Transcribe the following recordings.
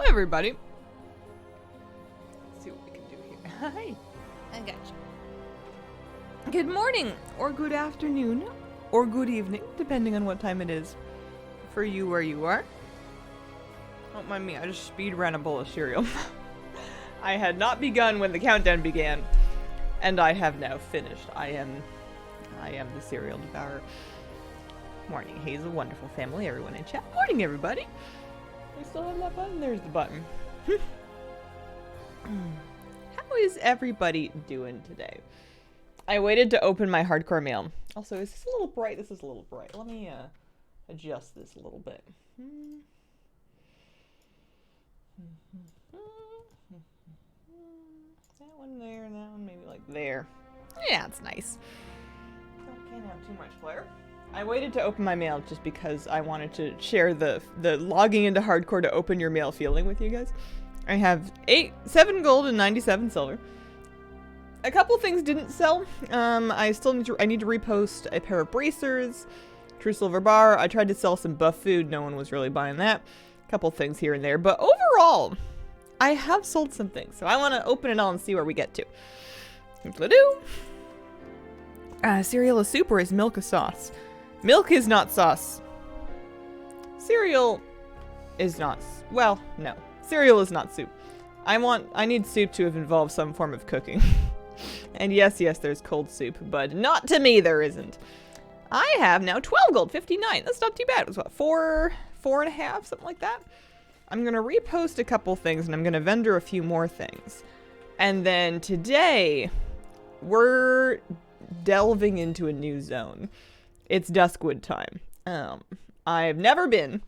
everybody. Let's see what we can do here. Hi. I got you. Good morning, or good afternoon, or good evening, depending on what time it is for you where you are. Don't mind me, I just speed ran a bowl of cereal. I had not begun when the countdown began, and I have now finished. I am the cereal devourer. Morning, Hazel, wonderful family, everyone in chat. Morning, everybody. We still have that button? There's the button. How is everybody doing today? I waited to open my hardcore mail. Also, is this a little bright? This is a little bright. Let me adjust this a little bit. That one there, and that one maybe like there. Yeah, it's nice. Can't have too much glare. I waited to open my mail just because I wanted to share the logging into hardcore to open your mail feeling with you guys. I have 7 gold and 97 silver. A couple things didn't sell. I need to repost a pair of bracers, true silver bar. I tried to sell some buff food. No one was really buying that. A couple things here and there, but overall, I have sold some things. So I want to open it all and see where we get to. Cereal is soup or is milk a sauce? Milk is not sauce. Cereal is not... Well, no. Cereal is not soup. I need soup to have involved some form of cooking. And yes, there's cold soup, but not to me there isn't. I have now 12 gold, 59. That's not too bad. It was what, 4.5, something like that? I'm going to repost a couple things, and I'm going to vendor a few more things. And then today, we're delving into a new zone. It's Duskwood time. I've never been,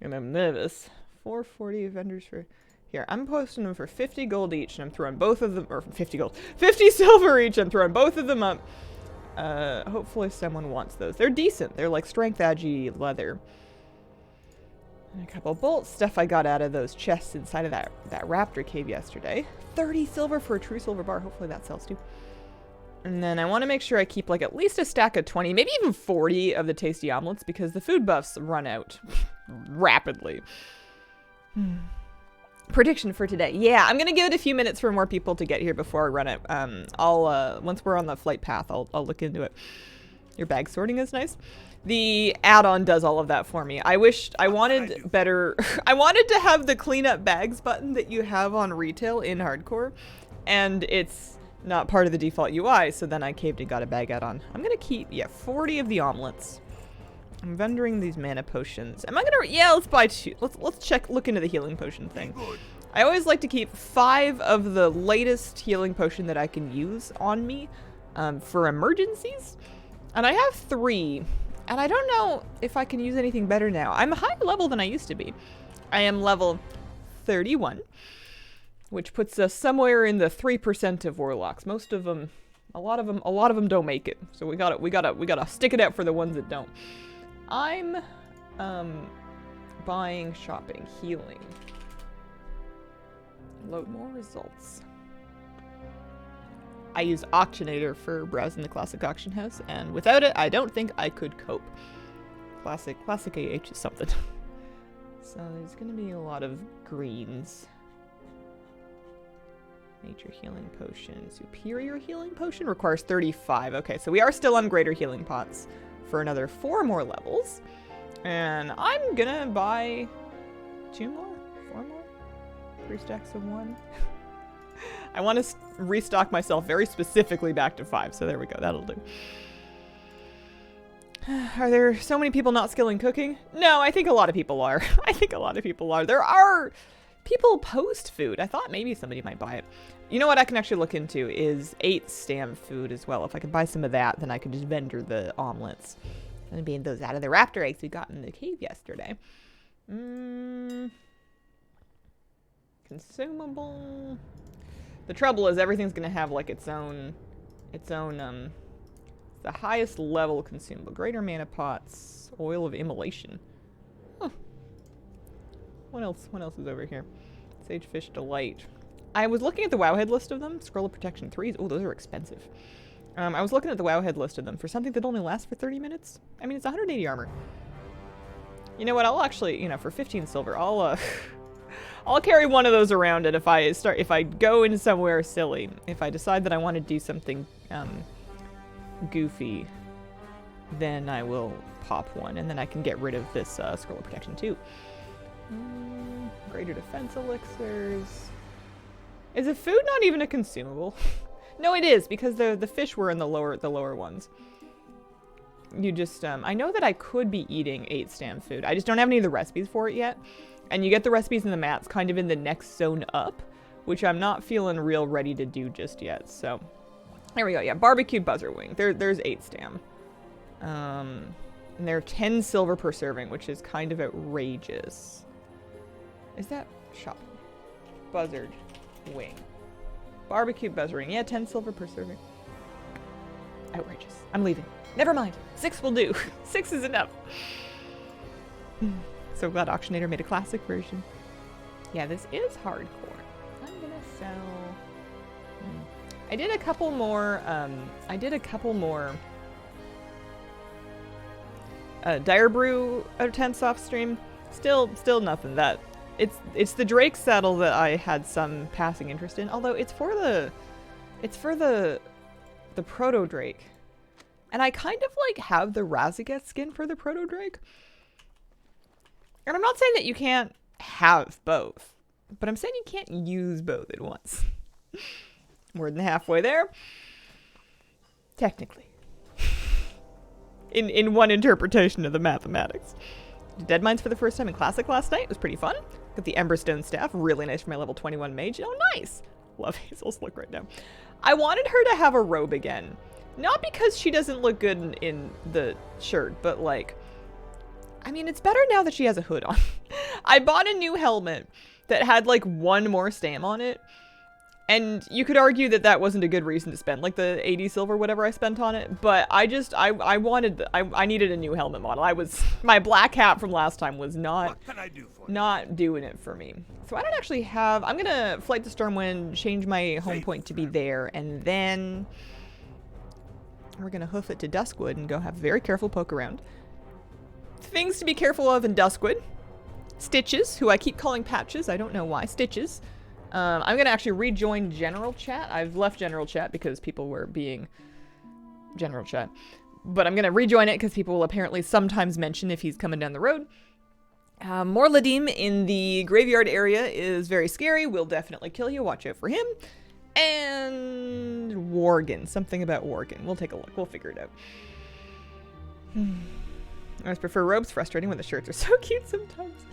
and I'm nervous. 440 vendors for... Here, I'm posting them for 50 gold each, and I'm throwing both of them... Or 50 gold. 50 silver each, I'm throwing both of them up. Hopefully someone wants those. They're decent. They're like strength agi leather. And a couple bolts. Stuff I got out of those chests inside of that raptor cave yesterday. 30 silver for a true silver bar. Hopefully that sells too. And then I want to make sure I keep like at least a stack of 20, maybe even 40 of the tasty omelets because the food buffs run out rapidly. Prediction for today. Yeah, I'm going to give it a few minutes for more people to get here before I run it. Once we're on the flight path, I'll look into it. Your bag sorting is nice. The add-on does all of that for me. I wanted better. I wanted to have the cleanup bags button that you have on retail in hardcore, and it's not part of the default UI, so then I caved and got a bag add-on. I'm gonna keep, 40 of the omelets. I'm vendoring these mana potions. Am I gonna, let's buy 2. Let's look into the healing potion thing. I always like to keep 5 of the latest healing potion that I can use on me for emergencies. And I have 3, and I don't know if I can use anything better now. I'm higher level than I used to be. I am level 31. Which puts us somewhere in the 3% of warlocks. Most of them, a lot of them don't make it. So we gotta stick it out for the ones that don't. I'm buying, shopping, healing. Load more results. I use Auctionator for browsing the classic auction house, and without it, I don't think I could cope. Classic AH is something. So there's gonna be a lot of greens. Nature healing potion. Superior healing potion requires 35. Okay, so we are still on greater healing pots for another 4 more levels. And I'm gonna buy 2 more? 4 more? 3 stacks of 1. I want to restock myself very specifically back to 5, so there we go. That'll do. Are there so many people not skilling cooking? No, I think a lot of people are. There are... People post food. I thought maybe somebody might buy it. You know what I can actually look into is 8 stam food as well. If I could buy some of that, then I could just vendor the omelets. And being those out of the raptor eggs we got in the cave yesterday. Consumable. The trouble is everything's gonna have like its own the highest level consumable. Greater mana pots. Oil of immolation. Huh. What else is over here? Sagefish Delight. I was looking at the Wowhead list of them. Scroll of Protection 3s. Oh, those are expensive. I was looking at the Wowhead list of them for something that only lasts for 30 minutes. I mean, it's 180 armor. You know what? I'll actually, for 15 silver, I'll I'll carry one of those around, and if I go into somewhere silly, if I decide that I want to do something goofy, then I will pop one, and then I can get rid of this scroll of protection too. Greater defense elixirs. Is the food not even a consumable? No, it is, because the fish were in the lower ones. You just I know that I could be eating 8-stam food. I just don't have any of the recipes for it yet. And you get the recipes in the mats kind of in the next zone up, which I'm not feeling real ready to do just yet. So there we go. Yeah, barbecued buzzer wing. There's 8-stam. And they're 10 silver per serving, which is kind of outrageous. Is that shop? Buzzard wing. Barbecued buzzer wing. Yeah, 10 silver per serving. Outrageous. I'm leaving. Never mind. 6 will do. 6 is enough. So glad Auctionator made a classic version. Yeah, this is hardcore. I'm gonna sell... I did a couple more, Dire Brew attempts off stream. Still nothing. That it's the Drake saddle that I had some passing interest in. Although it's for the Proto Drake, and I kind of like have the Razageth skin for the Proto Drake. And I'm not saying that you can't have both, but I'm saying you can't use both at once. More than halfway there. Technically. In one interpretation of the mathematics. Did Dead Mines for the first time in Classic last night. It was pretty fun. Got the Emberstone staff. Really nice for my level 21 mage. Oh, nice. Love Hazel's look right now. I wanted her to have a robe again. Not because she doesn't look good in the shirt, but like... I mean, it's better now that she has a hood on. I bought a new helmet that had like 1 more stam on it. And you could argue that that wasn't a good reason to spend like the 80 silver, whatever I spent on it. But I needed a new helmet model. My black hat from last time was not doing it for me. So I don't actually have, I'm gonna Flight to Stormwind, change my home point to be there. And then we're gonna hoof it to Duskwood and go have a very careful poke around. Things to be careful of in Duskwood. Stitches, who I keep calling Patches. I don't know why. Stitches. I'm going to actually rejoin general chat. I've left general chat because people were being general chat. But I'm going to rejoin it because people will apparently sometimes mention if he's coming down the road. Morladim in the graveyard area is very scary. Will definitely kill you. Watch out for him. And Worgen. Something about Worgen. We'll take a look. We'll figure it out. I always prefer robes. Frustrating when the shirts are so cute sometimes.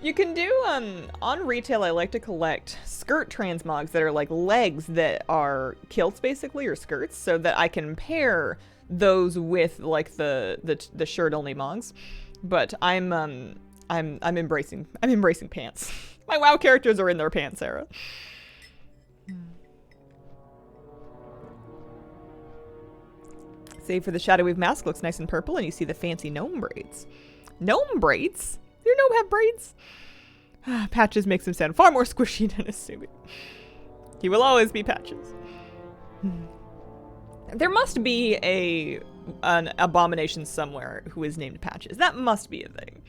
You can do, on retail, I like to collect skirt transmogs that are like legs that are kilts, basically, or skirts, so that I can pair those with, like, the shirt-only mogs. But I'm embracing pants. My WoW characters are in their pants era. Save for the Shadow Weave mask, looks nice and purple, and you see the fancy gnome braids. Gnome braids? Your gnome have braids? Patches makes him sound far more squishy than assuming. He will always be Patches. There must be an abomination somewhere who is named Patches. That must be a thing.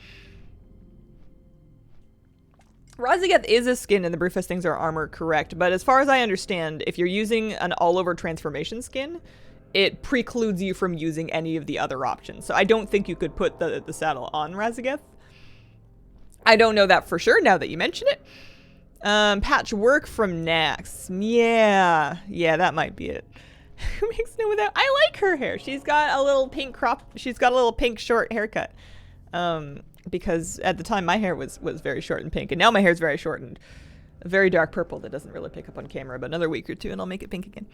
Razageth is a skin and the Brewfest things are armor, correct, but as far as I understand, if you're using an all-over transformation skin, it precludes you from using any of the other options. So I don't think you could put the saddle on Razageth. I don't know that for sure now that you mention it. Patchwork from Nax. Yeah, that might be it. Who makes no without? I like her hair. She's got a little pink she's got a little pink short haircut. Because at the time my hair was very short and pink, and now my hair's very short and very dark purple that doesn't really pick up on camera, but another week or two and I'll make it pink again.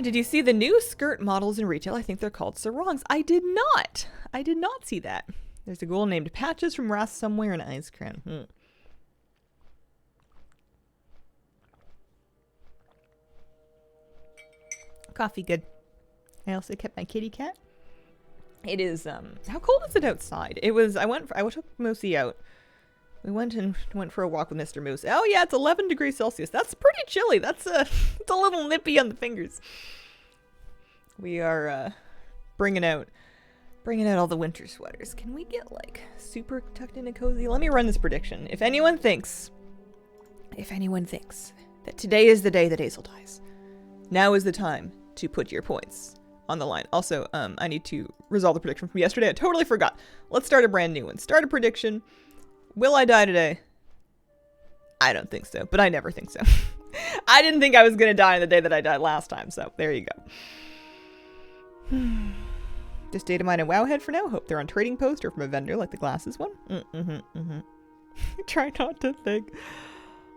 Did you see the new skirt models in retail? I think they're called sarongs. I did not see that. There's a ghoul named Patches from Ras somewhere in Ice Crown. Coffee, good. I also kept my kitty cat. It is, how cold is it outside? I took Moosey out. We went for a walk with Mr. Moose. Oh yeah, it's 11 degrees Celsius. That's pretty chilly. It's a little nippy on the fingers. We are, bringing out Bringing out all the winter sweaters. Can we get, like, super tucked into cozy? Let me run this prediction. If anyone thinks that today is the day that Hazel dies, now is the time to put your points on the line. Also, I need to resolve the prediction from yesterday. I totally forgot. Let's start a brand new one. Start a prediction. Will I die today? I don't think so, but I never think so. I didn't think I was going to die on the day that I died last time, so there you go. Just data mine and Wowhead for now. Hope they're on Trading Post or from a vendor like the glasses one. Try not to think.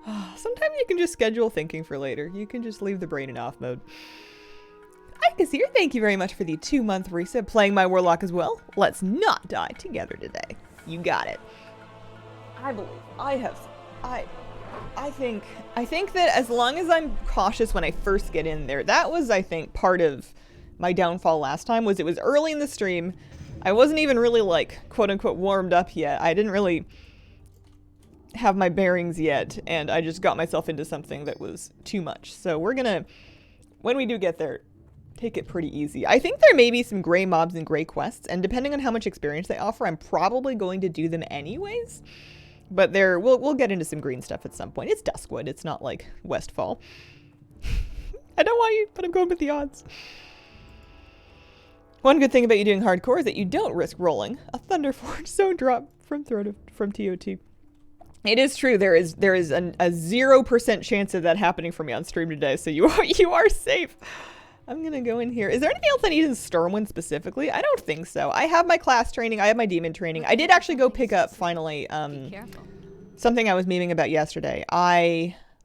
Sometimes you can just schedule thinking for later. You can just leave the brain in off mode. Ikazir, thank you very much for the 2-month reset. Playing my Warlock as well. Let's not die together today. You got it. I believe. I think that as long as I'm cautious when I first get in there, that was, I think, part of my downfall last time, was it was early in the stream. I wasn't even really, like, quote-unquote warmed up yet. I didn't really have my bearings yet, and I just got myself into something that was too much. So we're gonna, when we do get there, take it pretty easy. I think there may be some gray mobs and gray quests, and depending on how much experience they offer, I'm probably going to do them anyways. But we'll get into some green stuff at some point. It's Duskwood. It's not like Westfall. I don't want you, but I'm going with the odds. One good thing about you doing hardcore is that you don't risk rolling a Thunderforge Zone drop from TOT. It is true. There is a 0% chance of that happening for me on stream today, so you are safe. I'm gonna go in here. Is there anything else I need in Stormwind specifically? I don't think so. I have my class training. I have my demon training. I did actually go pick up, finally, something I was memeing about yesterday.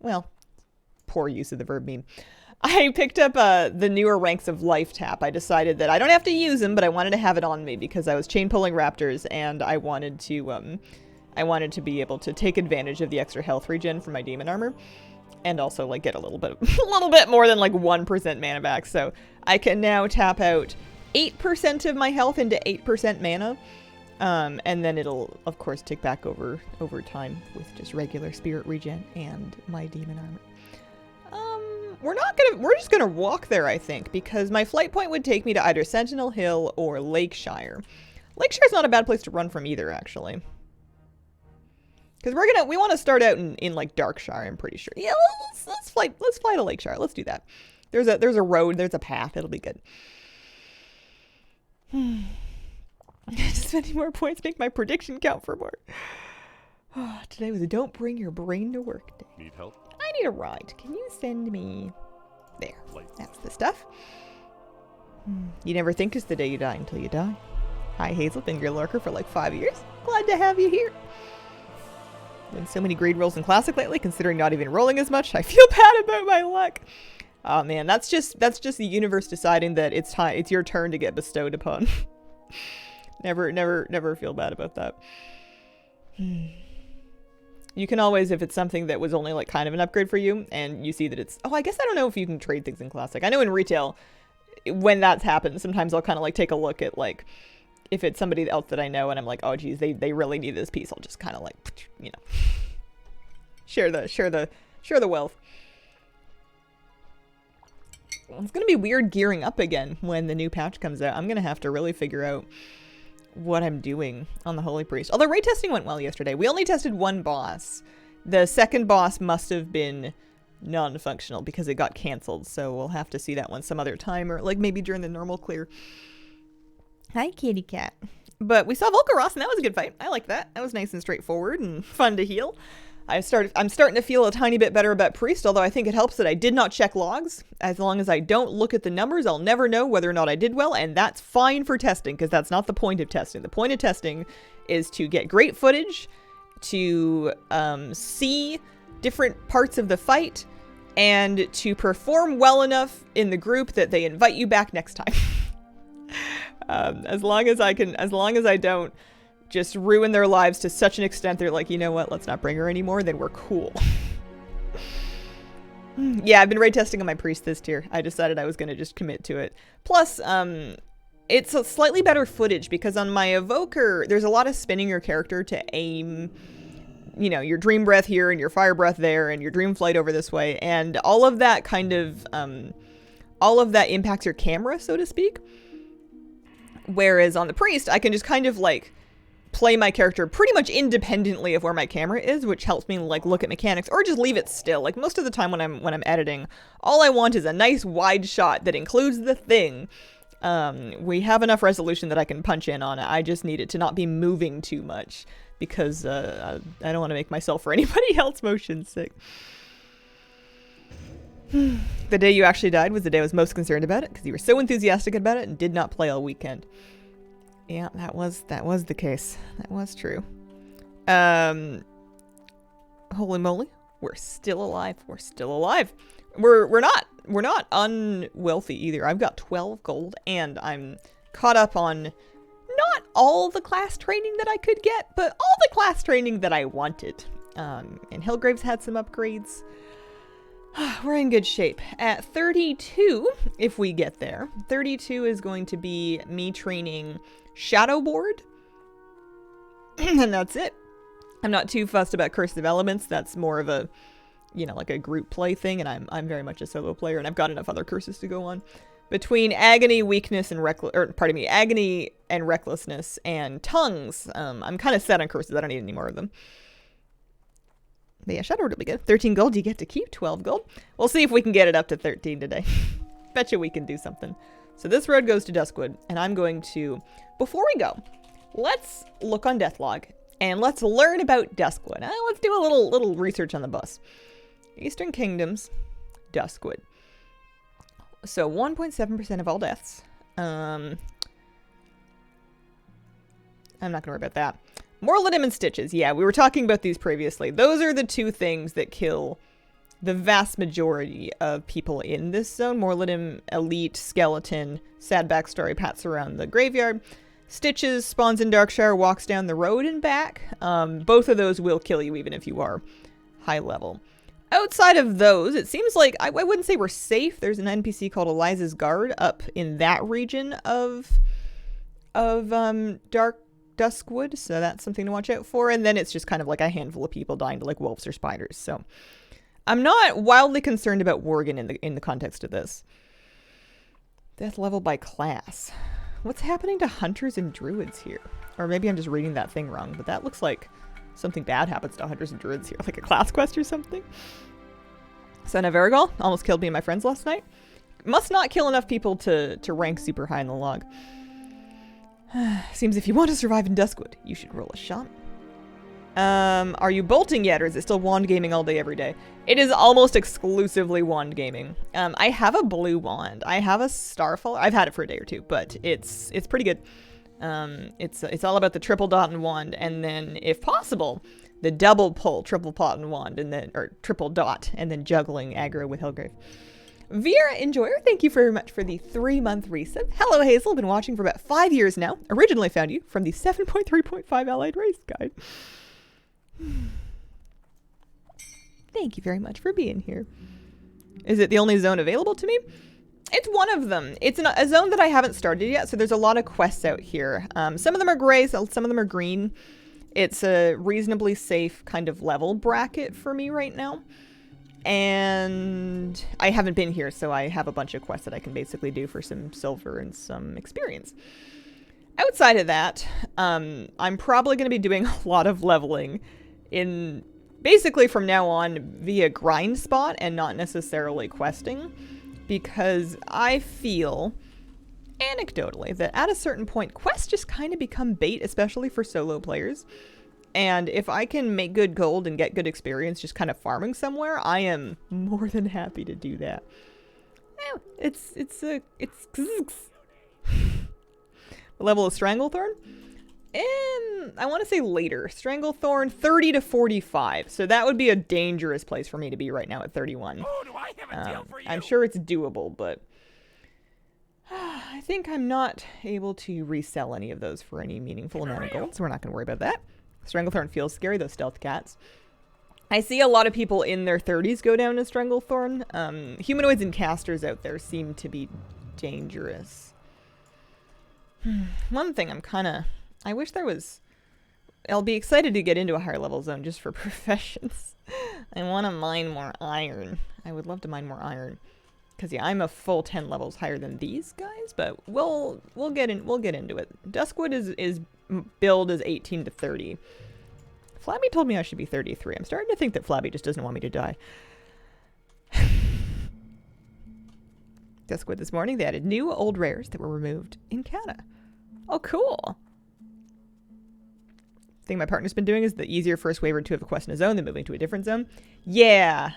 Well, poor use of the verb meme. I picked up the newer Ranks of Life tab. I decided that I don't have to use them, but I wanted to have it on me because I was chain pulling raptors, and I wanted to be able to take advantage of the extra health regen from my demon armor. And also, like, get a little bit more than, like, 1% mana back. So I can now tap out 8% of my health into 8% mana. And then it'll, of course, tick back over time with just regular spirit regen and my demon armor. We're just gonna walk there, I think, because my flight point would take me to either Sentinel Hill or Lakeshire. Lakeshire's not a bad place to run from either, actually. Because we want to start out in like Darkshire, I'm pretty sure. Yeah, let's fly to Lakeshire. Let's do that. There's a road, there's a path. It'll be good. Just spending more points make my prediction count for more. Today was a don't bring your brain to work day. Need help? I need a ride. Can you send me there? That's the stuff. You never think it's the day you die until you die. Hi Hazel, been your lurker for like 5 years. Glad to have you here. Doing so many grade rolls in Classic lately, considering not even rolling as much. I feel bad about my luck. Oh man, that's just the universe deciding that it's your turn to get bestowed upon. Never feel bad about that. You can always, if it's something that was only like kind of an upgrade for you, and you see that it's, I guess I don't know if you can trade things in Classic. I know in retail, when that's happened, sometimes I'll kind of like take a look at like, if it's somebody else that I know and I'm like, oh geez, they really need this piece, I'll just kind of like, you know, share the wealth. Well, it's gonna be weird gearing up again when the new patch comes out. I'm gonna have to really figure out what I'm doing on the Holy Priest. Although raid testing went well yesterday. We only tested one boss. The second boss must have been non-functional because it got canceled, so we'll have to see that one some other time, or like maybe during the normal clear. Hi, kitty cat. But we saw Volcaros, and that was a good fight. I like that. That was nice and straightforward and fun to heal. I'm starting to feel a tiny bit better about Priest, although I think it helps that I did not check logs. As long as I don't look at the numbers, I'll never know whether or not I did well, and that's fine for testing, because that's not the point of testing. The point of testing is to get great footage, to see different parts of the fight, and to perform well enough in the group that they invite you back next time. As long as I don't just ruin their lives to such an extent they're like, you know what, let's not bring her anymore, then we're cool. Yeah, I've been raid testing on my Priest this tier. I decided I was going to just commit to it. Plus, it's a slightly better footage because on my Evoker, there's a lot of spinning your character to aim, you know, your Dream Breath here and your Fire Breath there and your Dream Flight over this way, and all of that kind of, all of that impacts your camera, so to speak. Whereas on the priest, I can just kind of like play my character pretty much independently of where my camera is, which helps me like look at mechanics or just leave it still. Like most of the time when I'm editing, all I want is a nice wide shot that includes the thing. We have enough resolution that I can punch in on it. I just need it to not be moving too much because I don't want to make myself or anybody else motion sick. The day you actually died was the day I was most concerned about it because you were so enthusiastic about it and did not play all weekend. Yeah, that was the case. That was true. Holy moly, we're still alive. We're still alive. We're not unwealthy either. I've got 12 gold and I'm caught up on not all the class training that I could get, but all the class training that I wanted. And Hillgrave's had some upgrades. We're in good shape. At 32, if we get there, 32 is going to be me training Shadowboard. And that's it. I'm not too fussed about Curse of Elements. That's more of a, you know, like a group play thing, and I'm very much a solo player, and I've got enough other curses to go on. Between Agony, Weakness, and Agony and Recklessness and Tongues, I'm kind of set on curses. I don't need any more of them. But yeah, Shadowboard will be good. 13 gold, you get to keep 12 gold. We'll see if we can get it up to 13 today. Betcha we can do something. So this road goes to Duskwood, and I'm going to, before we go, let's look on Deathlog, and let's learn about Duskwood. Let's do a little research on the bus. Eastern Kingdoms, Duskwood. So 1.7% of all deaths. I'm not going to worry about that. Morlidum and Stitches. Yeah, we were talking about these previously. Those are the two things that kill the vast majority of people in this zone. Morlidum, Elite, Skeleton, sad backstory, pats around the graveyard. Stitches, spawns in Darkshire, walks down the road and back. Both of those will kill you even if you are high level. Outside of those, it seems like, I wouldn't say we're safe. There's an NPC called Eliza's Guard up in that region of Duskwood, so that's something to watch out for. And then it's just kind of like a handful of people dying to like wolves or spiders. So I'm not wildly concerned about Worgen in the context of this. Death level by class. What's happening to hunters and druids here? Or maybe I'm just reading that thing wrong, but that looks like something bad happens to hunters and druids here, like a class quest or something. Son of Aragol almost killed me and my friends last night. Must not kill enough people to rank super high in the log. Seems if you want to survive in Duskwood, you should roll a shot. Are you bolting yet, or is it still wand gaming all day, every day? It is almost exclusively wand gaming. I have a blue wand. I have a Starfall. I've had it for a day or two, but it's pretty good. It's all about the triple dot and wand, and then, if possible, the double pull, triple pot and wand, and then, or triple dot, and then juggling aggro with Hellgrave. Vera Enjoyer, thank you very much for the 3-month resub. Hello Hazel, been watching for about 5 years now. Originally found you from the 7.3.5 Allied Race Guide. Thank you very much for being here. Is it the only zone available to me? It's one of them. It's a zone that I haven't started yet, so there's a lot of quests out here. Some of them are gray, some of them are green. It's a reasonably safe kind of level bracket for me right now. And I haven't been here, so I have a bunch of quests that I can basically do for some silver and some experience. Outside of that, I'm probably going to be doing a lot of leveling in basically from now on via grind spot and not necessarily questing, because I feel anecdotally that at a certain point quests just kind of become bait, especially for solo players. And if I can make good gold and get good experience just kind of farming somewhere, I am more than happy to do that. It's the level of Stranglethorn? I want to say later. Stranglethorn 30 to 45. So that would be a dangerous place for me to be right now at 31. Oh, do I have a deal for you? I'm sure it's doable, but I think I'm not able to resell any of those for any meaningful amount of gold, so we're not going to worry about that. Stranglethorn feels scary, those stealth cats. I see a lot of people in their 30s go down to Stranglethorn. Humanoids and casters out there seem to be dangerous. One thing I wish there was... I'll be excited to get into a higher level zone just for professions. I want to mine more iron. I would love to mine more iron. Because yeah, I'm a full 10 levels higher than these guys, but we'll get into it. Duskwood is billed as 18 to 30. Flabby told me I should be 33. I'm starting to think that Flabby just doesn't want me to die. Duskwood this morning, they added new old rares that were removed in Kata. Oh, cool. Thing my partner's been doing is the easier first waiver to have a quest in a zone than moving to a different zone. Yeah.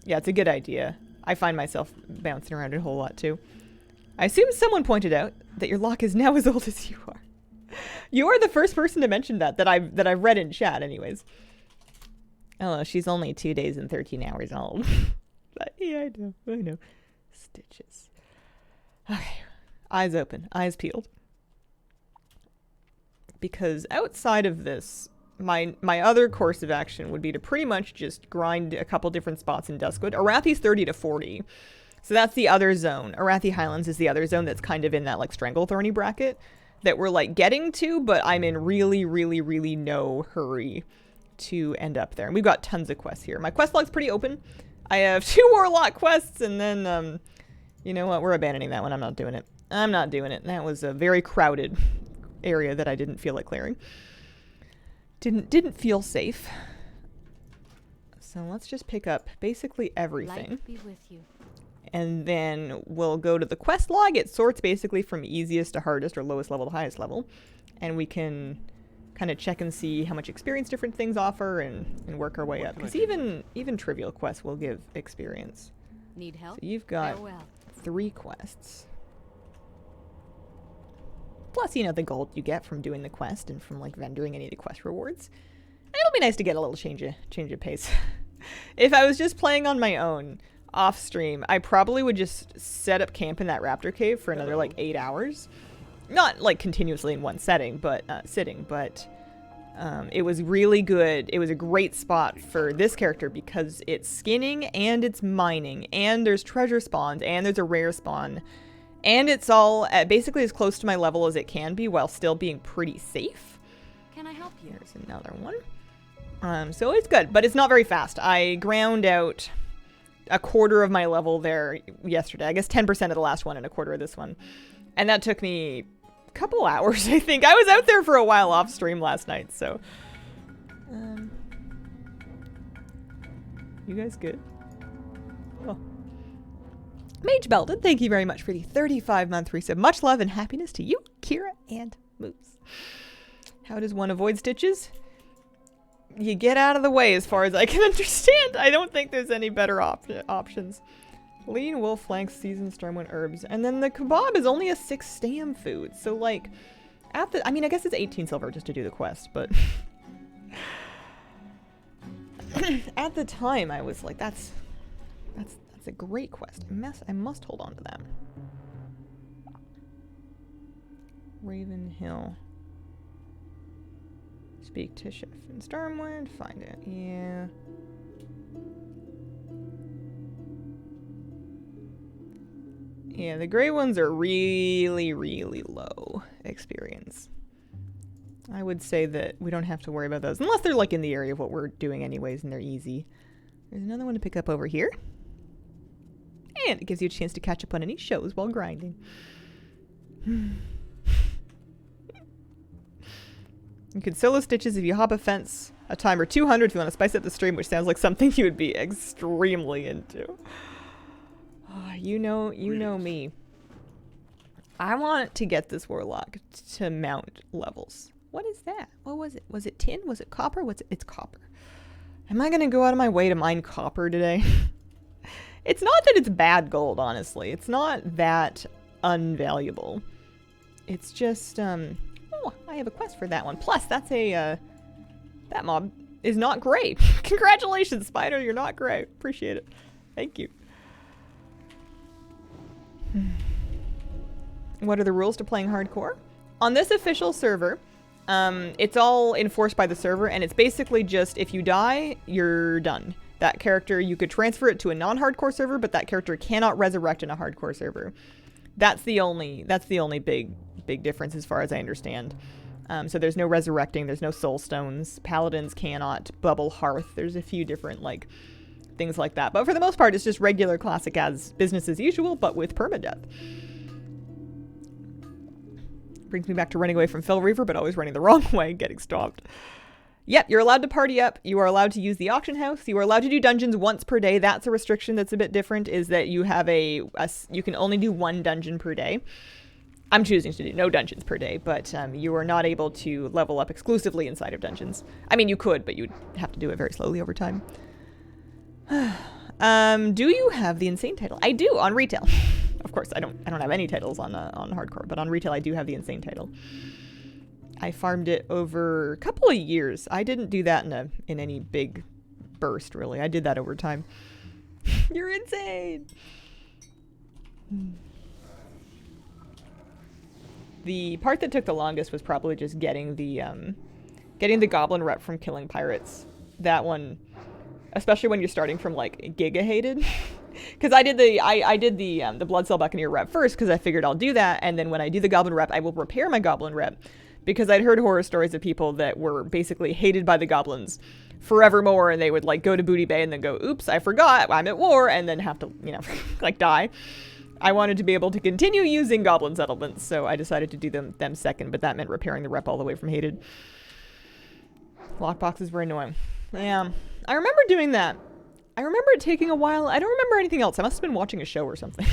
Yeah, it's a good idea. I find myself bouncing around a whole lot too. I assume someone pointed out that your lock is now as old as you are. You are the first person to mention that I've read in chat anyways. Oh, she's only 2 days and 13 hours old. But yeah, I know. Stitches. Okay. Eyes open, eyes peeled. Because outside of this, my other course of action would be to pretty much just grind a couple different spots in Duskwood. Arathi's 30 to 40. So that's the other zone. Arathi Highlands is the other zone that's kind of in that like Stranglethorny bracket that we're like getting to, but I'm in really, really, really no hurry to end up there. And we've got tons of quests here. My quest log's pretty open. I have 2 Warlock quests, and then, you know what? We're abandoning that one. I'm not doing it. That was a very crowded area that I didn't feel like clearing. Didn't feel safe. So let's just pick up basically everything. Light be with you. And then we'll go to the quest log. It sorts basically from easiest to hardest or lowest level to highest level. And we can kind of check and see how much experience different things offer and work our way up. Because even trivial quests will give experience. Need help? So you've got Farewell. 3 quests. Plus, you know, the gold you get from doing the quest and from, like, vendoring any of the quest rewards. And it'll be nice to get a little change of pace. If I was just playing on my own, off stream, I probably would just set up camp in that raptor cave for another, like, 8 hours. Not, like, continuously in one setting, but, sitting, but... it was really good. It was a great spot for this character because it's skinning and it's mining and there's treasure spawns and there's a rare spawn. And it's all basically as close to my level as it can be while still being pretty safe. Can I help you? There's another one. So it's good, but it's not very fast. I ground out a quarter of my level there yesterday. I guess 10% of the last one and a quarter of this one. And that took me a couple hours, I think. I was out there for a while off stream last night, so. You guys good? Oh. Mage Belden, thank you very much for the 35-month resub. Much love and happiness to you, Kira, and Moose. How does one avoid stitches? You get out of the way as far as I can understand. I don't think there's any better options. Lean wolf flanks, seasoned stormwind herbs. And then the kebab is only a 6 stam food. So, like, I mean, I guess it's 18 silver just to do the quest, but... at the time, I was like, that's a great quest. I must hold on to that. Raven Hill. Speak to Chef in Stormwind. Find it. Yeah. Yeah, the gray ones are really, really low experience. I would say that we don't have to worry about those. Unless they're like in the area of what we're doing anyways and they're easy. There's another one to pick up over here. And it gives you a chance to catch up on any shows while grinding. You can solo stitches if you hop a fence a timer 200 if you want to spice up the stream, which sounds like something you would be extremely into. Oh, you know me. I want to get this warlock to mount levels. What is that? What was it? Was it tin? Was it copper? It's copper. Am I going to go out of my way to mine copper today? It's not that it's bad gold, honestly. It's not that unvaluable. It's just, oh, I have a quest for that one. Plus, that's that mob is not gray. Congratulations, Spider, you're not gray. Appreciate it. Thank you. What are the rules to playing hardcore? On this official server, it's all enforced by the server, and it's basically just if you die, you're done. That character, you could transfer it to a non-hardcore server, but that character cannot resurrect in a hardcore server. That's the only big difference as far as I understand. So there's no resurrecting, there's no soul stones. Paladins cannot bubble hearth. There's a few different like things like that. But for the most part, it's just regular classic as business as usual, but with permadeath. Brings me back to running away from Fel Reaver, but always running the wrong way, getting stopped. Yep, you're allowed to party up. You are allowed to use the auction house. You are allowed to do dungeons once per day. That's a restriction that's a bit different, is that you have you can only do 1 dungeon per day. I'm choosing to do no dungeons per day, but you are not able to level up exclusively inside of dungeons. I mean, you could, but you'd have to do it very slowly over time. Do you have the insane title? I do, on retail. Of course, I don't have any titles on hardcore, but on retail I do have the insane title. I farmed it over a couple of years. I didn't do that in any big burst, really. I did that over time. You're insane. The part that took the longest was probably just getting the goblin rep from killing pirates. That one, especially when you're starting from like Giga hated. Because I did the Blood Cell Buccaneer rep first because I figured I'll do that, and then when I do the Goblin rep, I will repair my Goblin rep because I'd heard horror stories of people that were basically hated by the goblins forevermore, and they would like go to Booty Bay and then go, oops, I forgot, I'm at war, and then have to, you know, like die. I wanted to be able to continue using Goblin settlements, so I decided to do them second, but that meant repairing the rep all the way from hated. Lockboxes were annoying. Yeah, I remember doing that. I remember it taking a while. I don't remember anything else. I must have been watching a show or something.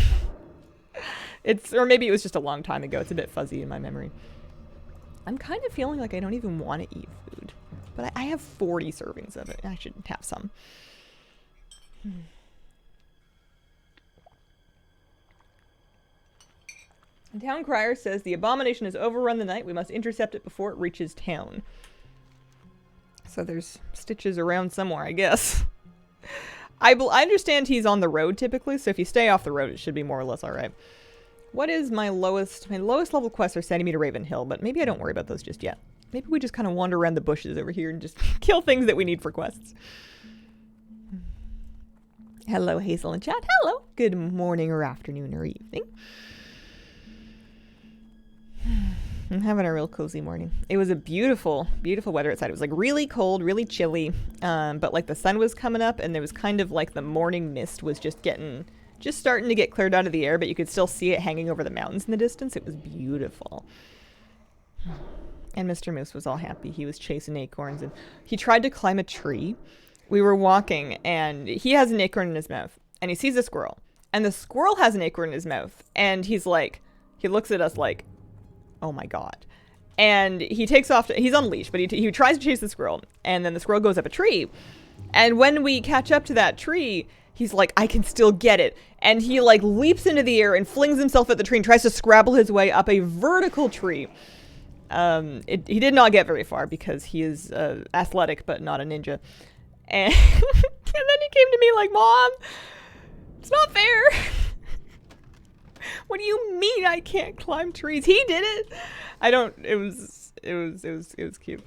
Or maybe it was just a long time ago. It's a bit fuzzy in my memory. I'm kind of feeling like I don't even want to eat food. But I have 40 servings of it. I should have some. The town crier says the abomination has overrun the night. We must intercept it before it reaches town. So there's stitches around somewhere, I guess. I understand he's on the road typically, so if you stay off the road, it should be more or less alright. What is my lowest? My lowest level quests are sending me to Raven Hill, but maybe I don't worry about those just yet. Maybe we just kind of wander around the bushes over here and just kill things that we need for quests. Hello, Hazel in chat. Hello. Good morning or afternoon or evening. I'm having a real cozy morning. It was a beautiful, beautiful weather outside. It was like really cold, really chilly, but like the sun was coming up and there was kind of like the morning mist was just starting to get cleared out of the air, but you could still see it hanging over the mountains in the distance. It was beautiful. And Mr. Moose was all happy. He was chasing acorns and he tried to climb a tree. We were walking and he has an acorn in his mouth and he sees a squirrel and the squirrel has an acorn in his mouth and he's like, he looks at us like, oh my god. And he takes off, he's on a leash, but he tries to chase the squirrel, and then the squirrel goes up a tree. And when we catch up to that tree, he's like, I can still get it. And he like leaps into the air and flings himself at the tree and tries to scrabble his way up a vertical tree. He did not get very far because he is athletic, but not a ninja. And, and then he came to me like, Mom, it's not fair. What do you mean I can't climb trees? He did it. It was cute.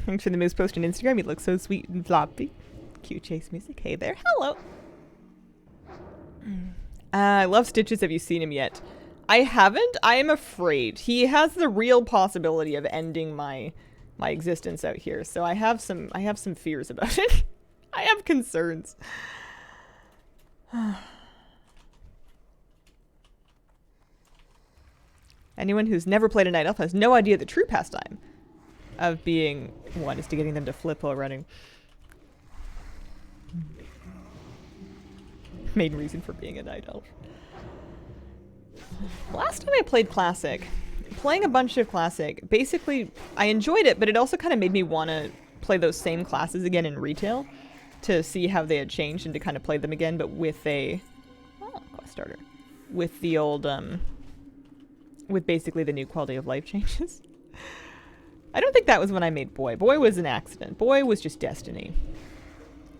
Thanks for the moose post on Instagram. He looks so sweet and floppy. Cute chase music. Hey there. Hello. I love Stitches. Have you seen him yet? I haven't. I am afraid. He has the real possibility of ending my existence out here. So I have some fears about it. I have concerns. Anyone who's never played a night elf has no idea the true pastime of being one is to getting them to flip while running. Main reason for being a night elf. Last time I played Classic, playing a bunch of Classic, basically I enjoyed it, but it also kind of made me want to play those same classes again in retail to see how they had changed and to kind of play them again, but with a quest starter, with the old with basically the new quality of life changes. I don't think that was when I made Boy. Boy was an accident. Boy was just destiny.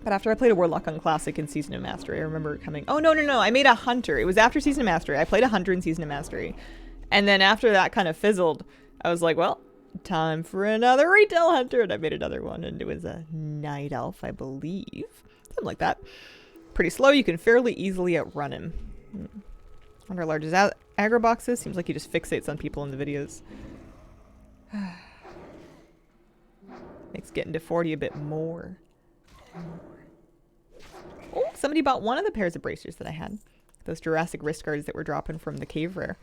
But after I played a Warlock on Classic in Season of Mastery, I remember coming... Oh, no. I made a Hunter. It was after Season of Mastery. I played a Hunter in Season of Mastery. And then after that kind of fizzled, I was like, well, time for another retail Hunter. And I made another one, and it was a Night Elf, I believe. Something like that. Pretty slow. You can fairly easily outrun him. Wonder how large his aggro box is. Seems like he just fixates on people in the videos. Makes getting to 40 a bit more. somebody bought one of the pairs of bracers that I had. Those Jurassic wrist guards that were dropping from the cave rare.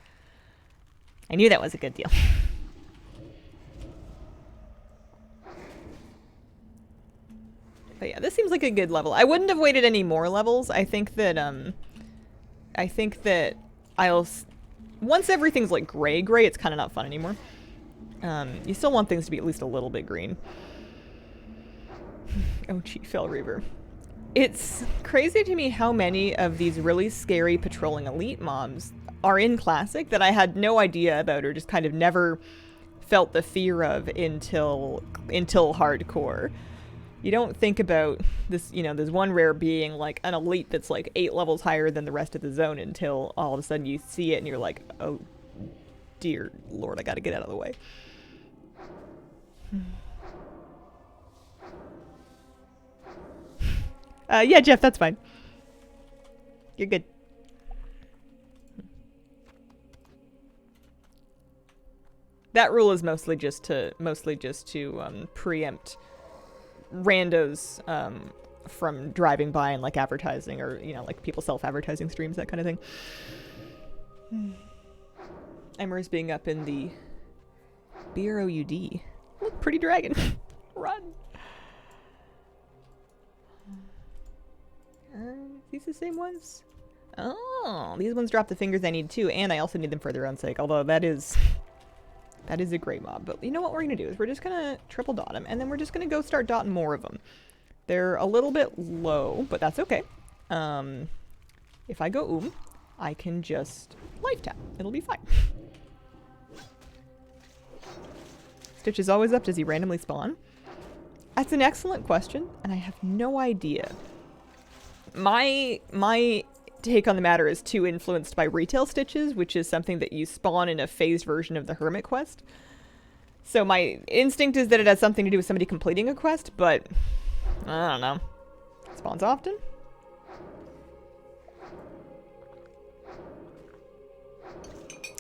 I knew that was a good deal. But yeah, this seems like a good level. I wouldn't have waited any more levels. I think that once everything's like gray, it's kind of not fun anymore. You still want things to be at least a little bit green. Oh, gee, Fell Reaver. It's crazy to me how many of these really scary patrolling elite mobs are in Classic that I had no idea about or just kind of never felt the fear of until hardcore. You don't think about this, you know, there's one rare being like an elite that's like 8 levels higher than the rest of the zone until all of a sudden you see it and you're like, oh dear Lord, I gotta get out of the way. Yeah, Jeff, that's fine. You're good. That rule is mostly just to preempt randos from driving by and like advertising, or you know, like people self-advertising streams, that kind of thing. Emmer's being up in the BROUD. Look, pretty dragon. Run. These the same ones? Oh, these ones drop the fingers I need too, and I also need them for their own sake, although that is a great mob. But you know what we're going to do is we're just going to triple dot them, and then we're just going to go start dotting more of them. They're a little bit low, but that's okay. If I go I can just life tap. It'll be fine. Stitch is always up. Does he randomly spawn? That's an excellent question, and I have no idea. My take on the matter is too influenced by retail stitches, which is something that you spawn in a phased version of the Hermit quest. So my instinct is that it has something to do with somebody completing a quest, but I don't know. Spawns often?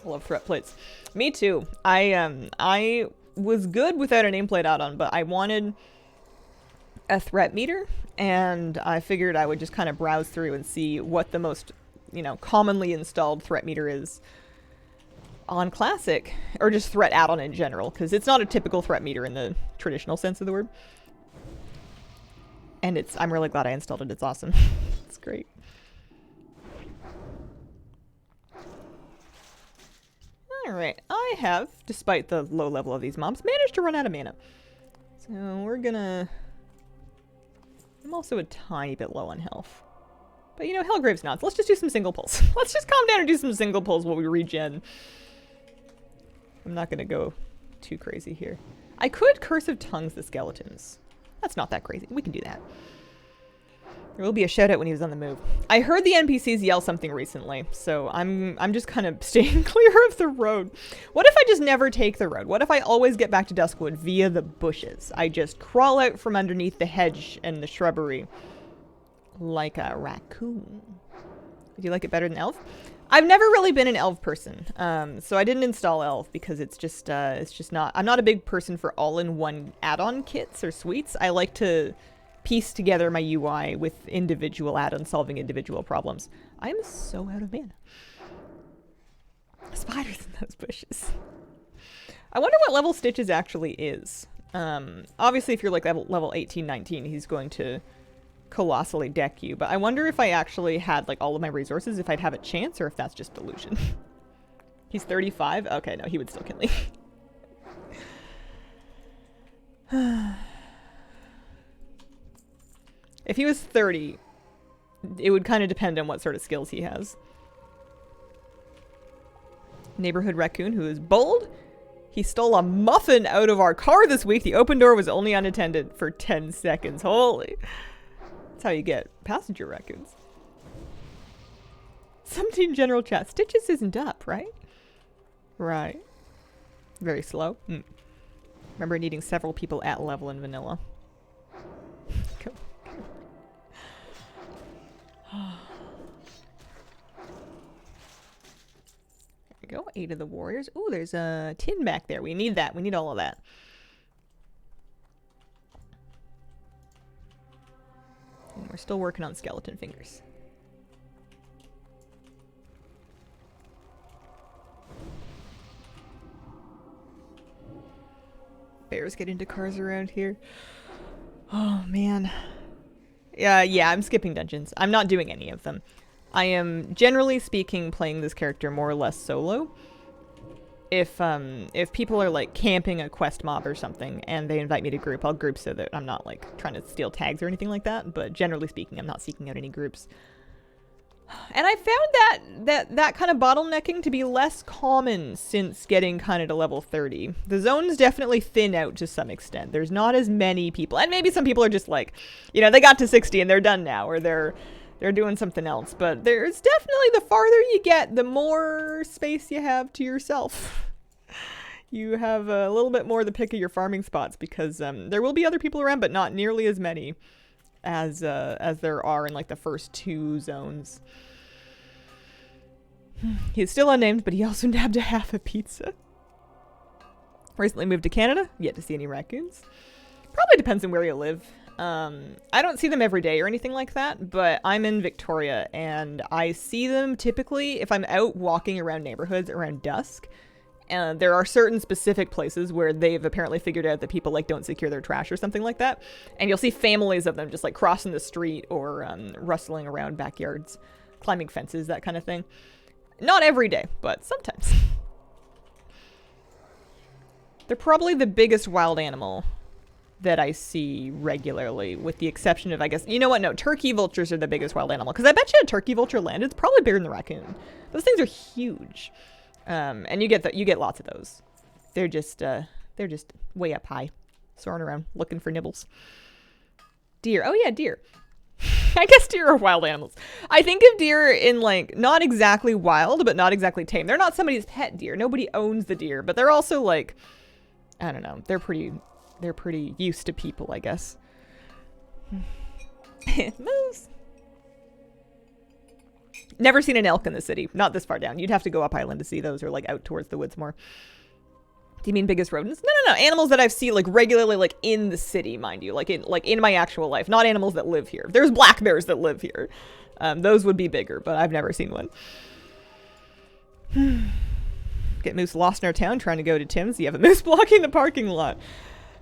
I love threat plates. Me too. I was good without a nameplate add-on, but I wanted a threat meter, and I figured I would just kind of browse through and see what the most, you know, commonly installed threat meter is on Classic, or just threat add-on in general, because it's not a typical threat meter in the traditional sense of the word. And I'm really glad I installed it. It's awesome. It's great. Alright, I have, despite the low level of these mobs, managed to run out of mana. So we're gonna... I'm also a tiny bit low on health. But you know, Hellgrave's nuts. Let's just do some single pulls. Let's just calm down and do some single pulls while we regen. I'm not gonna go too crazy here. I could Cursive Tongues the skeletons. That's not that crazy. We can do that. There will be a shout out when he was on the move. I heard the NPCs yell something recently, so I'm just kind of staying clear of the road. What if I just never take the road? What if I always get back to Duskwood via the bushes? I just crawl out from underneath the hedge and the shrubbery like a raccoon. Do you like it better than Elf? I've never really been an Elf person, so I didn't install Elf because it's just not. I'm not a big person for all-in-one add-on kits or suites. I like to piece together my UI with individual add-ons solving individual problems. I'm so out of mana. Spiders in those bushes. I wonder what level Stitches actually is. Obviously, if you're like level 18, 19, he's going to colossally deck you. But I wonder if I actually had like all of my resources, if I'd have a chance, or if that's just delusion. He's 35? Okay, no, he would still kill me. If he was 30, it would kind of depend on what sort of skills he has. Neighborhood raccoon who is bold. He stole a muffin out of our car this week. The open door was only unattended for 10 seconds. Holy. That's how you get passenger raccoons. Somebody in general chat. Stitches isn't up, right? Right. Very slow. Remember needing several people at level in vanilla. Go. There we go. 8 of the warriors. Ooh, there's a tin back there. We need that. We need all of that. And we're still working on skeleton fingers. Bears get into cars around here. Oh, man. Yeah, I'm skipping dungeons. I'm not doing any of them. I am, generally speaking, playing this character more or less solo. If people are, like, camping a quest mob or something, and they invite me to group, I'll group so that I'm not, like, trying to steal tags or anything like that. But generally speaking, I'm not seeking out any groups. And I found that kind of bottlenecking to be less common since getting kind of to level 30. The zones definitely thin out to some extent. There's not as many people. And maybe some people are just like, you know, they got to 60 and they're done now, or they're doing something else. But there's definitely, the farther you get, the more space you have to yourself. You have a little bit more the pick of your farming spots, because there will be other people around, but not nearly as many as there are in like the first 2 zones. He's still unnamed, but he also nabbed a half a pizza. Recently moved to Canada. Yet to see any raccoons. Probably depends on where you live. I don't see them every day or anything like that, but I'm in Victoria, and I see them typically if I'm out walking around neighborhoods around dusk. And there are certain specific places where they've apparently figured out that people like don't secure their trash or something like that. And you'll see families of them just like crossing the street or rustling around backyards, climbing fences, that kind of thing. Not every day, but sometimes. They're probably the biggest wild animal that I see regularly, with the exception of, I guess, you know what? No, turkey vultures are the biggest wild animal. Because I bet you a turkey vulture land, it's probably bigger than the raccoon. Those things are huge. And you get lots of those. They're just way up high, soaring around, looking for nibbles. Deer. Oh yeah, deer. I guess deer are wild animals. I think of deer in like, not exactly wild, but not exactly tame. They're not somebody's pet deer. Nobody owns the deer, but they're also like, I don't know. They're pretty used to people, I guess. Moose. Never seen an elk in the city. Not this far down. You'd have to go up island to see those, or like out towards the woods more. Do you mean biggest rodents? No. Animals that I've seen like regularly, like in the city, mind you, like in my actual life, not animals that live here. There's black bears that live here. Those would be bigger, but I've never seen one. Get moose lost in our town trying to go to Tim's. You have a moose blocking the parking lot.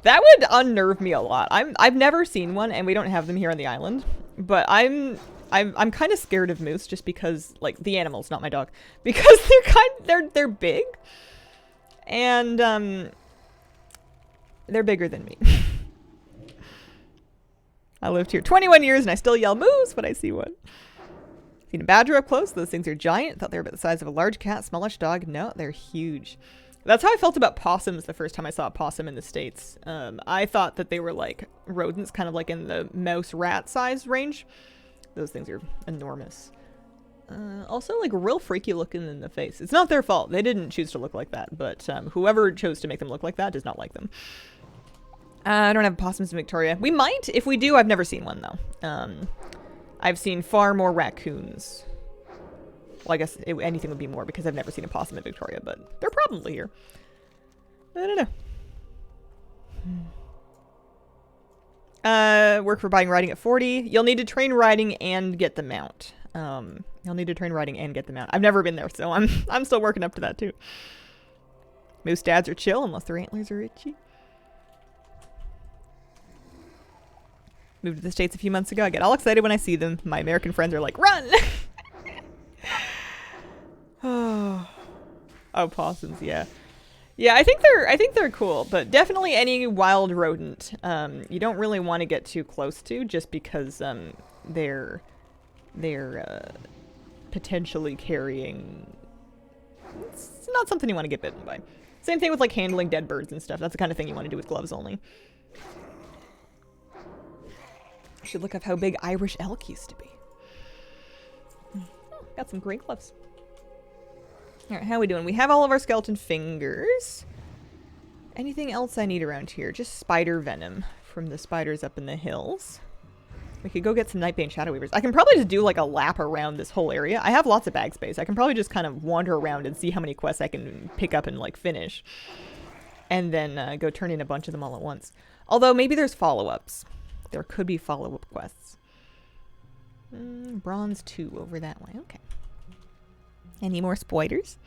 That would unnerve me a lot. I've never seen one, and we don't have them here on the island. But I'm kind of scared of moose, just because, like, the animals, not my dog, because they're big. And, they're bigger than me. I lived here 21 years and I still yell moose when I see one. Seen a badger up close. Those things are giant. Thought they were about the size of a large cat, smallish dog. No, they're huge. That's how I felt about possums the first time I saw a possum in the States. I thought that they were like rodents, kind of like in the mouse rat size range. Those things are enormous. Also, like, real freaky looking in the face. It's not their fault. They didn't choose to look like that, but whoever chose to make them look like that does not like them. I don't have possums in Victoria. We might. If we do, I've never seen one, though. I've seen far more raccoons. Well, I guess anything would be more, because I've never seen a possum in Victoria, but they're probably here. I don't know. Work for buying riding at 40. You'll need to train riding and get the mount. You'll need to train riding and get them out. I've never been there, so I'm still working up to that too. Moose dads are chill unless their antlers are itchy. Moved to the States a few months ago. I get all excited when I see them. My American friends are like, run! Oh, possums, yeah. Yeah, I think they're cool, but definitely any wild rodent, you don't really want to get too close to, just because they're potentially carrying. It's not something you want to get bitten by. Same thing with like handling dead birds and stuff. That's the kind of thing you want to do with gloves only. I should look up how big Irish elk used to be. Oh, got some great gloves. Alright, how are we doing? We have all of our skeleton fingers. Anything else I need around here? Just spider venom from the spiders up in the hills. We could go get some Nightbane Shadow Weavers. I can probably just do like a lap around this whole area. I have lots of bag space. I can probably just kind of wander around and see how many quests I can pick up and like finish. And then go turn in a bunch of them all at once. Although maybe there's follow-ups. There could be follow-up quests. Bronze 2 over that way. Okay. Any more spoilers?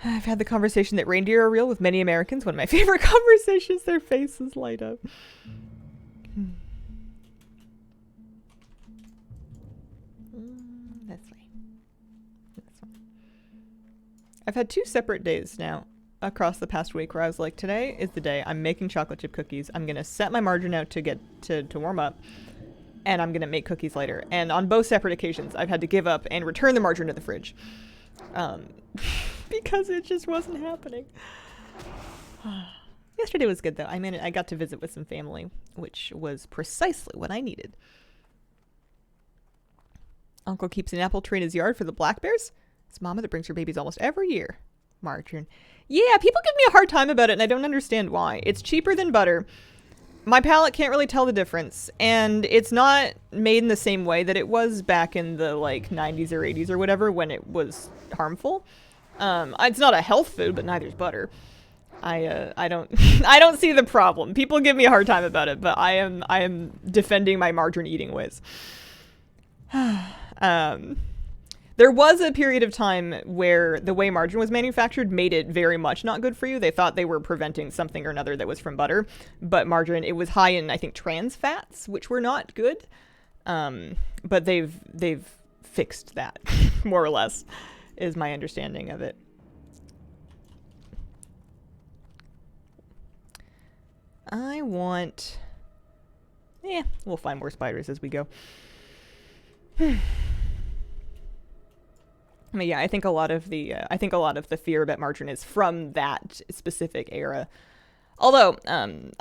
I've had the conversation that reindeer are real with many Americans. One of my favorite conversations. Their faces light up. This way. This one. I've had 2 separate days now across the past week where I was like, today is the day I'm making chocolate chip cookies. I'm going to set my margarine out to get to warm up. And I'm going to make cookies later. And on both separate occasions, I've had to give up and return the margarine to the fridge. Because it just wasn't happening. Yesterday was good, though. I got to visit with some family, which was precisely what I needed. Uncle keeps an apple tree in his yard for the black bears. It's mama that brings her babies almost every year. Margarine. Yeah, people give me a hard time about it, and I don't understand why. It's cheaper than butter. My palate can't really tell the difference, and it's not made in the same way that it was back in the, like, 90s or 80s or whatever when it was harmful. It's not a health food, but neither's butter. I don't I don't see the problem. People give me a hard time about it, but I am defending my margarine eating ways. There was a period of time where the way margarine was manufactured made it very much not good for you. They thought they were preventing something or another that was from butter, but margarine, it was high in, I think, trans fats, which were not good. But they've fixed that, more or less, is my understanding of it. We'll find more spiders as we go. I mean, yeah, I think a lot of the fear about margarine is from that specific era. Although,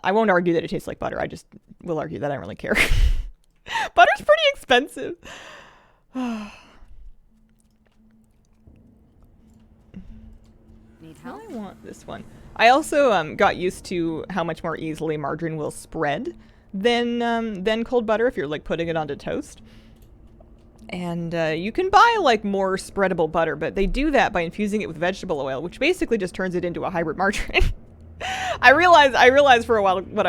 I won't argue that it tastes like butter. I just will argue that I don't really care. Butter's pretty expensive. Need help? I want this one. I also got used to how much more easily margarine will spread than cold butter if you're like putting it onto toast. And you can buy like more spreadable butter, but they do that by infusing it with vegetable oil, which basically just turns it into a hybrid margarine. I realized for a while what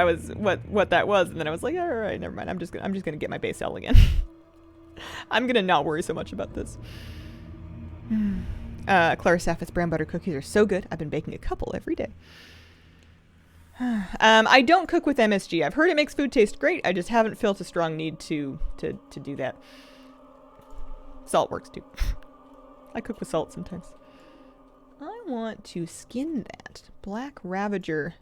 that was, and then I was like, all right, never mind. I'm just gonna get my base L again. I'm gonna not worry so much about this. Clara Saffit's brown butter cookies are so good. I've been baking a couple every day. I don't cook with MSG. I've heard it makes food taste great. I just haven't felt a strong need to do that. Salt works too. I cook with salt sometimes. I want to skin that Black Ravager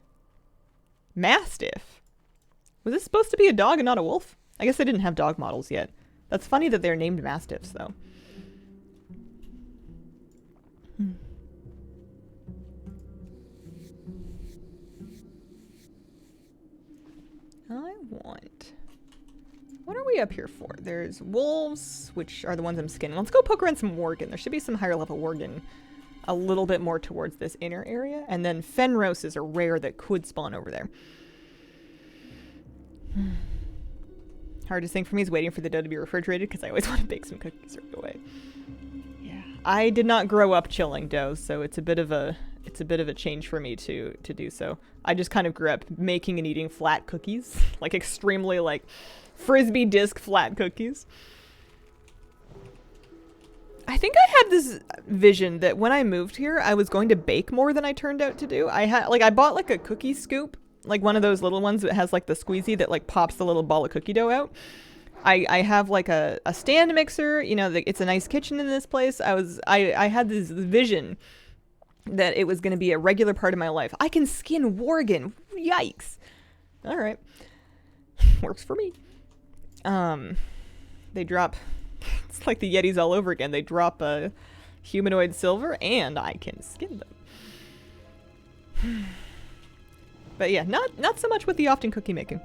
Mastiff. Was this supposed to be a dog and not a wolf? I guess they didn't have dog models yet. That's funny that they're named Mastiffs, though. I want... What are we up here for? There's wolves, which are the ones I'm skinning. Let's go poke around some worgen. There should be some higher level worgen a little bit more towards this inner area. And then Fenroses are rare that could spawn over there. Hardest thing for me is waiting for the dough to be refrigerated because I always want to bake some cookies right away. Yeah. I did not grow up chilling dough, so it's a bit of a change for me to do so. I just kind of grew up making and eating flat cookies, like extremely like Frisbee disc flat cookies. I think I had this vision that when I moved here, I was going to bake more than I turned out to do. I bought like a cookie scoop, like one of those little ones that has like the squeezy that like pops the little ball of cookie dough out. I have like a stand mixer, you know, it's a nice kitchen in this place. I had this vision that it was going to be a regular part of my life. I can skin worgen. Yikes. All right. Works for me. They drop, it's like the Yetis all over again. They drop a humanoid silver and I can skin them. But yeah, not so much with the often cookie making.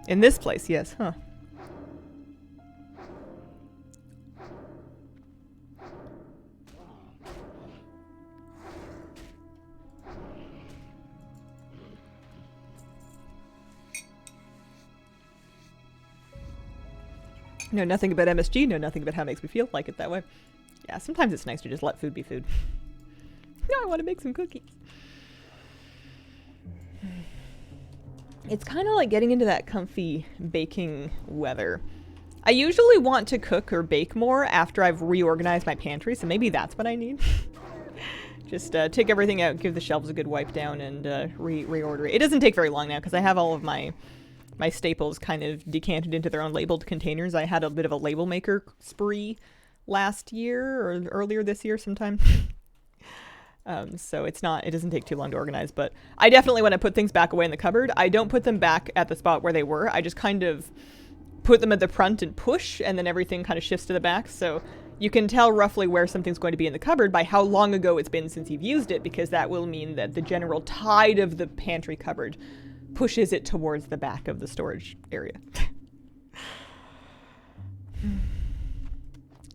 In this place, yes, huh. Know nothing about MSG, know nothing about how it makes me feel, like it that way. Yeah, sometimes it's nice to just let food be food. Now I want to make some cookies. It's kind of like getting into that comfy baking weather. I usually want to cook or bake more after I've reorganized my pantry, so maybe that's what I need. Just take everything out, give the shelves a good wipe down, and reorder it. It doesn't take very long now because I have all of my staples kind of decanted into their own labeled containers. I had a bit of a label maker spree last year or earlier this year sometime. So it doesn't take too long to organize, but I definitely, when I put things back away in the cupboard, I don't put them back at the spot where they were. I just kind of put them at the front and push, and then everything kind of shifts to the back. So you can tell roughly where something's going to be in the cupboard by how long ago it's been since you've used it, because that will mean that the general tide of the pantry cupboard pushes it towards the back of the storage area.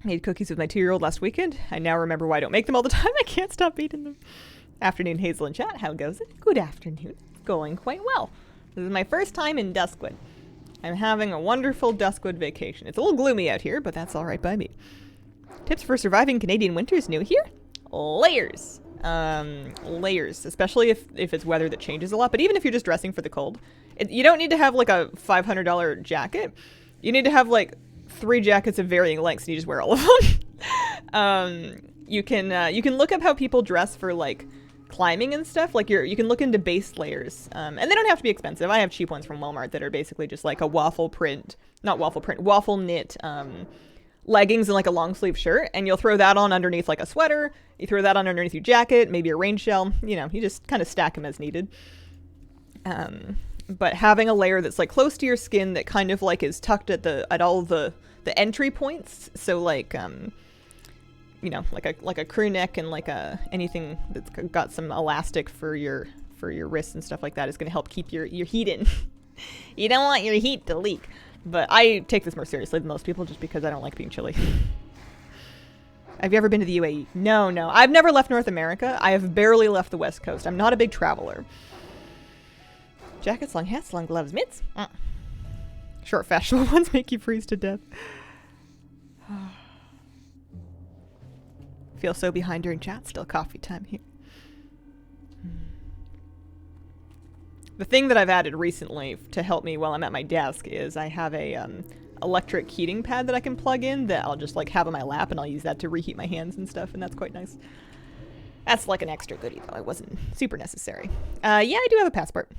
Made cookies with my 2-year-old last weekend. I now remember why I don't make them all the time. I can't stop eating them. Afternoon, Hazel and chat. How goes it? Good afternoon. Going quite well. This is my first time in Duskwood. I'm having a wonderful Duskwood vacation. It's a little gloomy out here, but that's all right by me. Tips for surviving Canadian winters new here? Layers. Layers, especially if it's weather that changes a lot. But even if you're just dressing for the cold, you don't need to have like a $500 jacket. You need to have like 3 jackets of varying lengths, and you just wear all of them. You can look up how people dress for like climbing and stuff. Like you can look into base layers, and they don't have to be expensive. I have cheap ones from Walmart that are basically just like a waffle knit leggings and like a long sleeve shirt, and you'll throw that on underneath like a sweater. You throw that on underneath your jacket, maybe a rain shell. You know, you just kind of stack them as needed. But having a layer that's like close to your skin that kind of like is tucked at all the entry points. So like you know, like a crew neck and like anything that's got some elastic for your wrists and stuff like that is going to help keep your heat in. You don't want your heat to leak. But I take this more seriously than most people just because I don't like being chilly. Have you ever been to the UAE? No. I've never left North America. I have barely left the West Coast. I'm not a big traveler. Jackets, long hats, long gloves, mitts. Short fashionable ones make you freeze to death. Feel so behind during chat. Still coffee time here. The thing that I've added recently to help me while I'm at my desk is I have a electric heating pad that I can plug in that I'll just like have on my lap, and I'll use that to reheat my hands and stuff, and that's quite nice. That's like an extra goodie though. It wasn't super necessary. Yeah, I do have a passport.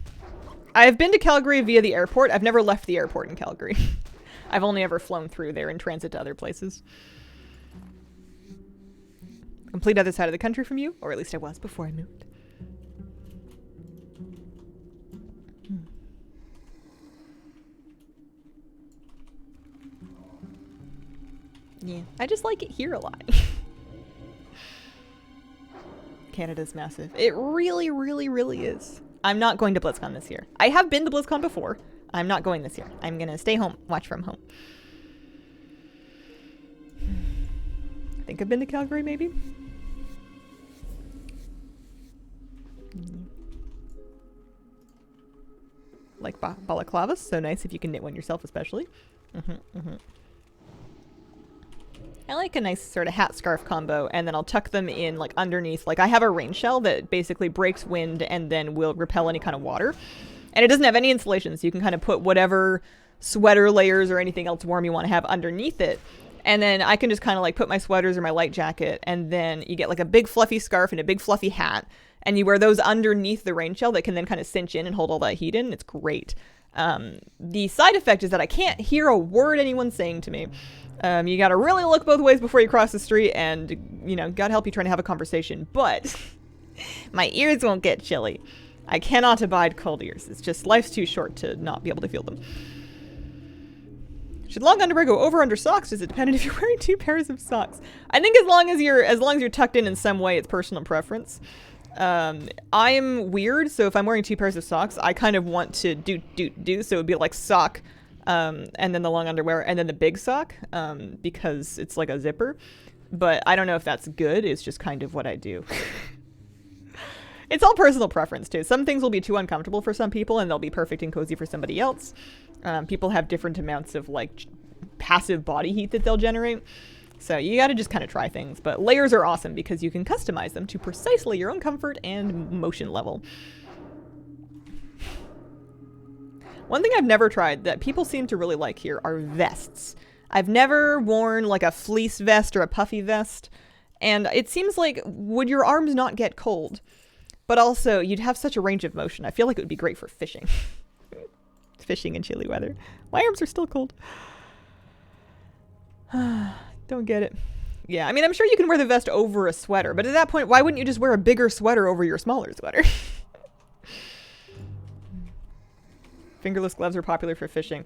I've been to Calgary via the airport. I've never left the airport in Calgary. I've only ever flown through there in transit to other places. Complete other side of the country from you, or at least I was before I moved. Yeah, I just like it here a lot. Canada's massive. It really, really, really is. I'm not going to BlizzCon this year. I have been to BlizzCon before. I'm not going this year. I'm going to stay home, watch from home. I think I've been to Calgary, maybe? Like balaclavas, so nice if you can knit one yourself, especially. I like a nice sort of hat scarf combo, and then I'll tuck them in like underneath. Like I have a rain shell that basically breaks wind and then will repel any kind of water. And it doesn't have any insulation, so you can kind of put whatever sweater layers or anything else warm you want to have underneath it. And then I can just kind of like put my sweaters or my light jacket, and then you get like a big fluffy scarf and a big fluffy hat, and you wear those underneath the rain shell that can then kind of cinch in and hold all that heat in. It's great. The side effect is that I can't hear a word anyone's saying to me. You gotta really look both ways before you cross the street, and, you know, God help you trying to have a conversation. But my ears won't get chilly. I cannot abide cold ears. It's just, life's too short to not be able to feel them. Should long underwear go over under socks? Does it depend if you're wearing 2 pairs of socks? I think as long as you're tucked in some way, it's personal preference. I'm weird, so if I'm wearing 2 pairs of socks, I kind of want to do, so it would be like sock, and then the long underwear, and then the big sock, because it's like a zipper. But I don't know if that's good. It's just kind of what I do. It's all personal preference, too. Some things will be too uncomfortable for some people, and they'll be perfect and cozy for somebody else. People have different amounts of, like, passive body heat that they'll generate. So you gotta just kind of try things. But layers are awesome because you can customize them to precisely your own comfort and motion level. One thing I've never tried that people seem to really like here are vests. I've never worn like a fleece vest or a puffy vest. And it seems like, would your arms not get cold? But also, you'd have such a range of motion. I feel like it would be great for fishing. Fishing in chilly weather. My arms are still cold. Don't get it. Yeah, I mean, I'm sure you can wear the vest over a sweater, but at that point, why wouldn't you just wear a bigger sweater over your smaller sweater? Fingerless gloves are popular for fishing.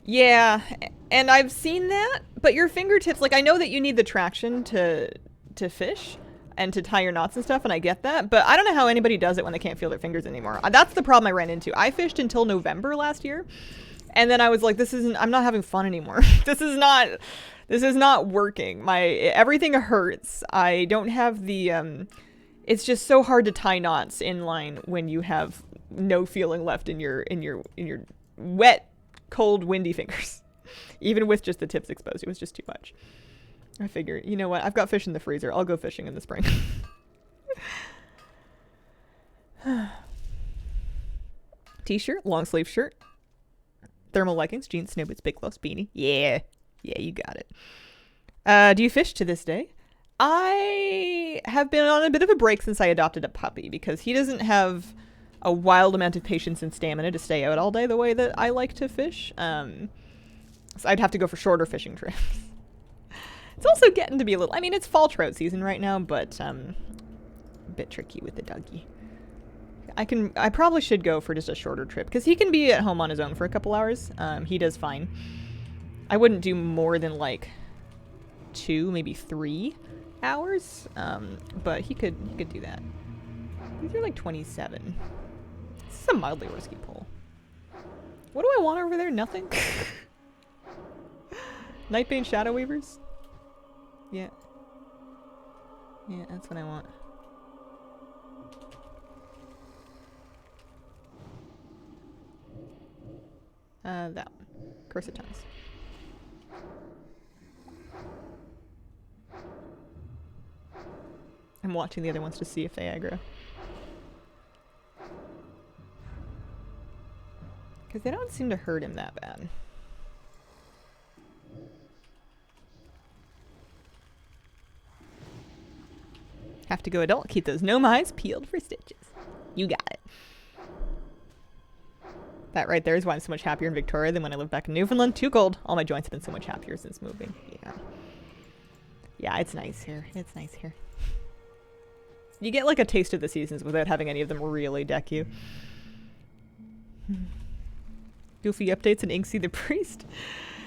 Yeah, and I've seen that, but your fingertips, like, I know that you need the traction to fish and to tie your knots and stuff, and I get that, but I don't know how anybody does it when they can't feel their fingers anymore. That's the problem I ran into. I fished until November last year, and then I was like, I'm not having fun anymore. This is not working. Everything hurts. I don't have the, it's just so hard to tie knots in line when you have no feeling left in your wet, cold, windy fingers. Even with just the tips exposed, it was just too much. I figured, you know what? I've got fish in the freezer. I'll go fishing in the spring. T-shirt, long sleeve shirt, thermal leggings, jeans, snow boots, big gloves, beanie. Yeah, you got it. Do you fish to this day? I have been on a bit of a break since I adopted a puppy because he doesn't have a wild amount of patience and stamina to stay out all day the way that I like to fish. So I'd have to go for shorter fishing trips. It's also getting to be a little... I mean, it's fall trout season right now, but a bit tricky with the doggy. I probably should go for just a shorter trip, because he can be at home on his own for a couple hours. He does fine. I wouldn't do more than, like, 2, maybe 3 hours, but he could do that. These are, like, 27. This is a mildly risky pull. What do I want over there? Nothing? Nightbane Shadow Weavers? Yeah. Yeah, that's what I want. That one. Curse of Tongues. I'm watching the other ones to see if they aggro. Because they don't seem to hurt him that bad. Have to go adult. Keep those gnome eyes peeled for stitches. You got it. That right there is why I'm so much happier in Victoria than when I lived back in Newfoundland. Too cold. All my joints have been so much happier since moving. Yeah. Yeah, it's nice here. It's nice here. You get like a taste of the seasons without having any of them really deck you. Goofy updates and Inksy the Priest.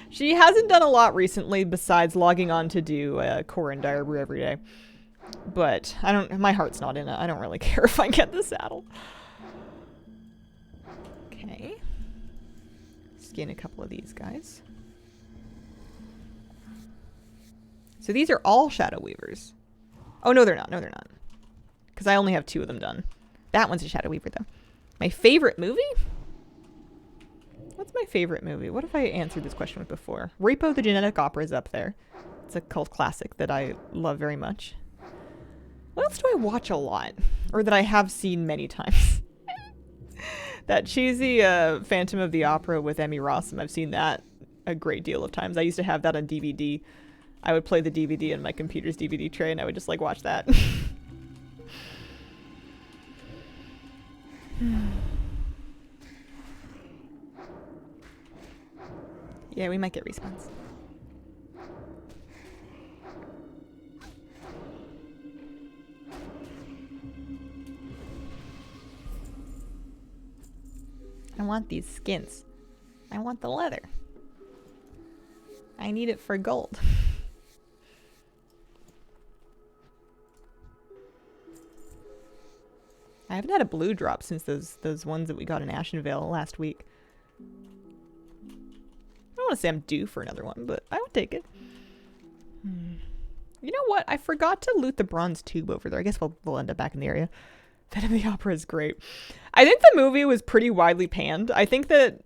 She hasn't done a lot recently besides logging on to do Corin Diary every day. But my heart's not in it. I don't really care if I get the saddle. Okay. Skin a couple of these guys. So these are all Shadow Weavers. Oh, no, they're not. No, they're not. Because I only have 2 of them done. That one's a Shadow Weaver, though. My favorite movie? What's my favorite movie? What if I answered this question with before? Repo the Genetic Opera is up there. It's a cult classic that I love very much. What else do I watch a lot? Or that I have seen many times? That cheesy Phantom of the Opera with Emmy Rossum. I've seen that a great deal of times. I used to have that on DVD. I would play the DVD in my computer's DVD tray and I would just like watch that. Yeah, we might get respawns. I want these skins. I want the leather. I need it for gold. I haven't had a blue drop since those ones that we got in Ashenvale last week. I don't want to say I'm due for another one, but I would take it. You know what? I forgot to loot the bronze tube over there. I guess we'll end up back in the area. Phantom of the Opera is great. I think the movie was pretty widely panned. I think that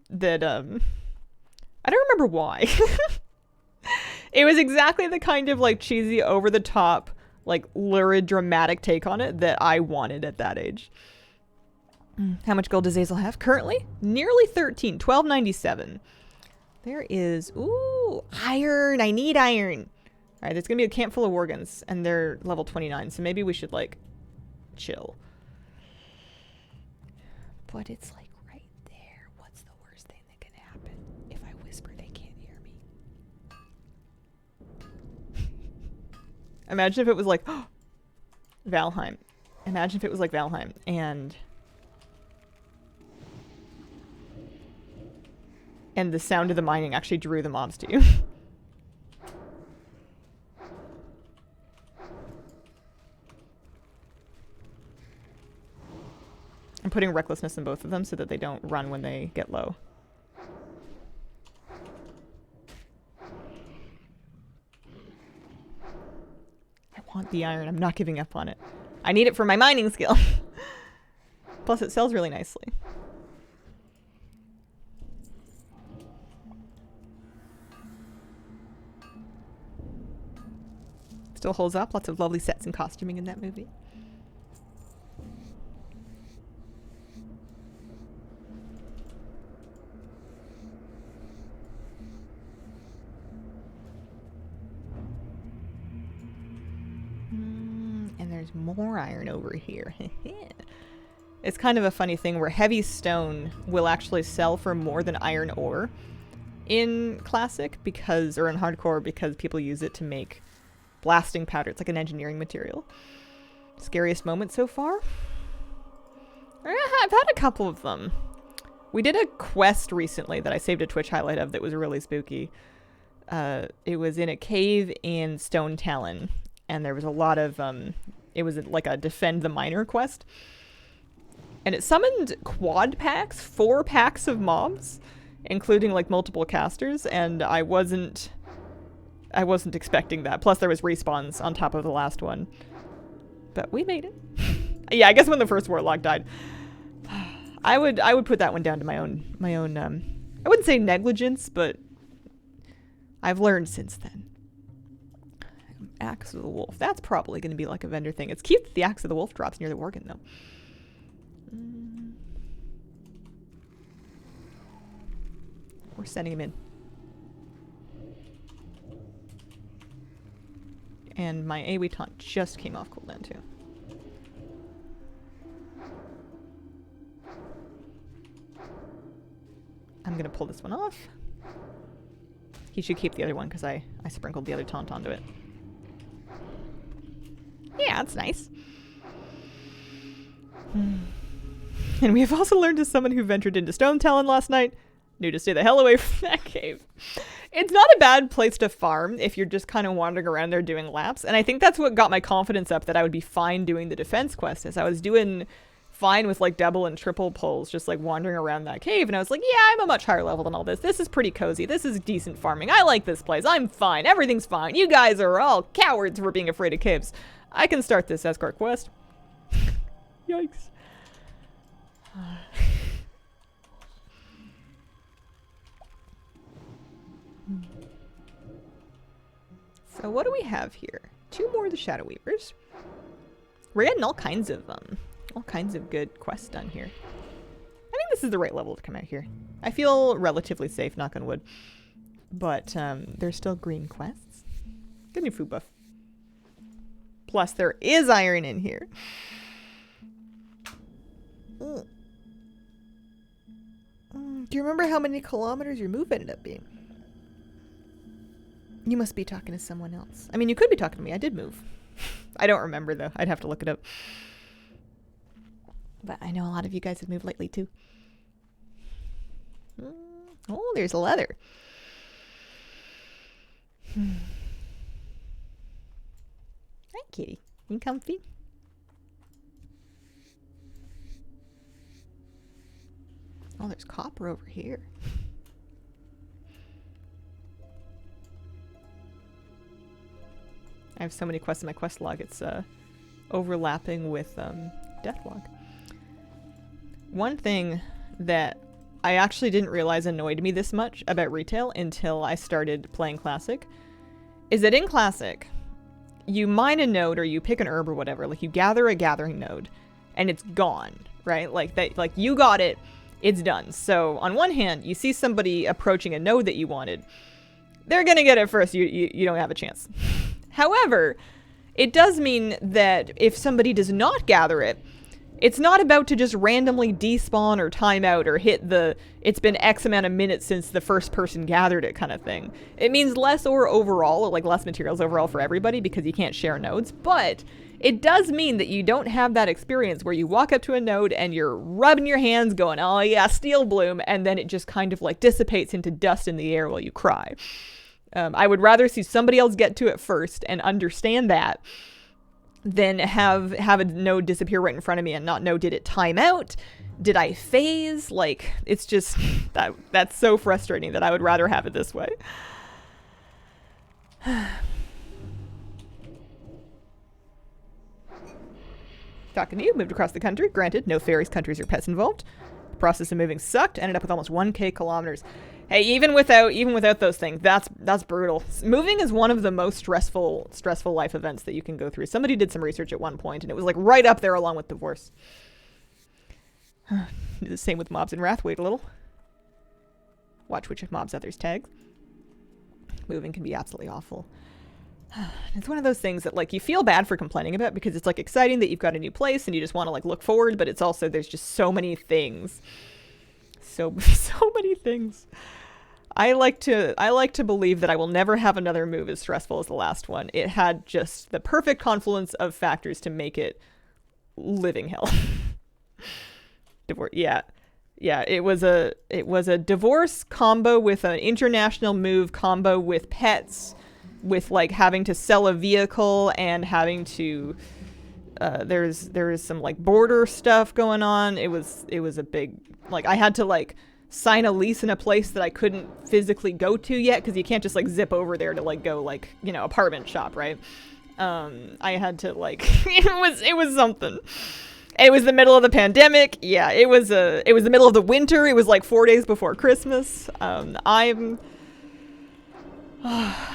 I don't remember why. It was exactly the kind of like cheesy, over the top, like lurid, dramatic take on it that I wanted at that age. How much gold does Hazel have currently? Nearly 13, 1297. There is... Ooh, iron! I need iron! Alright, there's gonna be a camp full of Worgans, and they're level 29, so maybe we should, like, chill. But it's, like, right there. What's the worst thing that can happen? If I whisper, they can't hear me. Imagine if it was like... Valheim. Imagine if it was like Valheim, and the sound of the mining actually drew the mobs to you. I'm putting recklessness in both of them so that they don't run when they get low. I want the iron. I'm not giving up on it. I need it for my mining skill. Plus, it sells really nicely. Still holds up. Lots of lovely sets and costuming in that movie. And there's more iron over here. It's kind of a funny thing where heavy stone will actually sell for more than iron ore in Classic because, or in Hardcore, because people use it to make blasting powder. It's like an engineering material. Scariest moment so far? I've had a couple of them. We did a quest recently that I saved a Twitch highlight of that was really spooky. It was in a cave in Stone Talon, and there was a lot of, it was like a defend the miner quest. And it summoned quad packs, 4 packs of mobs, including like multiple casters, and I wasn't expecting that. Plus there was respawns on top of the last one. But we made it. Yeah, I guess when the first warlock died. I would put that one down to my own I wouldn't say negligence, but I've learned since then. Axe of the Wolf. That's probably going to be like a vendor thing. It's cute that the Axe of the Wolf drops near the Worgen, though. We're sending him in. And my AoE taunt just came off cooldown, too. I'm going to pull this one off. He should keep the other one because I sprinkled the other taunt onto it. Yeah, that's nice. And we have also learned as someone who ventured into Stone Talon last night, knew to stay the hell away from that cave. It's not a bad place to farm if you're just kind of wandering around there doing laps. And I think that's what got my confidence up that I would be fine doing the defense quest, as I was doing fine with like double and triple pulls, just like wandering around that cave. And I was like, yeah, I'm a much higher level than all this. This is pretty cozy. This is decent farming. I like this place. I'm fine. Everything's fine. You guys are all cowards for being afraid of caves. I can start this escort quest. Yikes. So what do we have here? 2 more of the Shadow Weavers. We're getting all kinds of good quests done here. I think this is the right level to come out here. I feel relatively safe, knock on wood. But there's still green quests. Good new food buff. Plus there is iron in here. Do you remember how many kilometers your move ended up being? You must be talking to someone else. I mean, you could be talking to me. I did move. I don't remember, though. I'd have to look it up. But I know a lot of you guys have moved lately, too. Oh, there's leather. Hi, kitty. You comfy? Oh, there's copper over here. I have so many quests in my quest log, it's overlapping with Deathlog. One thing that I actually didn't realize annoyed me this much about retail until I started playing Classic is that in Classic, you mine a node or you pick an herb or whatever, like you gather a gathering node and it's gone, right? Like that, like you got it, it's done. So on one hand, you see somebody approaching a node that you wanted. They're going to get it first. You don't have a chance. However, it does mean that if somebody does not gather it, it's not about to just randomly despawn or time out or hit the it's been X amount of minutes since the first person gathered it kind of thing. It means less ore overall, or like less materials overall for everybody because you can't share nodes, but it does mean that you don't have that experience where you walk up to a node and you're rubbing your hands going, oh yeah, steel bloom, and then it just kind of like dissipates into dust in the air while you cry. I would rather see somebody else get to it first and understand that than have a node disappear right in front of me and not know, did it time out? Did I phase? Like, it's just, that's so frustrating that I would rather have it this way. Talking to you, moved across the country. Granted, no fairies, countries, or pets involved. The process of moving sucked. Ended up with almost 1k kilometers. Hey, even without those things, that's brutal. Moving is one of the most stressful life events that you can go through. Somebody did some research at one point, and it was like right up there along with divorce. The same with mobs in Wrath. Wait a little. Watch which mobs others tag. Moving can be absolutely awful. It's one of those things that like you feel bad for complaining about because it's like exciting that you've got a new place and you just want to like look forward, but it's also there's just so many things. So many things. I like to believe that I will never have another move as stressful as the last one. It had just the perfect confluence of factors to make it living hell. Divorce, yeah. It was a divorce combo with an international move combo with pets, with like having to sell a vehicle and having to. There is some like border stuff going on. It was a big, like I had to like sign a lease in a place that I couldn't physically go to yet because you can't just like zip over there to like go like, you know, apartment shop, right? I had to like it was something. It was the middle of the pandemic. Yeah, it was the middle of the winter. It was like 4 days before Christmas. I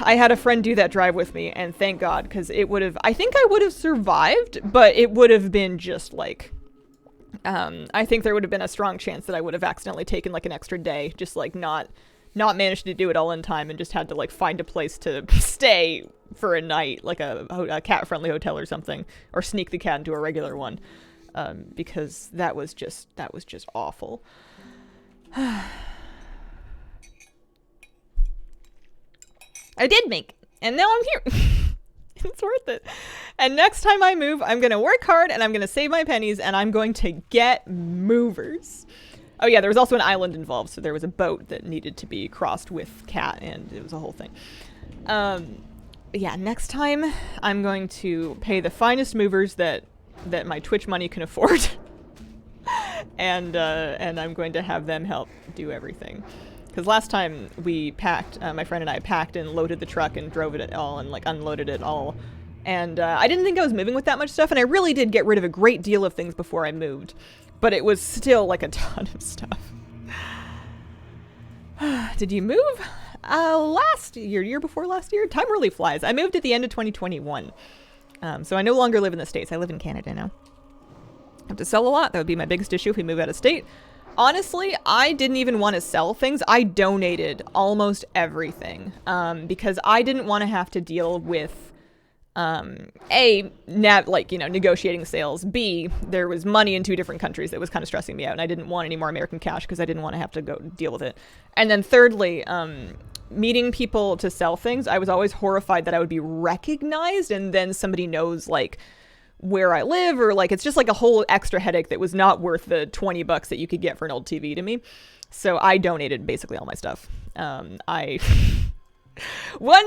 had a friend do that drive with me, and thank God, because I think I would have survived, but it would have been just like, I think there would have been a strong chance that I would have accidentally taken like an extra day, just like not managed to do it all in time and just had to like find a place to stay for a night, like a cat-friendly hotel or something, or sneak the cat into a regular one, because that was just awful. I did make it, and now I'm here. It's worth it. And next time I move, I'm going to work hard, and I'm going to save my pennies, and I'm going to get movers. Oh yeah, there was also an island involved, so there was a boat that needed to be crossed with cat, and it was a whole thing. Yeah, next time, I'm going to pay the finest movers that my Twitch money can afford. and I'm going to have them help do everything. Because last time we packed, my friend and I packed and loaded the truck and drove it all and like unloaded it all. And I didn't think I was moving with that much stuff, and I really did get rid of a great deal of things before I moved. But it was still like a ton of stuff. Did you move? Last year before last year? Time really flies. I moved at the end of 2021. So I no longer live in the States. I live in Canada now. I have to sell a lot. That would be my biggest issue if we move out of state. Honestly, I didn't even want to sell things. I donated almost everything because I didn't want to have to deal with negotiating sales. B, there was money in 2 different countries that was kind of stressing me out, and I didn't want any more American cash because I didn't want to have to go deal with it. And then thirdly, meeting people to sell things, I was always horrified that I would be recognized and then somebody knows like where I live, or like it's just like a whole extra headache that was not worth the $20 that you could get for an old TV to me. So I donated basically all my stuff. One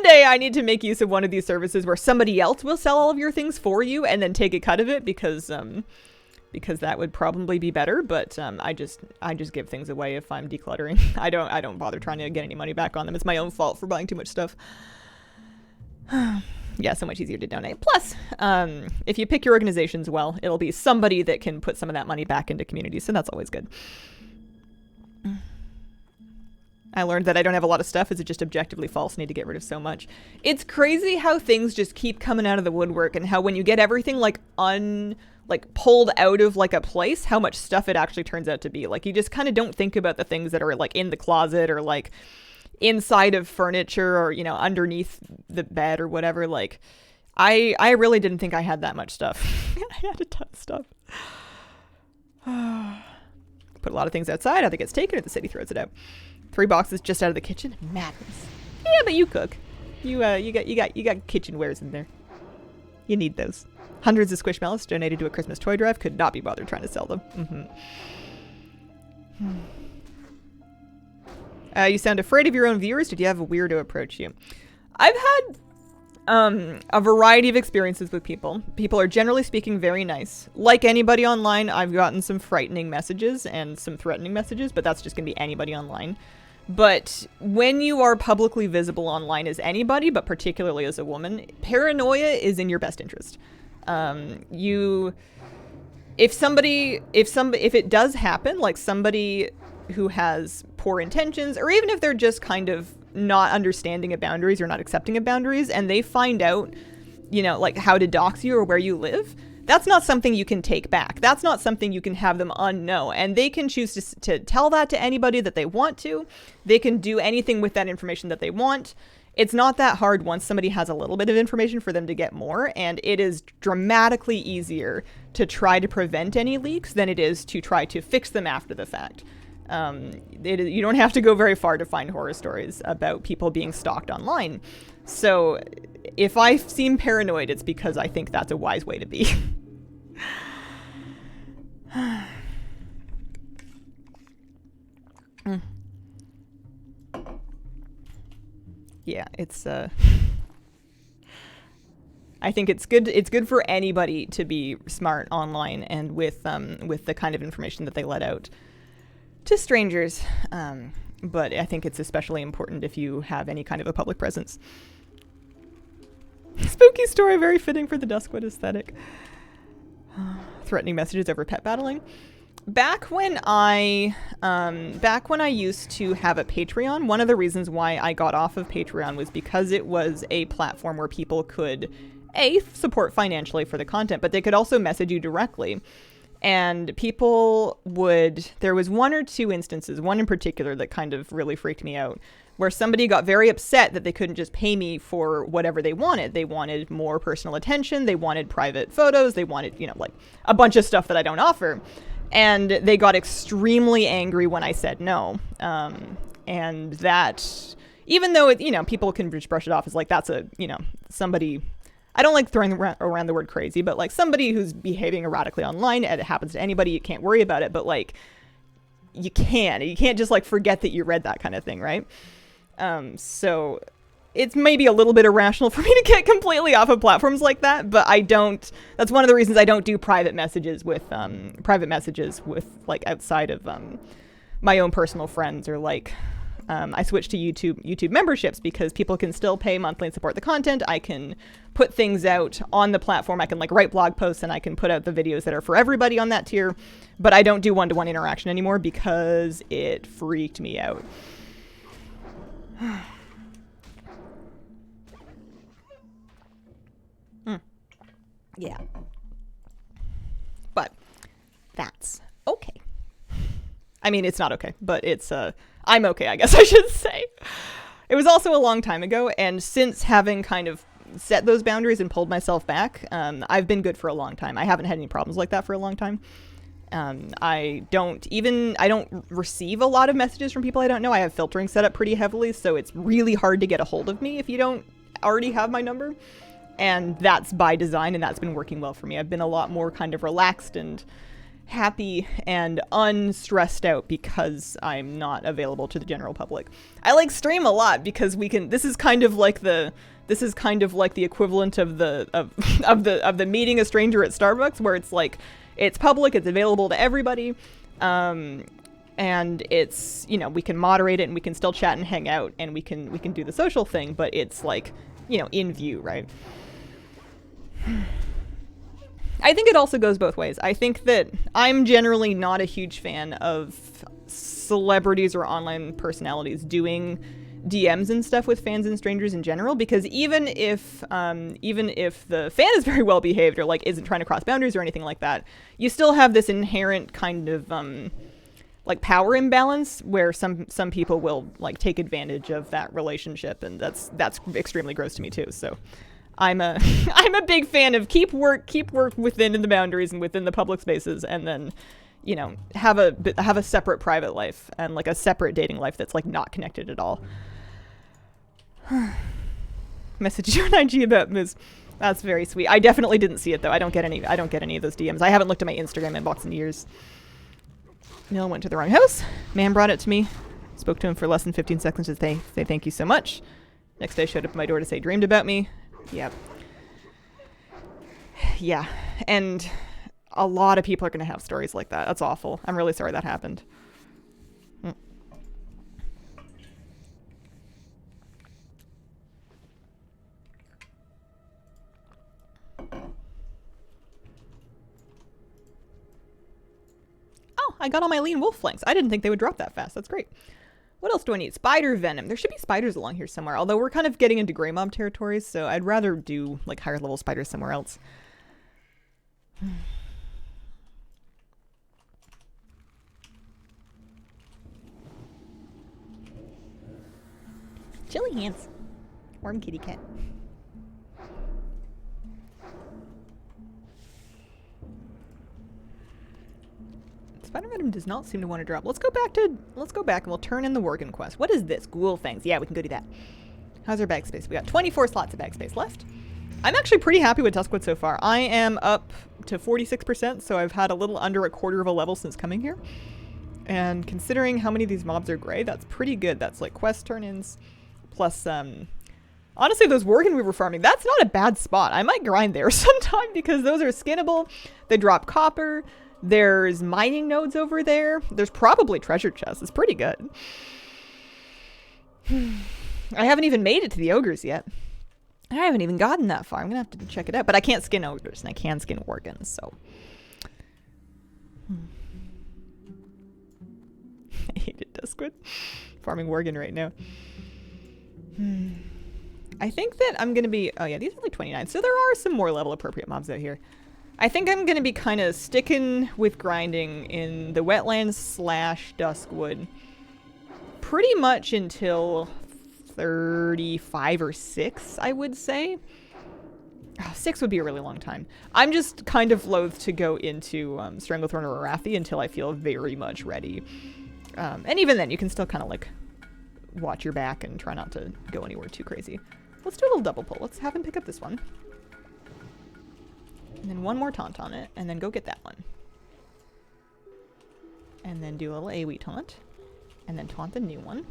day I need to make use of one of these services where somebody else will sell all of your things for you and then take a cut of it because that would probably be better. But I just give things away if I'm decluttering. I don't bother trying to get any money back on them. It's my own fault for buying too much stuff. Yeah, so much easier to donate. Plus, if you pick your organizations well, it'll be somebody that can put some of that money back into communities, so that's always good. I learned that I don't have a lot of stuff. Is it just objectively false? Need to get rid of so much. It's crazy how things just keep coming out of the woodwork, and how when you get everything like like pulled out of like a place, how much stuff it actually turns out to be. Like you just kind of don't think about the things that are like in the closet or like inside of furniture or, you know, underneath the bed or whatever. Like I really didn't think I had that much stuff. I had a ton of stuff. Put a lot of things outside, either gets taken or the city throws it out. 3 boxes just out of the kitchen. Madness. Yeah, but you cook. You got kitchenwares in there. You need those. Hundreds of Squishmallows donated to a Christmas toy drive. Could not be bothered trying to sell them. You sound afraid of your own viewers. Did you have a weirdo approach you? I've had a variety of experiences with people. People are generally speaking very nice. Like anybody online, I've gotten some frightening messages and some threatening messages, but that's just going to be anybody online. But when you are publicly visible online as anybody, but particularly as a woman, paranoia is in your best interest. If it does happen, like somebody who has poor intentions, or even if they're just kind of not understanding of boundaries or not accepting of boundaries, and they find out, you know, like how to dox you or where you live, that's not something you can take back. That's not something you can have them unknow. And they can choose to tell that to anybody that they want to. They can do anything with that information that they want. It's not that hard once somebody has a little bit of information for them to get more, and it is dramatically easier to try to prevent any leaks than it is to try to fix them after the fact. You don't have to go very far to find horror stories about people being stalked online. So if I seem paranoid, it's because I think that's a wise way to be. Yeah, it's I think it's good for anybody to be smart online and with the kind of information that they let out to strangers. But I think it's especially important if you have any kind of a public presence. Spooky story, very fitting for the Duskwood aesthetic. Threatening messages over pet battling. Back when I used to have a Patreon, one of the reasons why I got off of Patreon was because it was a platform where people could support financially for the content, but they could also message you directly. And there was 1 or 2 instances, one in particular that kind of really freaked me out, where somebody got very upset that they couldn't just pay me for whatever they wanted. They wanted more personal attention. They wanted private photos. They wanted, you know, like a bunch of stuff that I don't offer. And they got extremely angry when I said no. And that, even though it, you know, people can just brush it off as like, that's somebody, I don't like throwing around the word crazy, but like somebody who's behaving erratically online, and it happens to anybody, you can't worry about it, but like you can't just like forget that you read that kind of thing, right? So it's maybe a little bit irrational for me to get completely off of platforms like that, but that's one of the reasons I don't do private messages with like outside of my own personal friends, or like I switched to YouTube memberships because people can still pay monthly and support the content. I can put things out on the platform. I can like write blog posts, and I can put out the videos that are for everybody on that tier, but I don't do one-to-one interaction anymore because it freaked me out. Yeah. But that's okay. I mean, it's not okay, but it's I'm okay, I guess I should say. It was also a long time ago, and since having kind of set those boundaries and pulled myself back, I've been good for a long time. I haven't had any problems like that for a long time. I don't receive a lot of messages from people I don't know. I have filtering set up pretty heavily, so it's really hard to get a hold of me if you don't already have my number. And that's by design, and that's been working well for me. I've been a lot more kind of relaxed and happy and unstressed out because I'm not available to the general public. I like stream a lot because this is kind of like the equivalent of the meeting a stranger at Starbucks, where it's like, it's public, it's available to everybody, and it's, you know, we can moderate it and we can still chat and hang out and we can do the social thing, but it's like, you know, in view, right? I think it also goes both ways. I think that I'm generally not a huge fan of celebrities or online personalities doing DMs and stuff with fans and strangers in general, because even if the fan is very well behaved or like isn't trying to cross boundaries or anything like that, you still have this inherent kind of like power imbalance where some people will like take advantage of that relationship, and that's extremely gross to me too. So I'm a big fan of keep work within the boundaries and within the public spaces, and then, you know, have a separate private life and like a separate dating life that's like not connected at all. Message you on IG about Ms. That's very sweet. I definitely didn't see it though. I don't get any of those DMs. I haven't looked at my Instagram inbox in years. Neil went to the wrong house. Man brought it to me. Spoke to him for less than 15 seconds to say thank you so much. Next day showed up at my door to say dreamed about me. Yep. Yeah. And a lot of people are going to have stories like that. That's awful. I'm really sorry that happened. Oh, I got all my lean wolf flanks. I didn't think they would drop that fast. That's great. What else do I need? Spider venom. There should be spiders along here somewhere, although we're kind of getting into gray mob territories, so I'd rather do like higher level spiders somewhere else. Chilly hands. Warm kitty cat. Spider venom does not seem to want to drop. Let's go back and we'll turn in the Worgen quest. What is this? Ghoul fangs. Yeah, we can go do that. How's our bag space? We got 24 slots of bag space left. I'm actually pretty happy with Duskwood so far. I am up to 46%, so I've had a little under a quarter of a level since coming here. And considering how many of these mobs are gray, that's pretty good. That's like quest turn-ins plus honestly, those Worgen we were farming, that's not a bad spot. I might grind there sometime because those are skinnable. They drop copper. There's mining nodes over there. There's probably treasure chests. It's pretty good. I haven't even made it to the ogres yet. I haven't even gotten that far. I'm going to have to check it out. But I can't skin ogres, and I can skin Worgens, so. I hated Duskwood. Farming Worgen right now. I think that I'm going to be... Oh, yeah, these are like 29. So there are some more level appropriate mobs out here. I think I'm going to be kind of sticking with grinding in the wetlands / Duskwood pretty much until 35 or 6, I would say. Oh, 6 would be a really long time. I'm just kind of loath to go into Stranglethorn or Arathi until I feel very much ready. And even then, you can still kind of like watch your back and try not to go anywhere too crazy. Let's do a little double pull. Let's have him pick up this one. And then one more taunt on it, and then go get that one. And then do a little AoE taunt. And then taunt the new one.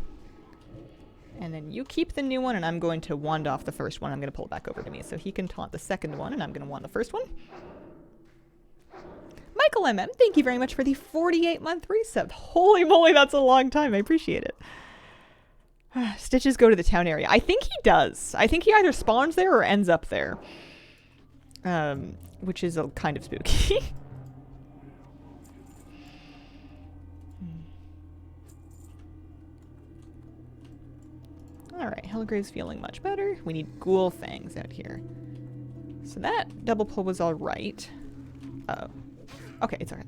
And then you keep the new one, and I'm going to wand off the first one. I'm going to pull it back over to me. So he can taunt the second one, and I'm going to wand the first one. Michael MM, thank you very much for the 48-month resub. Holy moly, that's a long time. I appreciate it. Stitches go to the town area. I think he does. I think he either spawns there or ends up there. Which is a kind of spooky. Alright, Hellgrave's feeling much better. We need ghoul fangs out here. So that double pull was alright. Oh. Okay, it's alright.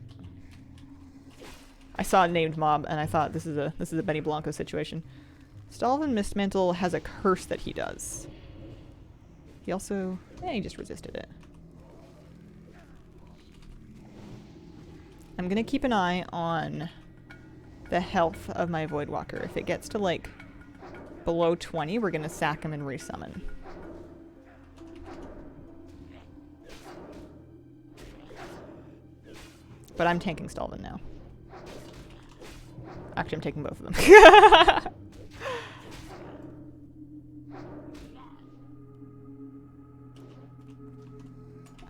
I saw a named mob and I thought this is a Benny Blanco situation. Stalvin Mistmantle has a curse that he does. He also... he just resisted it. I'm gonna keep an eye on the health of my Voidwalker. If it gets to like below 20, we're gonna sack him and resummon. But I'm tanking Stalvin now. Actually, I'm taking both of them.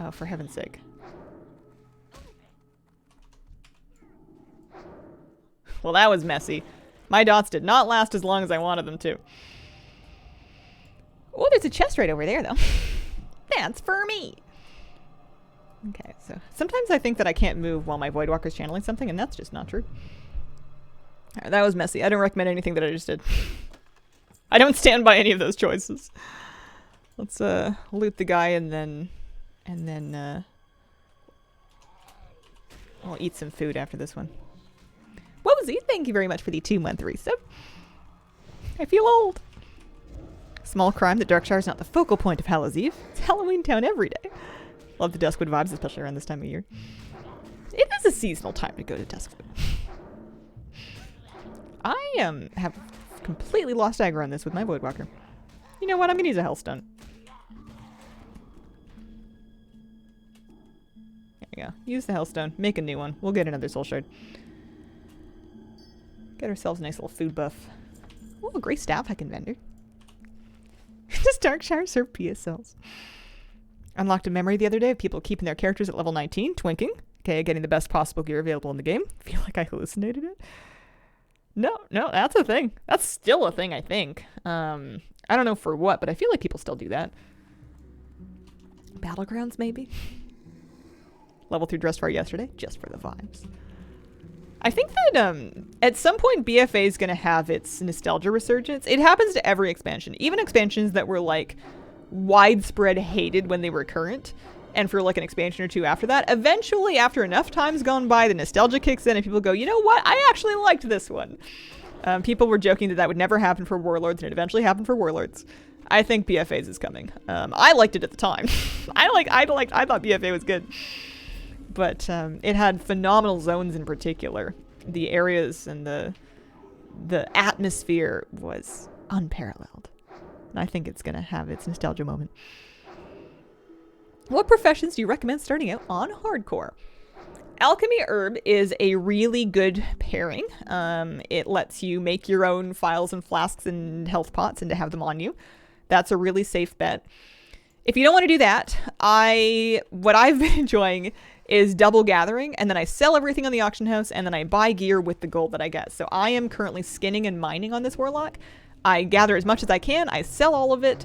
Oh, for heaven's sake. Well, that was messy. My dots did not last as long as I wanted them to. Oh, there's a chest right over there, though. That's for me. Okay, so sometimes I think that I can't move while my Voidwalker's channeling something, and that's just not true. All right, that was messy. I don't recommend anything that I just did. I don't stand by any of those choices. Let's loot the guy and then we'll eat some food after this one. Wozy, thank you very much for the 2-month resub. I feel old. Small crime that Darkshire is not the focal point of Hallows Eve. It's Halloween Town every day. Love the Duskwood vibes, especially around this time of year. It is a seasonal time to go to Duskwood. I have completely lost aggro on this with my Voidwalker. You know what? I'm gonna use a Hellstone. There you go. Use the Hellstone. Make a new one. We'll get another Soul Shard. Get ourselves a nice little food buff. Oh, a Grey Staff I can vendor. Does Darkshire serve PSLs? Unlocked a memory the other day of people keeping their characters at level 19, twinking. Okay, getting the best possible gear available in the game. Feel like I hallucinated it. No, that's a thing. That's still a thing, I think. I don't know for what, but I feel like people still do that. Battlegrounds, maybe? Level 3 dressed far yesterday, just for the vibes. I think that at some point BFA is going to have its nostalgia resurgence. It happens to every expansion. Even expansions that were like widespread hated when they were current, and for like an expansion or two after that, eventually after enough time's gone by, the nostalgia kicks in and people go, you know what, I actually liked this one. People were joking that that would never happen for Warlords, and it eventually happened for Warlords. I think BFA's is coming. I liked it at the time. I thought BFA was good. But it had phenomenal zones in particular. The areas and the atmosphere was unparalleled. And I think it's going to have its nostalgia moment. What professions do you recommend starting out on hardcore? Alchemy Herb is a really good pairing. It lets you make your own phials and flasks and health pots and to have them on you. That's a really safe bet. If you don't want to do that, what I've been enjoying is double gathering, and then I sell everything on the auction house, and then I buy gear with the gold that I get. So I am currently skinning and mining on this warlock. I gather as much as I can, I sell all of it,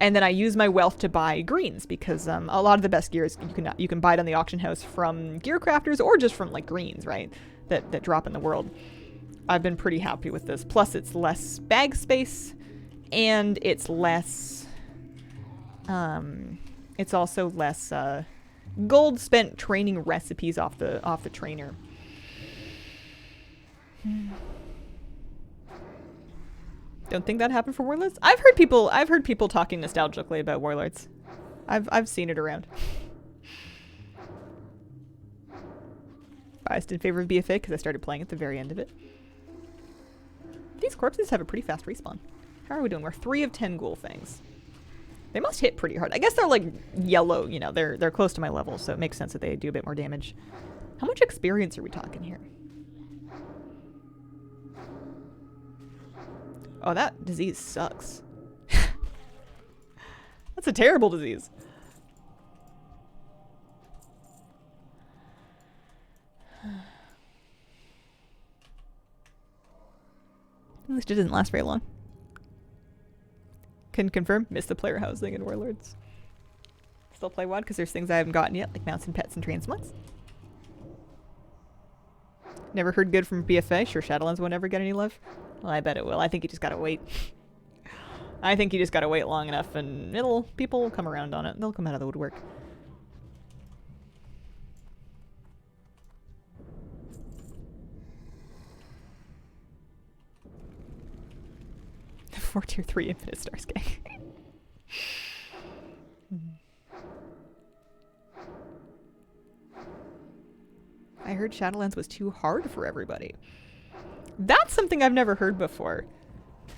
and then I use my wealth to buy greens, because a lot of the best gear is you can buy it on the auction house from gear crafters or just from like greens, right? That drop in the world. I've been pretty happy with this. Plus it's less bag space, and it's less it's also less gold spent training recipes off the trainer. Don't think that happened for Warlords? I've heard people talking nostalgically about Warlords. I've seen it around. Biased in favor of BFA because I started playing at the very end of it. These corpses have a pretty fast respawn. How are we doing? We're 3 of 10 ghoul fangs. They must hit pretty hard. I guess they're like yellow, you know, they're close to my level, so it makes sense that they do a bit more damage. How much experience are we talking here? Oh, that disease sucks. That's a terrible disease. At least it doesn't last very long. Can confirm, miss the player housing in Warlords. Still play WoD because there's things I haven't gotten yet, like mounts and pets and transmogs. Never heard good from BFA. Sure, Shadowlands won't ever get any love. Well, I bet it will. I think you just gotta wait. I think you just gotta wait long enough, and people will come around on it. They'll come out of the woodwork. For tier 3 infinite stars gang. I heard Shadowlands was too hard for everybody. That's something I've never heard before.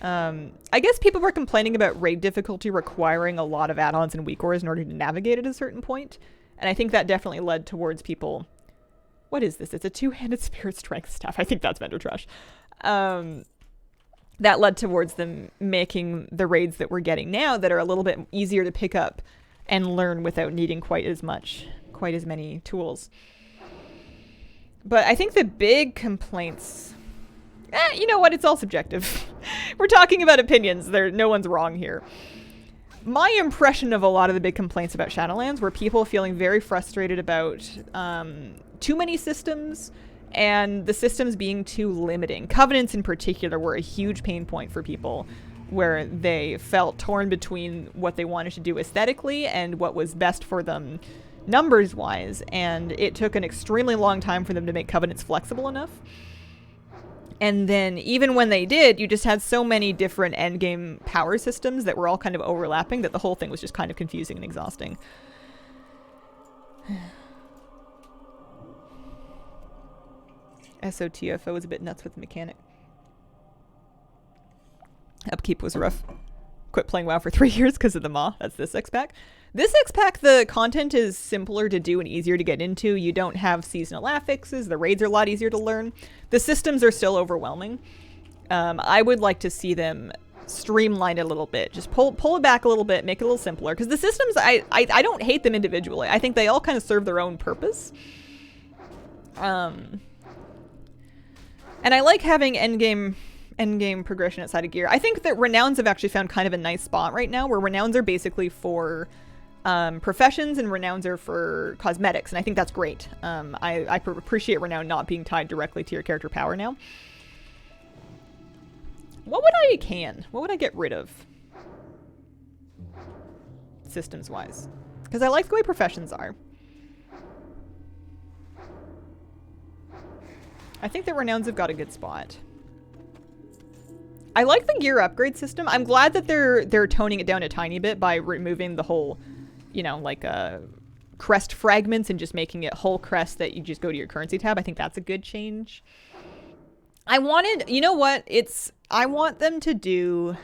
I guess people were complaining about raid difficulty requiring a lot of add-ons and weak ores in order to navigate at a certain point. And I think that definitely led towards people... What is this? It's a two-handed spirit strength staff. I think that's vendor trash. That led towards them making the raids that we're getting now that are a little bit easier to pick up and learn without needing quite as many tools. But I think the big complaints... you know what? It's all subjective. We're talking about opinions. No one's wrong here. My impression of a lot of the big complaints about Shadowlands were people feeling very frustrated about too many systems and the systems being too limiting. Covenants in particular were a huge pain point for people. where they felt torn between what they wanted to do aesthetically and what was best for them numbers-wise, and it took an extremely long time for them to make covenants flexible enough. And then even when they did, you just had so many different endgame power systems that were all kind of overlapping that the whole thing was just kind of confusing and exhausting. SOTFO was a bit nuts with the mechanic. Upkeep was rough. Quit playing WoW for 3 years because of the Maw. That's this X-Pack. This X-Pack, the content is simpler to do and easier to get into. You don't have seasonal affixes. The raids are a lot easier to learn. The systems are still overwhelming. I would like to see them streamline it a little bit. Just pull it back a little bit, make it a little simpler. Because the systems, I don't hate them individually. I think they all kind of serve their own purpose. And I like having endgame progression outside of gear. I think that renowns have actually found kind of a nice spot right now, where renowns are basically for professions and renowns are for cosmetics, and I think that's great. I appreciate renown not being tied directly to your character power now. What would I get rid of systems wise? Because I like the way professions are. I think that renowns have got a good spot. I like the gear upgrade system. I'm glad that they're toning it down a tiny bit by removing the whole, you know, like crest fragments and just making it whole crest that you just go to your currency tab. I think that's a good change. You know what? I want them to do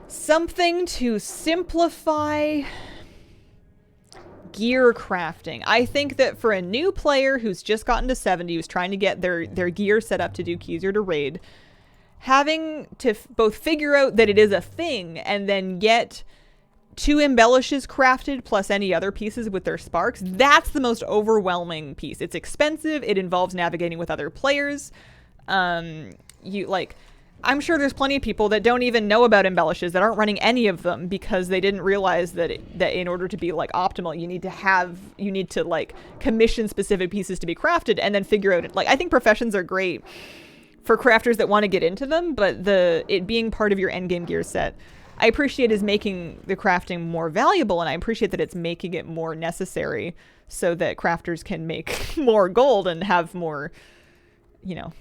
something to simplify gear crafting. I think that for a new player who's just gotten to 70, who's trying to get their gear set up to do easier to raid, having to both figure out that it is a thing and then get 2 embellishes crafted plus any other pieces with their sparks, that's the most overwhelming piece. It's expensive. It involves navigating with other players. I'm sure there's plenty of people that don't even know about embellishes, that aren't running any of them because they didn't realize that in order to be like optimal, you need to like commission specific pieces to be crafted and then figure out it. Like, I think professions are great for crafters that want to get into them, but it being part of your endgame gear set, I appreciate is making the crafting more valuable, and I appreciate that it's making it more necessary so that crafters can make more gold and have more, you know,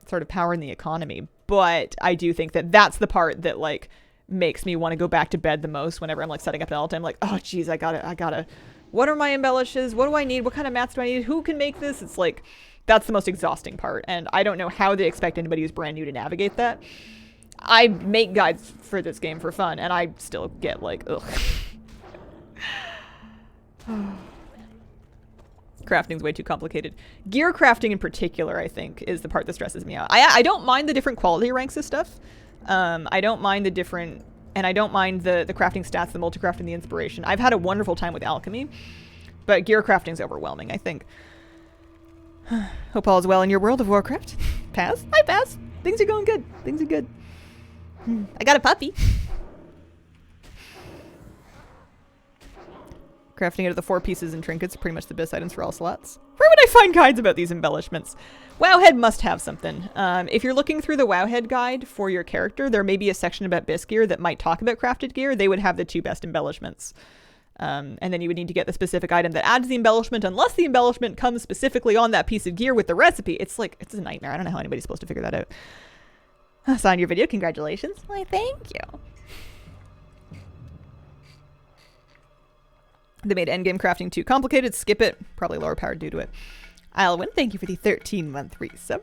sort of power in the economy. But I do think that that's the part that like makes me want to go back to bed the most whenever I'm like setting up an alt. I'm like, oh geez, I gotta, what are my embellishes? What do I need? What kind of mats do I need? Who can make this? It's like, that's the most exhausting part. And I don't know how they expect anybody who's brand new to navigate that. I make guides for this game for fun, and I still get like, ugh. Crafting's way too complicated. Gear crafting in particular, I think, is the part that stresses me out. I don't mind the different quality ranks of stuff. I don't mind the different, and I don't mind the crafting stats, the multi-craft, and the inspiration. I've had a wonderful time with alchemy, but gear crafting's overwhelming, I think. Hope all is well in your World of Warcraft. Paz? Hi, Paz. Things are going good. Things are good. I got a puppy. Crafting out of the 4 pieces and trinkets are pretty much the best items for all slots. Where would I find guides about these embellishments? Wowhead must have something. If you're looking through the Wowhead guide for your character, there may be a section about Bisque gear that might talk about crafted gear. They would have the 2 best embellishments. And then you would need to get the specific item that adds the embellishment, unless the embellishment comes specifically on that piece of gear with the recipe. It's like, it's a nightmare. I don't know how anybody's supposed to figure that out. Signed your video. Congratulations. Why, thank you. They made endgame crafting too complicated. Skip it. Probably lower powered due to it. Alwyn, thank you for the 13-month resub.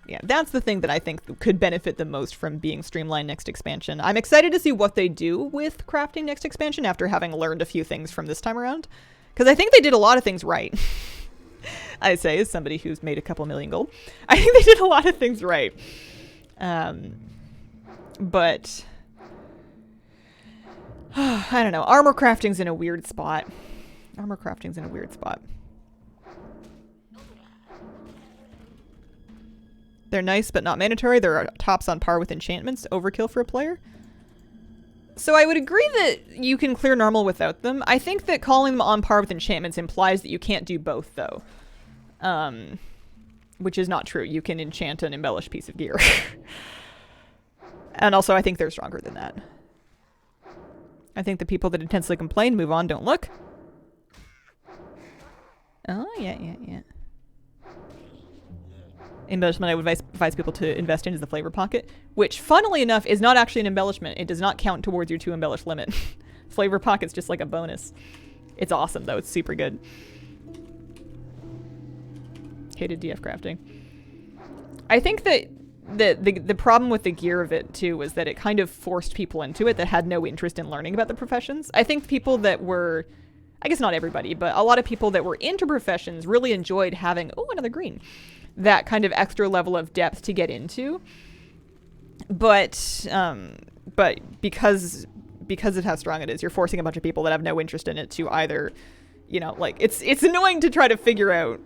Yeah, that's the thing that I think could benefit the most from being streamlined next expansion. I'm excited to see what they do with crafting next expansion after having learned a few things from this time around. Because I think they did a lot of things right. I say, as somebody who's made a couple million gold, I think they did a lot of things right. But I don't know. Armor crafting's in a weird spot. They're nice, but not mandatory. They're tops on par with enchantments. Overkill for a player. So I would agree that you can clear normal without them. I think that calling them on par with enchantments implies that you can't do both, though. Which is not true. You can enchant an embellished piece of gear. And also, I think they're stronger than that. I think the people that intensely complain, move on, don't look. Oh, yeah. Embellishment I would advise people to invest in is the flavor pocket, which, funnily enough, is not actually an embellishment. It does not count towards your 2 embellish limit. Flavor pocket's just like a bonus. It's awesome, though. It's super good. Hated DF crafting. I think that the problem with the gear of it, too, was that it kind of forced people into it that had no interest in learning about the professions. I think people that were... I guess not everybody, but a lot of people that were into professions really enjoyed having... Oh, another green. That kind of extra level of depth to get into. But because of how strong it is, you're forcing a bunch of people that have no interest in it to either, you know, like, it's annoying to try to figure out,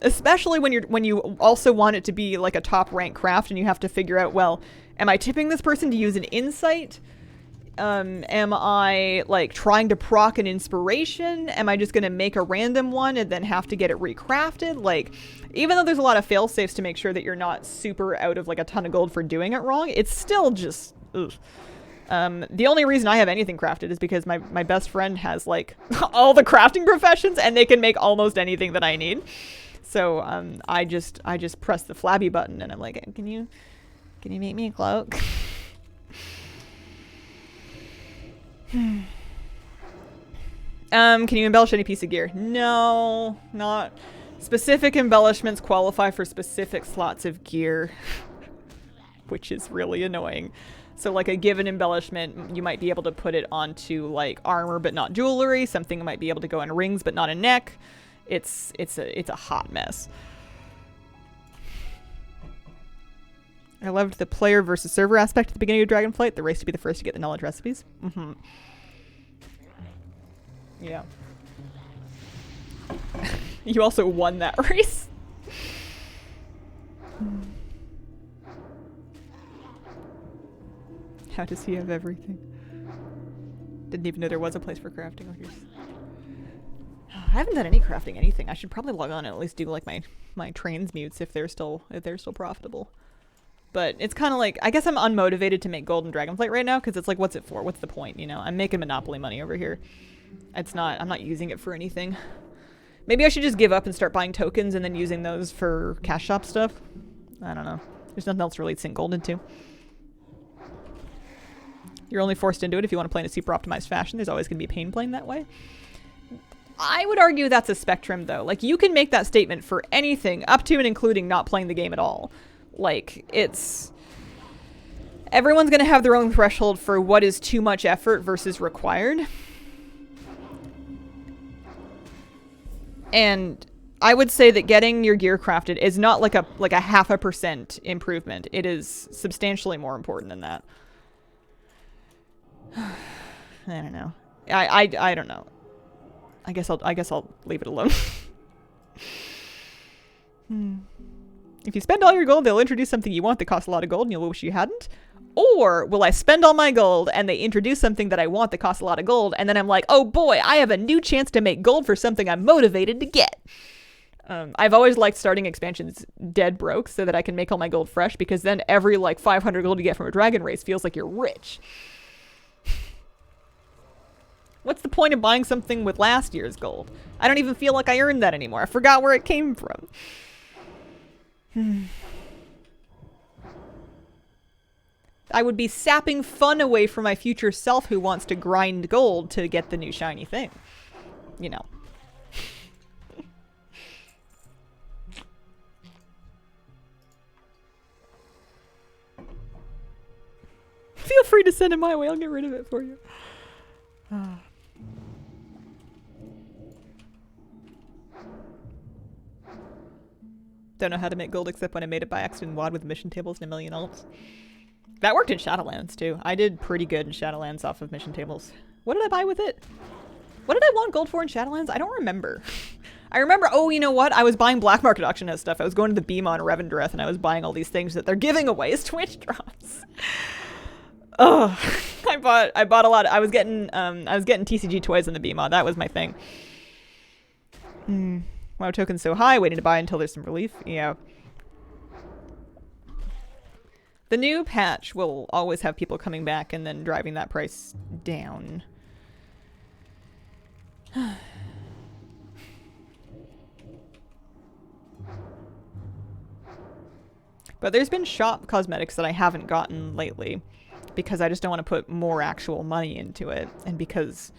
especially when you also want it to be like a top rank craft and you have to figure out, well, am I tipping this person to use an insight? Am I like trying to proc an inspiration? Am I just going to make a random one and then have to get it recrafted? Like, even though there's a lot of fail safes to make sure that you're not super out of like a ton of gold for doing it wrong, it's still just, ugh. The only reason I have anything crafted is because my best friend has like all the crafting professions and they can make almost anything that I need. So, I just press the flabby button and I'm like, can you make me a cloak? Can you embellish any piece of gear? No, not specific embellishments qualify for specific slots of gear, which is really annoying. So like a given embellishment, you might be able to put it onto like armor but not jewelry. Something might be able to go in rings but not a neck. It's a hot mess. I loved the player versus server aspect at the beginning of Dragonflight. The race to be the first to get the knowledge recipes. Mm-hmm. Yeah. You also won that race. How does he have everything? Didn't even know there was a place for crafting. Oh, I haven't done any crafting anything. I should probably log on and at least do like my transmutes if they're still profitable. But it's kind of like, I guess I'm unmotivated to make gold in Dragonflight right now because it's like, what's it for? What's the point? You know, I'm making Monopoly money over here. I'm not using it for anything. Maybe I should just give up and start buying tokens and then using those for cash shop stuff. I don't know. There's nothing else really to sink gold into. You're only forced into it if you want to play in a super optimized fashion. There's always going to be pain playing that way. I would argue that's a spectrum, though. Like, you can make that statement for anything, up to and including not playing the game at all. Like, it's... Everyone's going to have their own threshold for what is too much effort versus required. And I would say that getting your gear crafted is not like a 0.5% improvement. It is substantially more important than that. I don't know. I don't know. I guess I'll leave it alone. If you spend all your gold, they'll introduce something you want that costs a lot of gold and you'll wish you hadn't. Or will I spend all my gold and they introduce something that I want that costs a lot of gold and then I'm like, oh boy, I have a new chance to make gold for something I'm motivated to get. I've always liked starting expansions dead broke so that I can make all my gold fresh because then every like 500 gold you get from a dragon race feels like you're rich. What's the point of buying something with last year's gold? I don't even feel like I earned that anymore. I forgot where it came from. I would be sapping fun away from my future self who wants to grind gold to get the new shiny thing. You know. Feel free to send it my way. I'll get rid of it for you. Don't know how to make gold except when I made it by accident in WoD with mission tables and a million alts. That worked in Shadowlands too. I did pretty good in Shadowlands off of mission tables. What did I buy with it? What did I want gold for in Shadowlands? I don't remember. I remember, oh, you know what? I was buying black market auction house stuff. I was going to the Beam on Revendreth and I was buying all these things that they're giving away as Twitch drops. Oh, I bought a lot. I was getting TCG toys in the BMod. That was my thing. Wow, token's so high. Waiting to buy until there's some relief. Yeah. The new patch will always have people coming back and then driving that price down. But there's been shop cosmetics that I haven't gotten lately because I just don't want to put more actual money into it, and because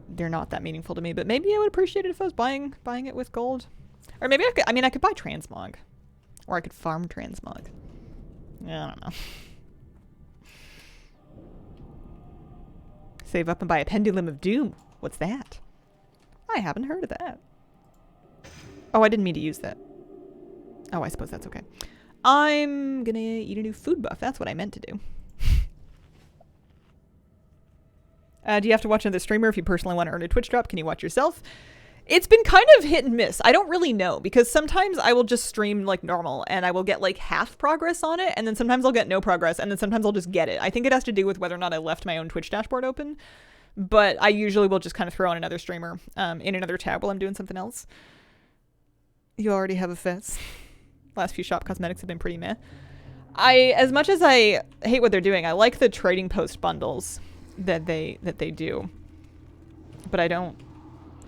they're not that meaningful to me. But maybe I would appreciate it if I was buying it with gold. Or maybe I could buy transmog. Or I could farm transmog. I don't know. Save up and buy a Pendulum of Doom. What's that? I haven't heard of that. Oh, I didn't mean to use that. Oh, I suppose that's okay. I'm gonna eat a new food buff. That's what I meant to do. Do you have to watch another streamer if you personally want to earn a Twitch drop? Can you watch yourself? It's been kind of hit and miss. I don't really know, because sometimes I will just stream like normal and I will get like half progress on it, and then sometimes I'll get no progress, and then sometimes I'll just get it. I think it has to do with whether or not I left my own Twitch dashboard open, but I usually will just kind of throw on another streamer in another tab while I'm doing something else. You already have a fez. Last few shop cosmetics have been pretty meh. As much as I hate what they're doing, I like the trading post bundles that they do. But I don't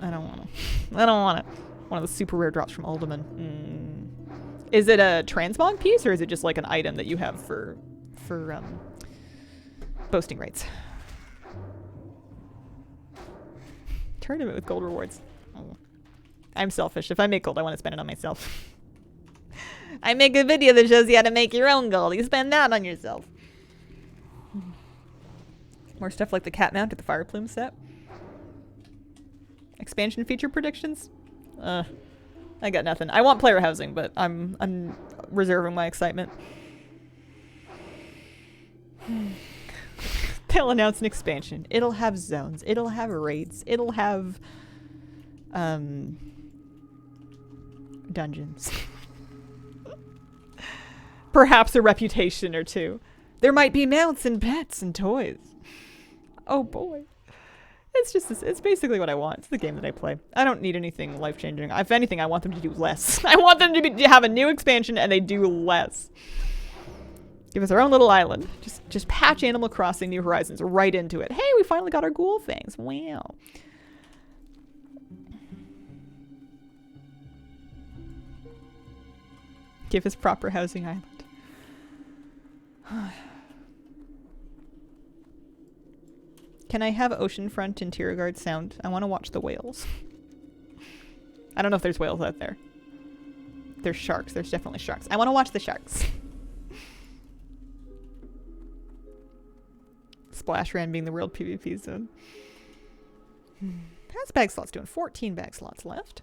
want to. I don't want it. One of the super rare drops from Alderman. Is it a transmog piece, or is it just like an item that you have for boasting rates? Tournament with gold rewards. Oh. I'm selfish. If I make gold, I want to spend it on myself. I make a video that shows you how to make your own gold. You spend that on yourself. More stuff like the cat mount at the fire plume set. Expansion feature predictions? I got nothing. I want player housing, but I'm reserving my excitement. They'll announce an expansion. It'll have zones. It'll have raids. It'll have dungeons. Perhaps a reputation or two. There might be mounts and pets and toys. Oh boy. It's basically what I want. It's the game that I play. I don't need anything life-changing. If anything, I want them to do less. I want them to have a new expansion and they do less. Give us our own little island. Just patch Animal Crossing New Horizons right into it. Hey, we finally got our ghoul fangs. Wow. Give us proper housing island. Can I have oceanfront interior guard sound? I want to watch the whales. I don't know if there's whales out there. There's sharks. There's definitely sharks. I want to watch the sharks. Splash Ran being the world PvP zone. How's bag slots doing? 14 bag slots left.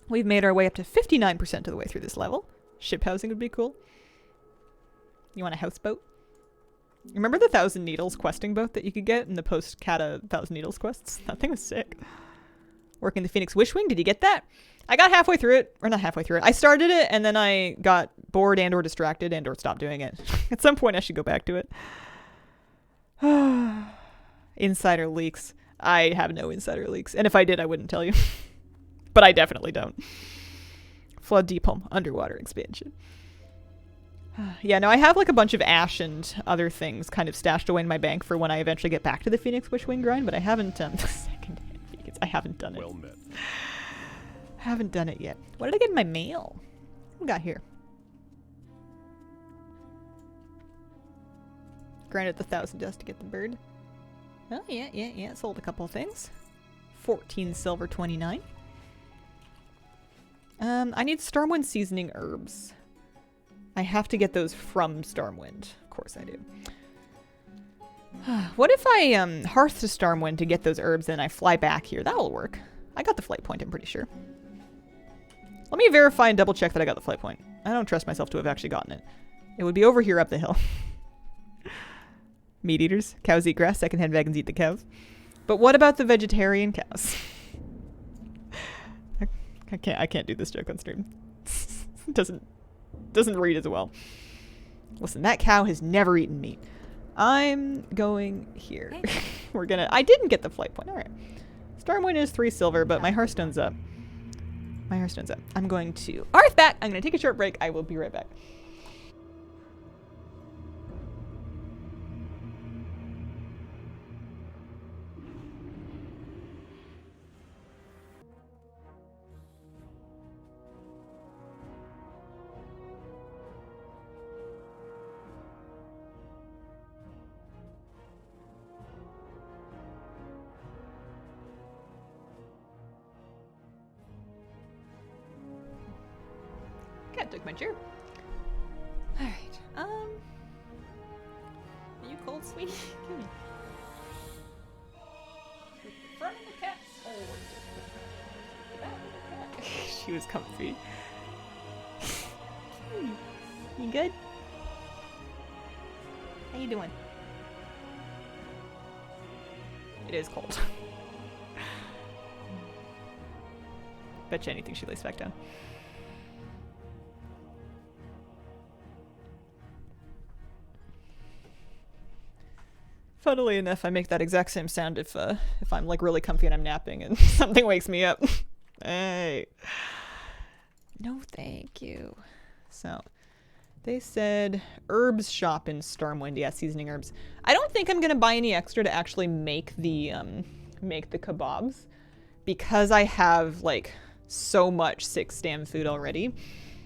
We've made our way up to 59% of the way through this level. Ship housing would be cool. You want a houseboat? Remember the 1,000 Needles questing boat that you could get in the post-Kata 1,000 Needles quests? That thing was sick. Working the Phoenix Wishwing, did you get that? I got halfway through it. Or not halfway through it. I started it, and then I got bored and or distracted and or stopped doing it. At some point, I should go back to it. Insider leaks. I have no insider leaks. And if I did, I wouldn't tell you. But I definitely don't. Flood Deep Home underwater expansion. Yeah, no, I have like a bunch of ash and other things kind of stashed away in my bank for when I eventually get back to the Phoenix Wishwing grind, but I haven't second-hand vegans. I haven't done it. Well met. Haven't done it yet. What did I get in my mail? What we got here? Granted the 1,000 dust to get the bird. Oh, yeah. Sold a couple of things. 14 silver, 29. I need Stormwind seasoning herbs. I have to get those from Stormwind. Of course I do. What if I hearth to Stormwind to get those herbs and I fly back here? That'll work. I got the flight point, I'm pretty sure. Let me verify and double check that I got the flight point. I don't trust myself to have actually gotten it. It would be over here up the hill. Meat eaters. Cows eat grass. Secondhand vegans eat the cows. But what about the vegetarian cows? I can't do this joke on stream. It doesn't read as well. Listen, that cow has never eaten meat. I'm going here. Hey. I didn't get the flight point. All right. Stormwind is 3 silver, but my Hearthstone's up. I'm going to Arth back. I'm going to take a short break. I will be right back. cat took my chair. Alright, are you cold, sweetie? Come here. The front of the cat's cold. The back of the cat. She was comfy. You good? How you doing? It is cold. Bet you anything she lays back down. Funnily enough, I make that exact same sound if I'm like really comfy and I'm napping and something wakes me up. Hey. No, thank you. So, they said herbs shop in Stormwind. Yeah, seasoning herbs. I don't think I'm gonna buy any extra to actually make the kebabs because I have like so much 6 stam food already.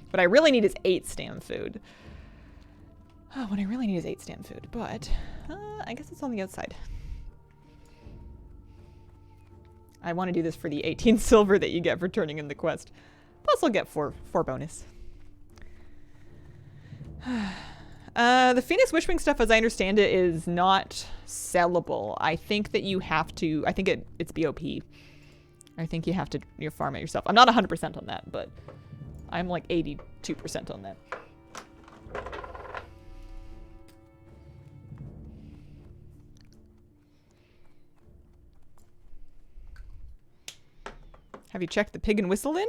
What I really need is 8 stam food. Oh, what I really need is 8 stam food, but I guess it's on the outside. I want to do this for the 18 silver that you get for turning in the quest. Plus I'll get 4 bonus. The Phoenix Wishwing stuff, as I understand it, is not sellable. I think that you have to, I think it's BOP. I think you have to farm it yourself. I'm not 100% on that, but I'm like 82% on that. Have you checked the Pig and Whistle Inn?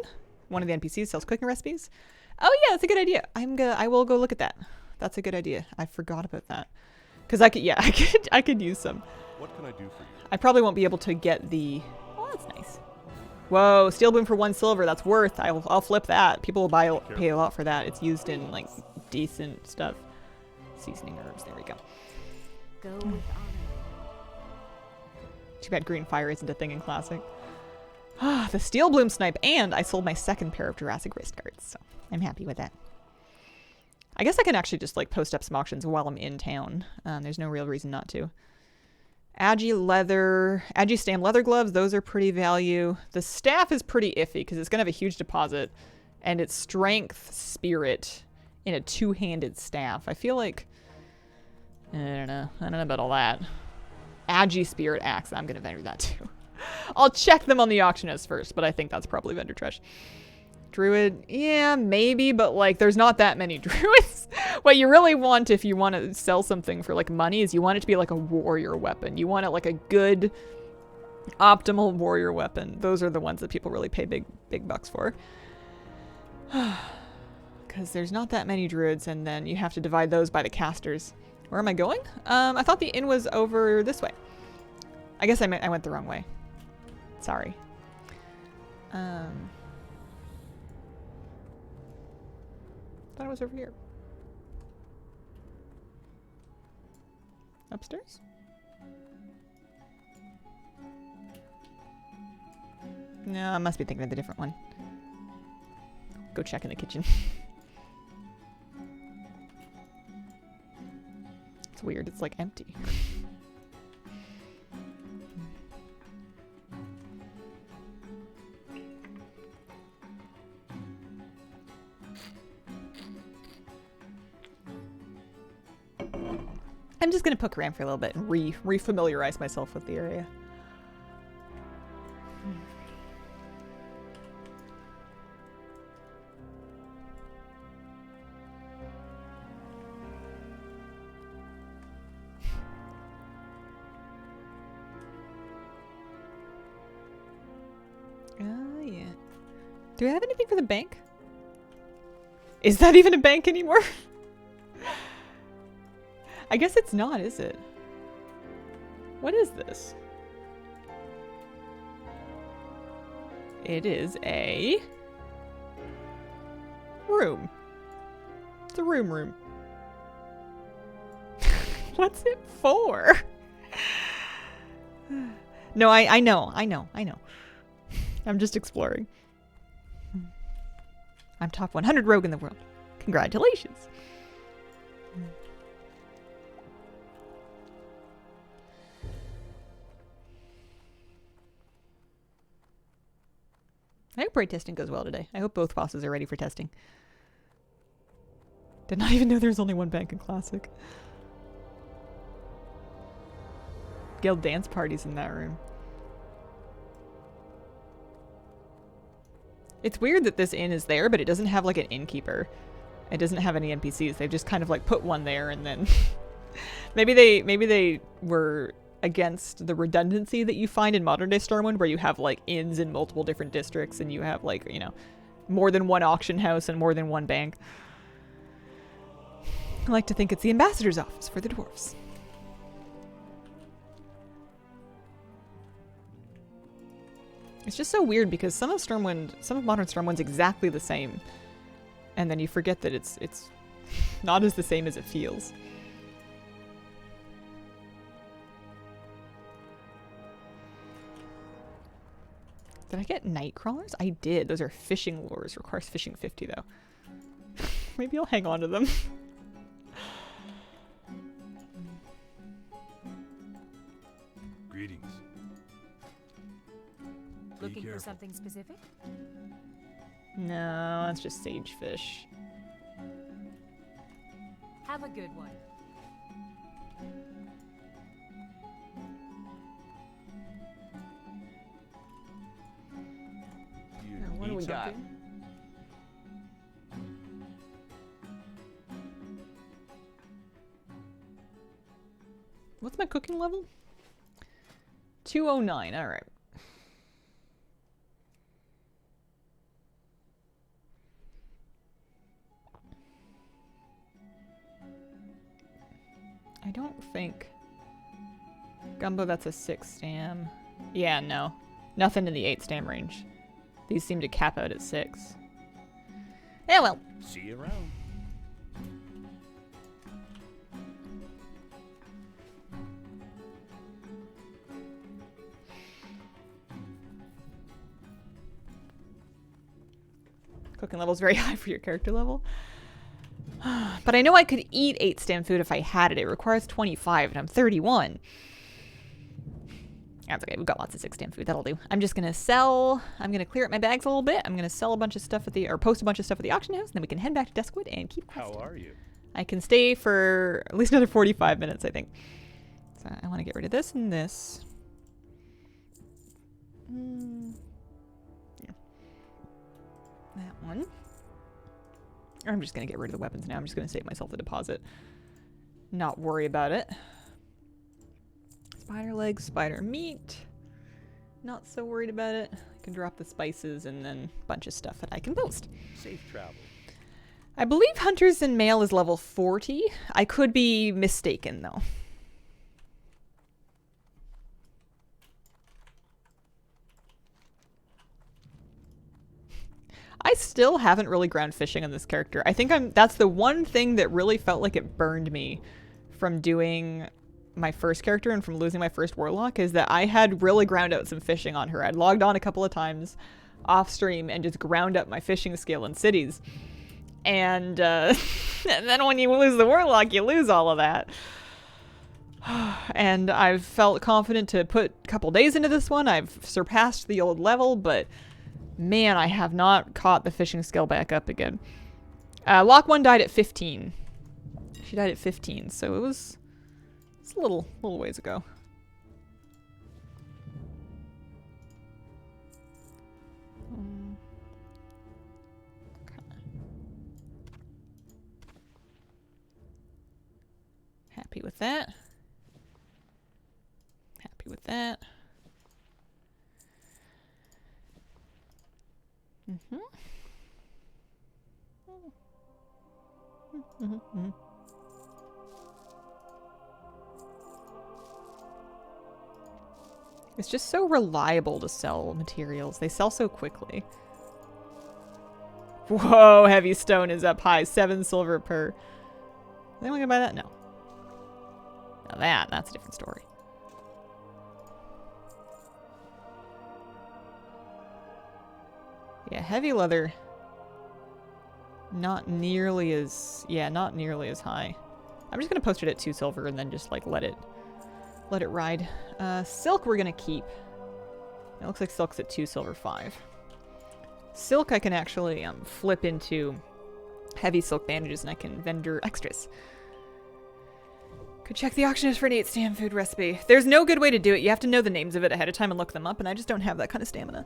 One of the NPCs sells cooking recipes. Oh yeah, that's a good idea. I will go look at that. That's a good idea. I forgot about that. Cause I could use some. What can I do for you? I probably won't be able to get the. Oh, that's nice. Whoa, steel boom for 1 silver. That's worth. I'll flip that. People will pay a lot for that. It's used in like decent stuff. Seasoning herbs. There we go. Go with honor. Too bad green fire isn't a thing in classic. Ah, the steel bloom snipe, and I sold my 2nd pair of Jurassic wrist guards, so I'm happy with that. I guess I can actually just like post up some auctions while I'm in town. There's no real reason not to. Agi stam leather gloves, those are pretty value. The staff is pretty iffy because it's gonna have a huge deposit, and it's strength spirit in a 2-handed staff. I feel like I don't know about all that. Agi spirit axe, I'm gonna vendor that too. I'll check them on the auction house first, but I think that's probably vendor trash. Druid, yeah, maybe, but like there's not that many druids. What you really want if you want to sell something for like money is you want it to be like a warrior weapon. You want it like a good, optimal warrior weapon. Those are the ones that people really pay big bucks for. Because there's not that many druids, and then you have to divide those by the casters. Where am I going? I thought the inn was over this way. I guess I went the wrong way. Sorry. Thought it was over here. Upstairs? No, I must be thinking of the different one. Go check in the kitchen. It's weird, it's like empty. I'm just gonna poke around for a little bit and re-familiarize myself with the area. Oh yeah. Do I have anything for the bank? Is that even a bank anymore? I guess it's not, is it? What is this? It is a room. It's a room. What's it for? No, I know. I'm just exploring. I'm top 100 rogue in the world. Congratulations. I hope raid testing goes well today. I hope both bosses are ready for testing. Did not even know there's only one bank in Classic. Guild dance parties in that room. It's weird that this inn is there, but it doesn't have like an innkeeper. It doesn't have any NPCs. They've just kind of like put one there and then maybe they were against the redundancy that you find in modern day Stormwind, where you have like inns in multiple different districts and you have like, you know, more than one auction house and more than one bank. I like to think it's the ambassador's office for the dwarves. It's just so weird because some of modern Stormwind's exactly the same. And then you forget that it's not as the same as it feels. Did I get night crawlers? I did. Those are fishing lures. Requires fishing 50 though. Maybe I'll hang on to them. Greetings. Looking for something specific? No, that's just sagefish. Have a good one. What do we got? What's my cooking level? 209. All right. I don't think Gumbo, that's a 6 stam. Yeah, no. Nothing in the 8 stam range. These seem to cap out at 6. Yeah, well. See you around. Cooking level is very high for your character level. But I know I could eat 8 stam food if I had it. It requires 25 and I'm 31. That's okay. We've got lots of 6 stam food. That'll do. I'm just going to sell. I'm going to clear up my bags a little bit. I'm going to sell a bunch of stuff at the, or post a bunch of stuff at the auction house. And then we can head back to Duskwood and keep questing. How are you? I can stay for at least another 45 minutes, I think. So I want to get rid of this and this. Yeah. That one. I'm just going to get rid of the weapons now. I'm just going to save myself the deposit. Not worry about it. Spider legs, spider meat. Not so worried about it. I can drop the spices and then a bunch of stuff that I can post. Safe travel. I believe Hunters in Mail is level 40. I could be mistaken though. I still haven't really ground fishing on this character. I think that's the one thing that really felt like it burned me from doing my first character and from losing my first warlock, is that I had really ground out some fishing on her. I'd logged on a couple of times off stream and just ground up my fishing skill in cities. And, and then when you lose the warlock, you lose all of that. And I've felt confident to put a couple days into this one. I've surpassed the old level, but man, I have not caught the fishing skill back up again. Lock 1 died at 15. She died at 15, so it's a little ways ago. Happy with that. Happy with that. It's just so reliable to sell materials. They sell so quickly. Whoa, heavy stone is up high. 7 silver per. Is anyone gonna buy that? No. Now that's a different story. Yeah, heavy leather. Not nearly as high. I'm just gonna post it at 2 silver and then just like let it ride. Silk we're gonna keep. It looks like silk's at 2 silver 5. Silk I can actually flip into heavy silk bandages and I can vendor extras. Could check the auctioneers for an 8-stam food recipe. There's no good way to do it. You have to know the names of it ahead of time and look them up, and I just don't have that kind of stamina.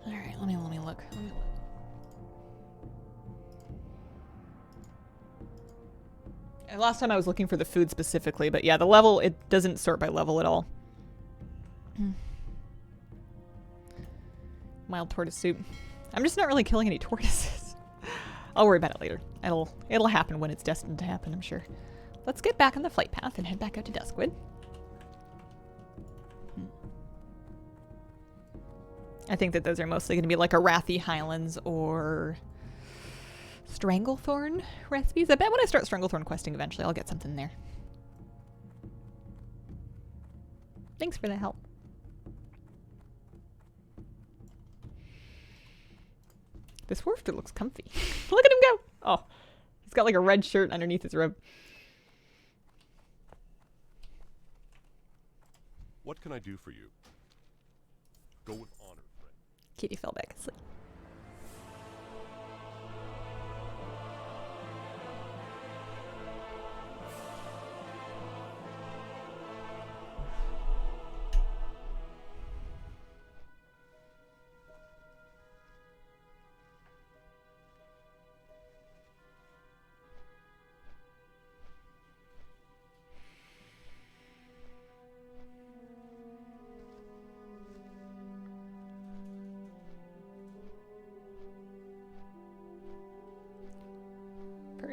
Alright, let me look. Last time I was looking for the food specifically, but yeah, the level, it doesn't sort by level at all. Mild tortoise soup. I'm just not really killing any tortoises. I'll worry about it later. It'll happen when it's destined to happen, I'm sure. Let's get back on the flight path and head back out to Duskwood. I think that those are mostly going to be like Arathi Highlands or Stranglethorn recipes. I bet when I start Stranglethorn questing eventually, I'll get something there. Thanks for the help. This Warfter looks comfy. Look at him go! Oh, he's got like a red shirt underneath his robe. What can I do for you? Go with honor, friend. Kitty fell back asleep.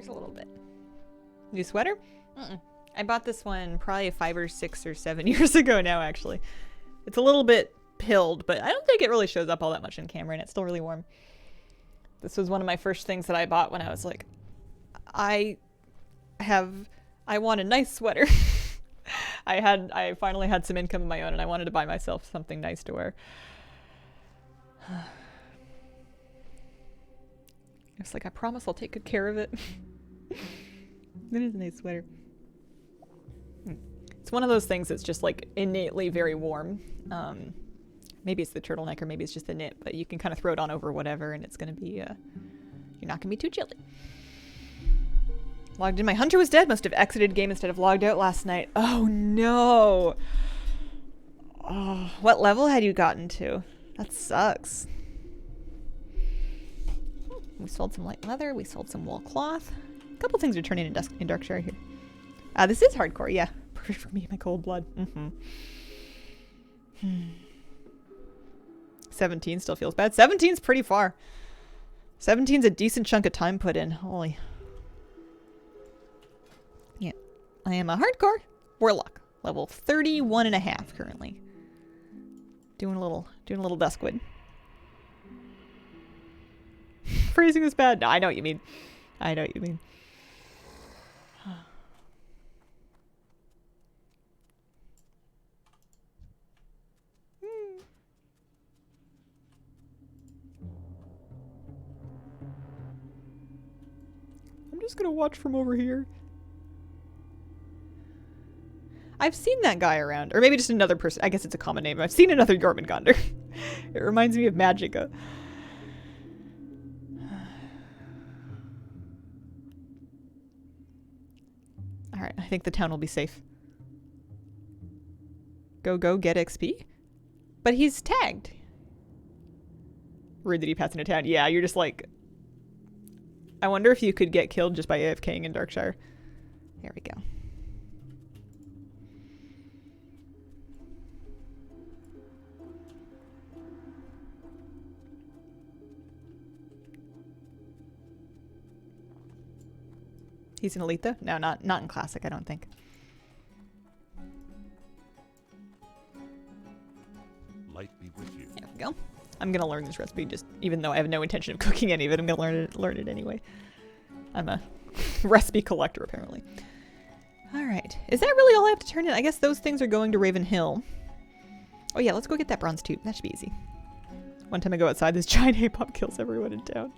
A little bit. New sweater? I bought this one probably 5 or 6 or 7 years ago now, actually. It's a little bit pilled, but I don't think it really shows up all that much in camera, and it's still really warm. This was one of my first things that I bought when I was like, I want a nice sweater. I finally had some income of my own, and I wanted to buy myself something nice to wear. It's like, I promise I'll take good care of it. It is a nice sweater. It's one of those things that's just like innately very warm. Maybe it's the turtleneck or maybe it's just the knit, but you can kind of throw it on over whatever and it's going to be, you're not going to be too chilly. Logged in. My hunter was dead. Must have exited game instead of logged out last night. Oh no. Oh, what level had you gotten to? That sucks. We sold some light leather. We sold some wool cloth. A couple things are turning in Darkshire here. This is hardcore, yeah. Perfect for me, my cold blood. 17 still feels bad. 17's pretty far. 17's a decent chunk of time put in. Holy. Yeah. I am a hardcore warlock. Level 31.5 currently. Doing a little Duskwood. Phrasing is bad. No, I know what you mean. I know what you mean. I'm just gonna watch from over here. I've seen that guy around. Or maybe just another person. I guess it's a common name. I've seen another Jormungandr. It reminds me of Magicka. Alright, I think the town will be safe. Go, get XP? But he's tagged. Rude that he passed into town. Yeah, you're just like... I wonder if you could get killed just by AFKing in Darkshire. There we go. He's an elite though? No, not in classic, I don't think. Light be with you. There we go. I'm gonna learn this recipe just even though I have no intention of cooking any of it. I'm gonna learn it anyway. I'm a recipe collector apparently. Alright. Alright. Is that really all I have to turn in? I guess those things are going to Raven Hill. Oh yeah, let's go get that bronze tube. That should be easy. One time I go outside, this giant Apop kills everyone in town.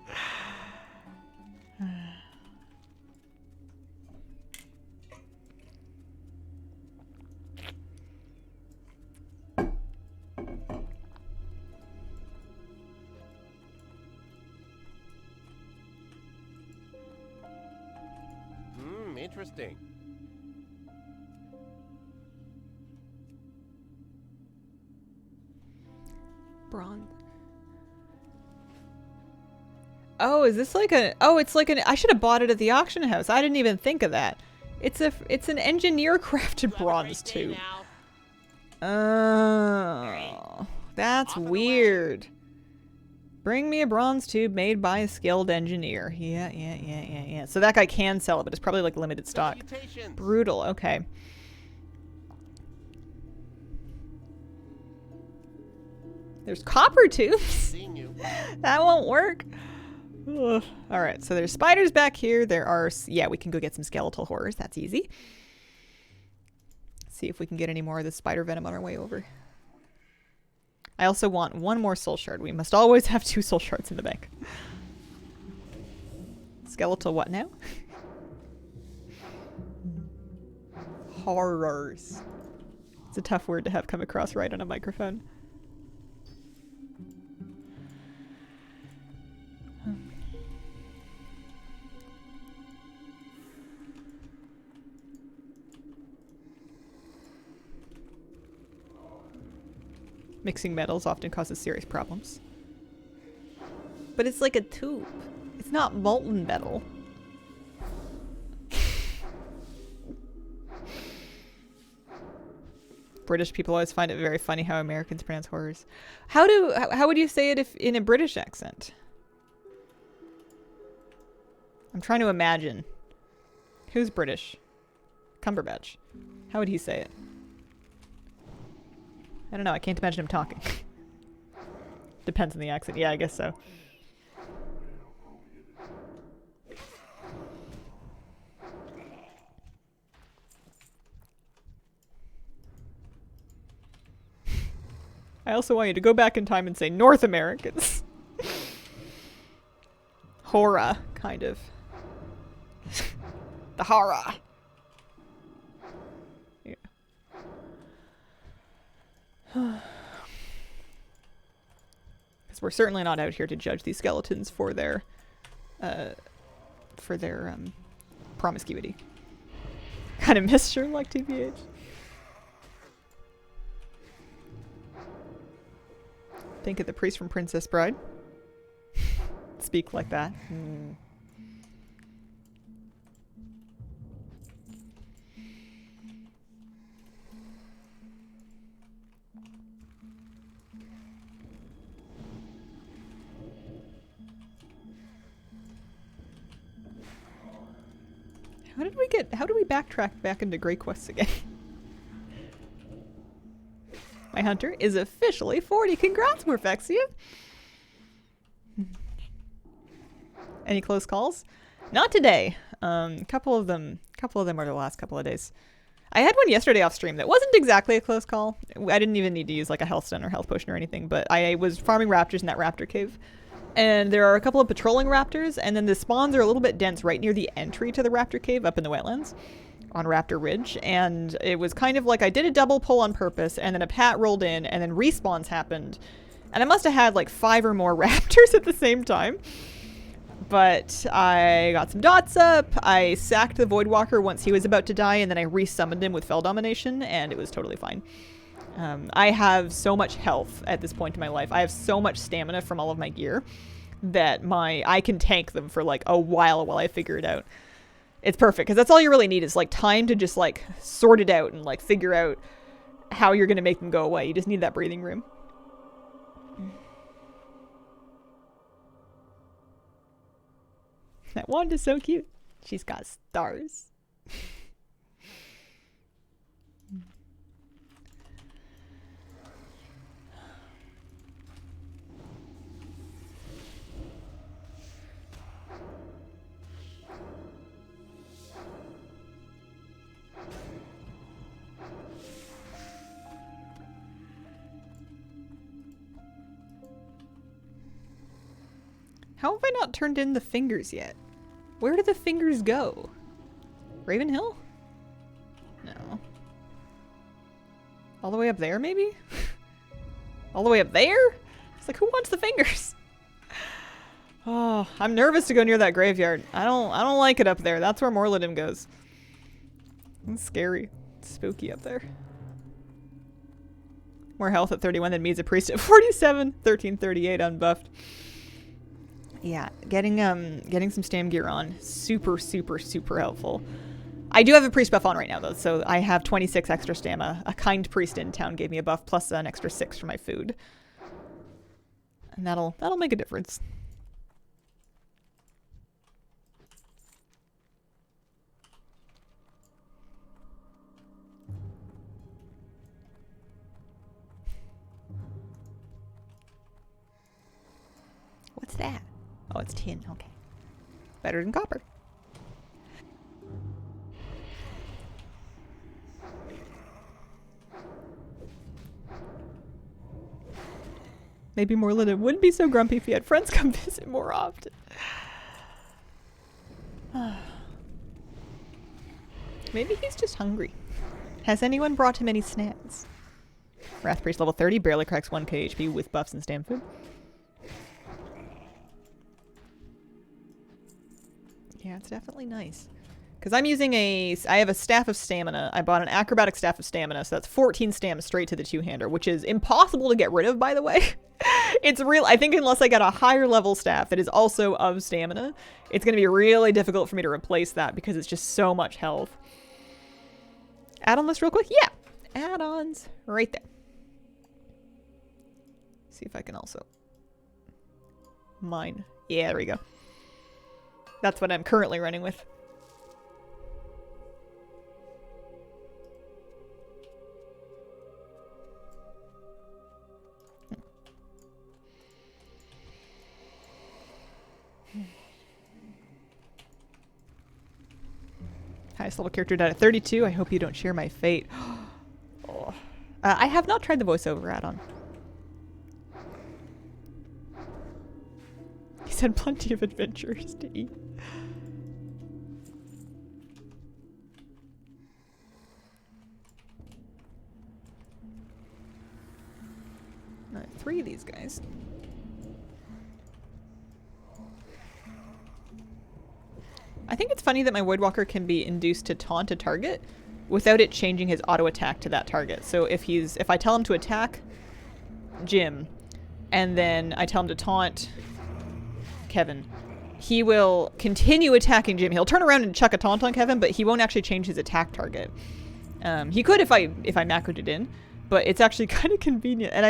Interesting. Bronze. Oh, is this like a... Oh, it's like an... I should have bought it at the auction house. I didn't even think of that. It's an engineer crafted bronze tube. Oh, that's weird. Bring me a bronze tube made by a skilled engineer. Yeah. So that guy can sell it, but it's probably like limited stock. Brutal. Okay. There's copper tubes. That won't work. Ugh. All right. So there's spiders back here. There are... Yeah, we can go get some skeletal horrors. That's easy. See if we can get any more of this spider venom on our way over. I also want one more soul shard. We must always have 2 soul shards in the bank. Skeletal what now? Horrors. It's a tough word to have come across right on a microphone. Mixing metals often causes serious problems. But it's like a tube. It's not molten metal. British people always find it very funny how Americans pronounce horrors. How would you say it if in a British accent? I'm trying to imagine. Who's British? Cumberbatch. How would he say it? I don't know. I can't imagine him talking. Depends on the accent. Yeah, I guess so. I also want you to go back in time and say North Americans. Horror, kind of. The horror. Yeah. Because we're certainly not out here to judge these skeletons for their promiscuity. Kind of missed Sherlock TBH. Think of the priest from Princess Bride. Speak like that. How do we backtrack back into Grey Quests again? My hunter is officially 40. Congrats, Morphexia! Any close calls? Not today. Couple of them are the last couple of days. I had one yesterday off stream that wasn't exactly a close call. I didn't even need to use like a health stone or health potion or anything, but I was farming raptors in that raptor cave. And there are a couple of patrolling raptors, and then the spawns are a little bit dense right near the entry to the raptor cave up in the wetlands on Raptor Ridge. And it was kind of like I did a double pull on purpose, and then a pat rolled in, and then respawns happened. And I must have had like 5 or more raptors at the same time. But I got some dots up, I sacked the Voidwalker once he was about to die, and then I resummoned him with Fell Domination, and it was totally fine. I have so much health at this point in my life. I have so much stamina from all of my gear that I can tank them for like a while I figure it out. It's perfect, because that's all you really need is like time to just like sort it out and like figure out how you're going to make them go away. You just need that breathing room. That wand is so cute. She's got stars. How have I not turned in the fingers yet? Where did the fingers go? Ravenhill? No. All the way up there, maybe? All the way up there? It's like, who wants the fingers? Oh, I'm nervous to go near that graveyard. I don't like it up there. That's where Morlidum goes. It's scary. It's spooky up there. More health at 31 than me as a priest at 47. 1338 unbuffed. Yeah, getting some stam gear on. Super, super, super helpful. I do have a priest buff on right now though, so I have 26 extra stamina. A kind priest in town gave me a buff plus an extra 6 for my food. And that'll make a difference. What's that? Oh, it's tin. Okay. Better than copper. Maybe Morlidum wouldn't be so grumpy if he had friends come visit more often. Maybe he's just hungry. Has anyone brought him any snacks? Wrath Priest level 30, barely cracks 1k HP with buffs and stam food. Yeah, it's definitely nice. Because I'm using I have a Staff of Stamina. I bought an Acrobatic Staff of Stamina, so that's 14 stam straight to the two-hander, which is impossible to get rid of, by the way. It's real. I think unless I get a higher level staff that is also of stamina, it's going to be really difficult for me to replace that because it's just so much health. Add-on list real quick? Yeah. Add-ons right there. See if I can also mine. Yeah, there we go. That's what I'm currently running with. Highest level character died at 32. I hope you don't share my fate. Oh. I have not tried the voiceover add-on. He said plenty of adventures to eat. Alright, 3 of these guys. I think it's funny that my Voidwalker can be induced to taunt a target without it changing his auto attack to that target. So if I tell him to attack Jim and then I tell him to taunt Kevin, he will continue attacking Jim. He'll turn around and chuck a taunt on Kevin, but he won't actually change his attack target. He could if I macroed it in, but it's actually kind of convenient. And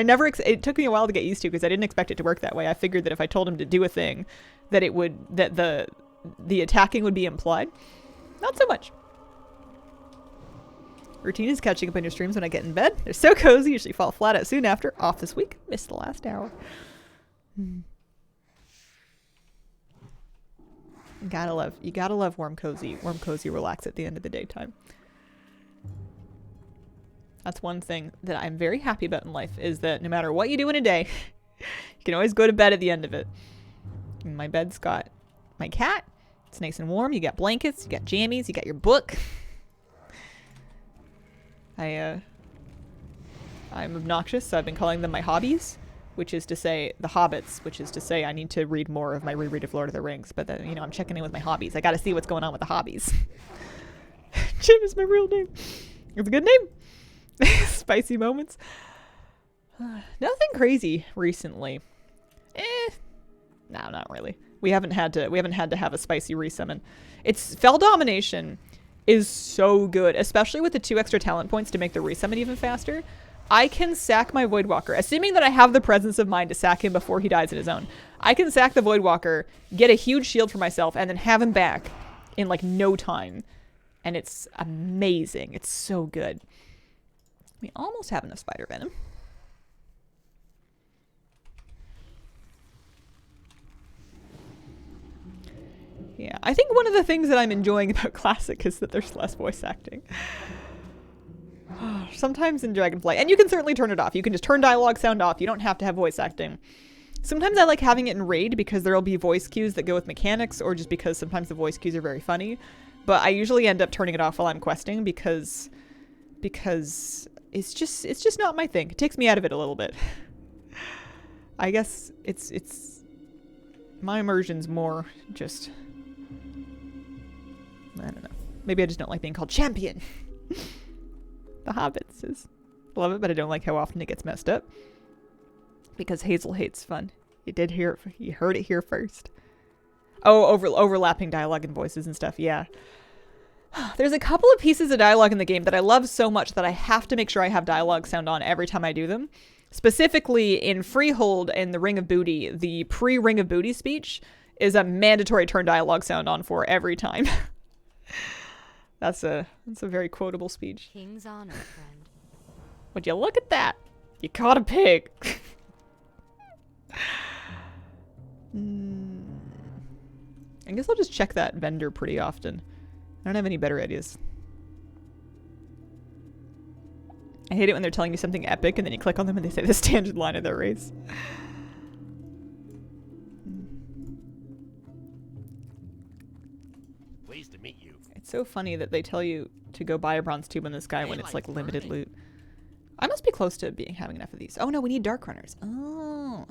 it took me a while to get used to because I didn't expect it to work that way. I figured that if I told him to do a thing, that the attacking would be implied. Not so much. Routine is catching up on your streams when I get in bed. They're so cozy, usually fall flat out soon after. Off this week. Missed the last hour. You gotta love warm cozy relax at the end of the daytime. That's one thing that I'm very happy about in life, is that no matter what you do in a day, you can always go to bed at the end of it. And my bed's got my cat. It's nice and warm. You got blankets, you got jammies, you got your book. I'm obnoxious, so I've been calling them my hobbies, which is to say the hobbits, which is to say I need to read more of my reread of Lord of the Rings, but then, I'm checking in with my hobbies. I gotta see what's going on with the hobbies. Jim is my real name. It's a good name. Spicy moments. Nothing crazy recently. No, not really. We haven't had to have a spicy resummon. Fell Domination is so good, especially with the 2 extra talent points to make the resummon even faster. I can sack my Voidwalker, assuming that I have the presence of mind to sack him before he dies in his own. I can sack the Voidwalker, get a huge shield for myself, and then have him back in like no time. And it's amazing. It's so good. We almost have enough spider venom. Yeah, I think one of the things that I'm enjoying about Classic is that there's less voice acting. Sometimes in Dragonflight, and you can certainly turn it off. You can just turn dialogue sound off. You don't have to have voice acting. Sometimes I like having it in raid because there'll be voice cues that go with mechanics, or just because sometimes the voice cues are very funny. But I usually end up turning it off while I'm questing because it's just not my thing. It takes me out of it a little bit. I guess it's my immersion's more just, I don't know. Maybe I just don't like being called champion. The Hobbits is love it, but I don't like how often it gets messed up. Because Hazel hates fun. You heard it here first. Oh, overlapping dialogue and voices and stuff, yeah. There's a couple of pieces of dialogue in the game that I love so much that I have to make sure I have dialogue sound on every time I do them. Specifically in Freehold and the Ring of Booty, the pre-Ring of Booty speech is a mandatory turn dialogue sound on for every time. That's a very quotable speech. King's honor, friend. Would you look at that? You caught a pig. I guess I'll just check that vendor pretty often. I don't have any better ideas. I hate it when they're telling you something epic and then you click on them and they say the standard line of their race. Pleased to meet you. It's so funny that they tell you to go buy a bronze tube in the sky when it's like limited loot. I must be close to having enough of these. Oh no, we need dark runners. Oh,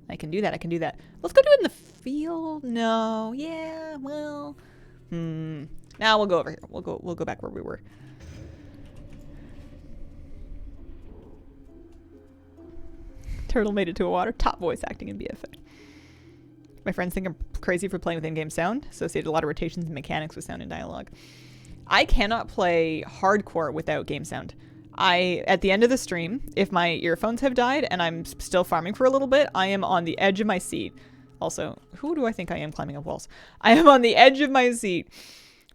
I can do that. I can do that. Let's go do it in the field. No, yeah, well, now we'll go over here. We'll go back where we were. Turtle made it to a water. Top voice acting in BFA. My friends think I'm crazy for playing with in-game sound. Associated a lot of rotations and mechanics with sound and dialogue. I cannot play hardcore without game sound. At the end of the stream, if my earphones have died and I'm still farming for a little bit, I am on the edge of my seat. Also, who do I think I am climbing up walls? I am on the edge of my seat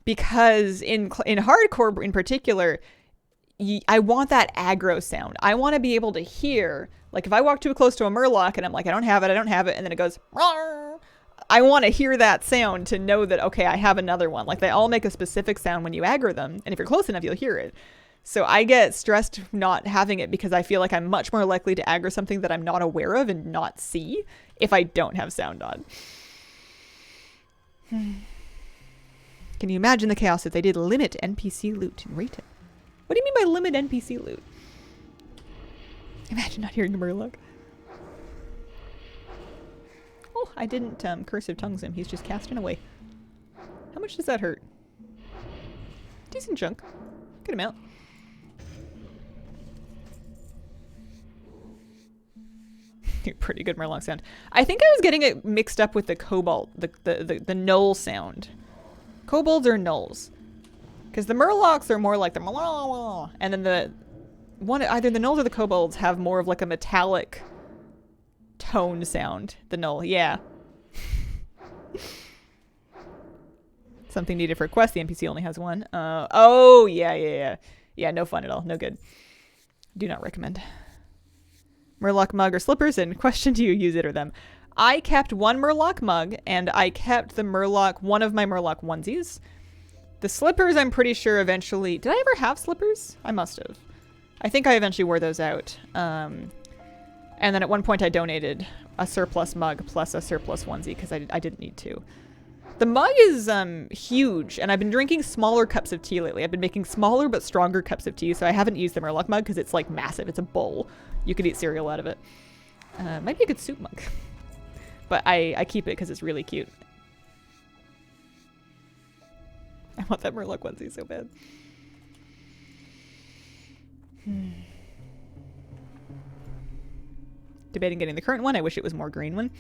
because in hardcore in particular, I want that aggro sound. I want to be able to hear, like if I walk too close to a murloc and I'm like, I don't have it, and then it goes, Rawr! I want to hear that sound to know that, okay, I have another one. Like they all make a specific sound when you aggro them, and if you're close enough, you'll hear it. So I get stressed not having it because I feel like I'm much more likely to aggro something that I'm not aware of and not see if I don't have sound on. Can you imagine the chaos if they did limit NPC loot in retail? What do you mean by limit NPC loot? Imagine not hearing a murloc. Oh, I didn't cursive tongues him. He's just casting away. How much does that hurt? Decent chunk. Good amount. Pretty good murloc sound. I think I was getting it mixed up with the cobalt, the null sound. Kobolds are nulls. Because the murlocs are more like the and then either the nulls or the kobolds have more of like a metallic tone sound. The null, yeah. Something needed for a quest. The NPC only has one. Oh, yeah. Yeah, no fun at all. No good. Do not recommend. Murloc mug or slippers, and question, do you use it or them? I kept one murloc mug, and I kept one of my murloc onesies. The slippers, I'm pretty sure eventually... Did I ever have slippers? I must have. I think I eventually wore those out. And then at one point I donated a surplus mug plus a surplus onesie because I didn't need to. The mug is huge, and I've been drinking smaller cups of tea lately. I've been making smaller but stronger cups of tea, so I haven't used the murloc mug because it's like massive. It's a bowl. You could eat cereal out of it. Might be a good soup mug. But I keep it because it's really cute. I want that murloc onesie so bad. Debating getting the current one. I wish it was more green one.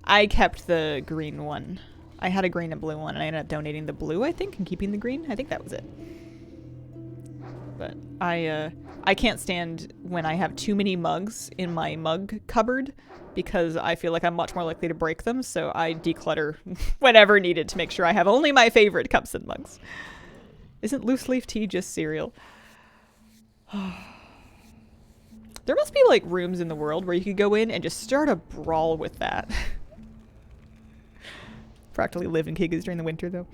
I kept the green one. I had a green and blue one, and I ended up donating the blue, I think, and keeping the green. I think that was it. But I can't stand when I have too many mugs in my mug cupboard because I feel like I'm much more likely to break them, so I declutter whenever needed to make sure I have only my favorite cups and mugs. Isn't loose leaf tea just cereal? There must be like rooms in the world where you could go in and just start a brawl with that. Practically live in Kigas during the winter, though.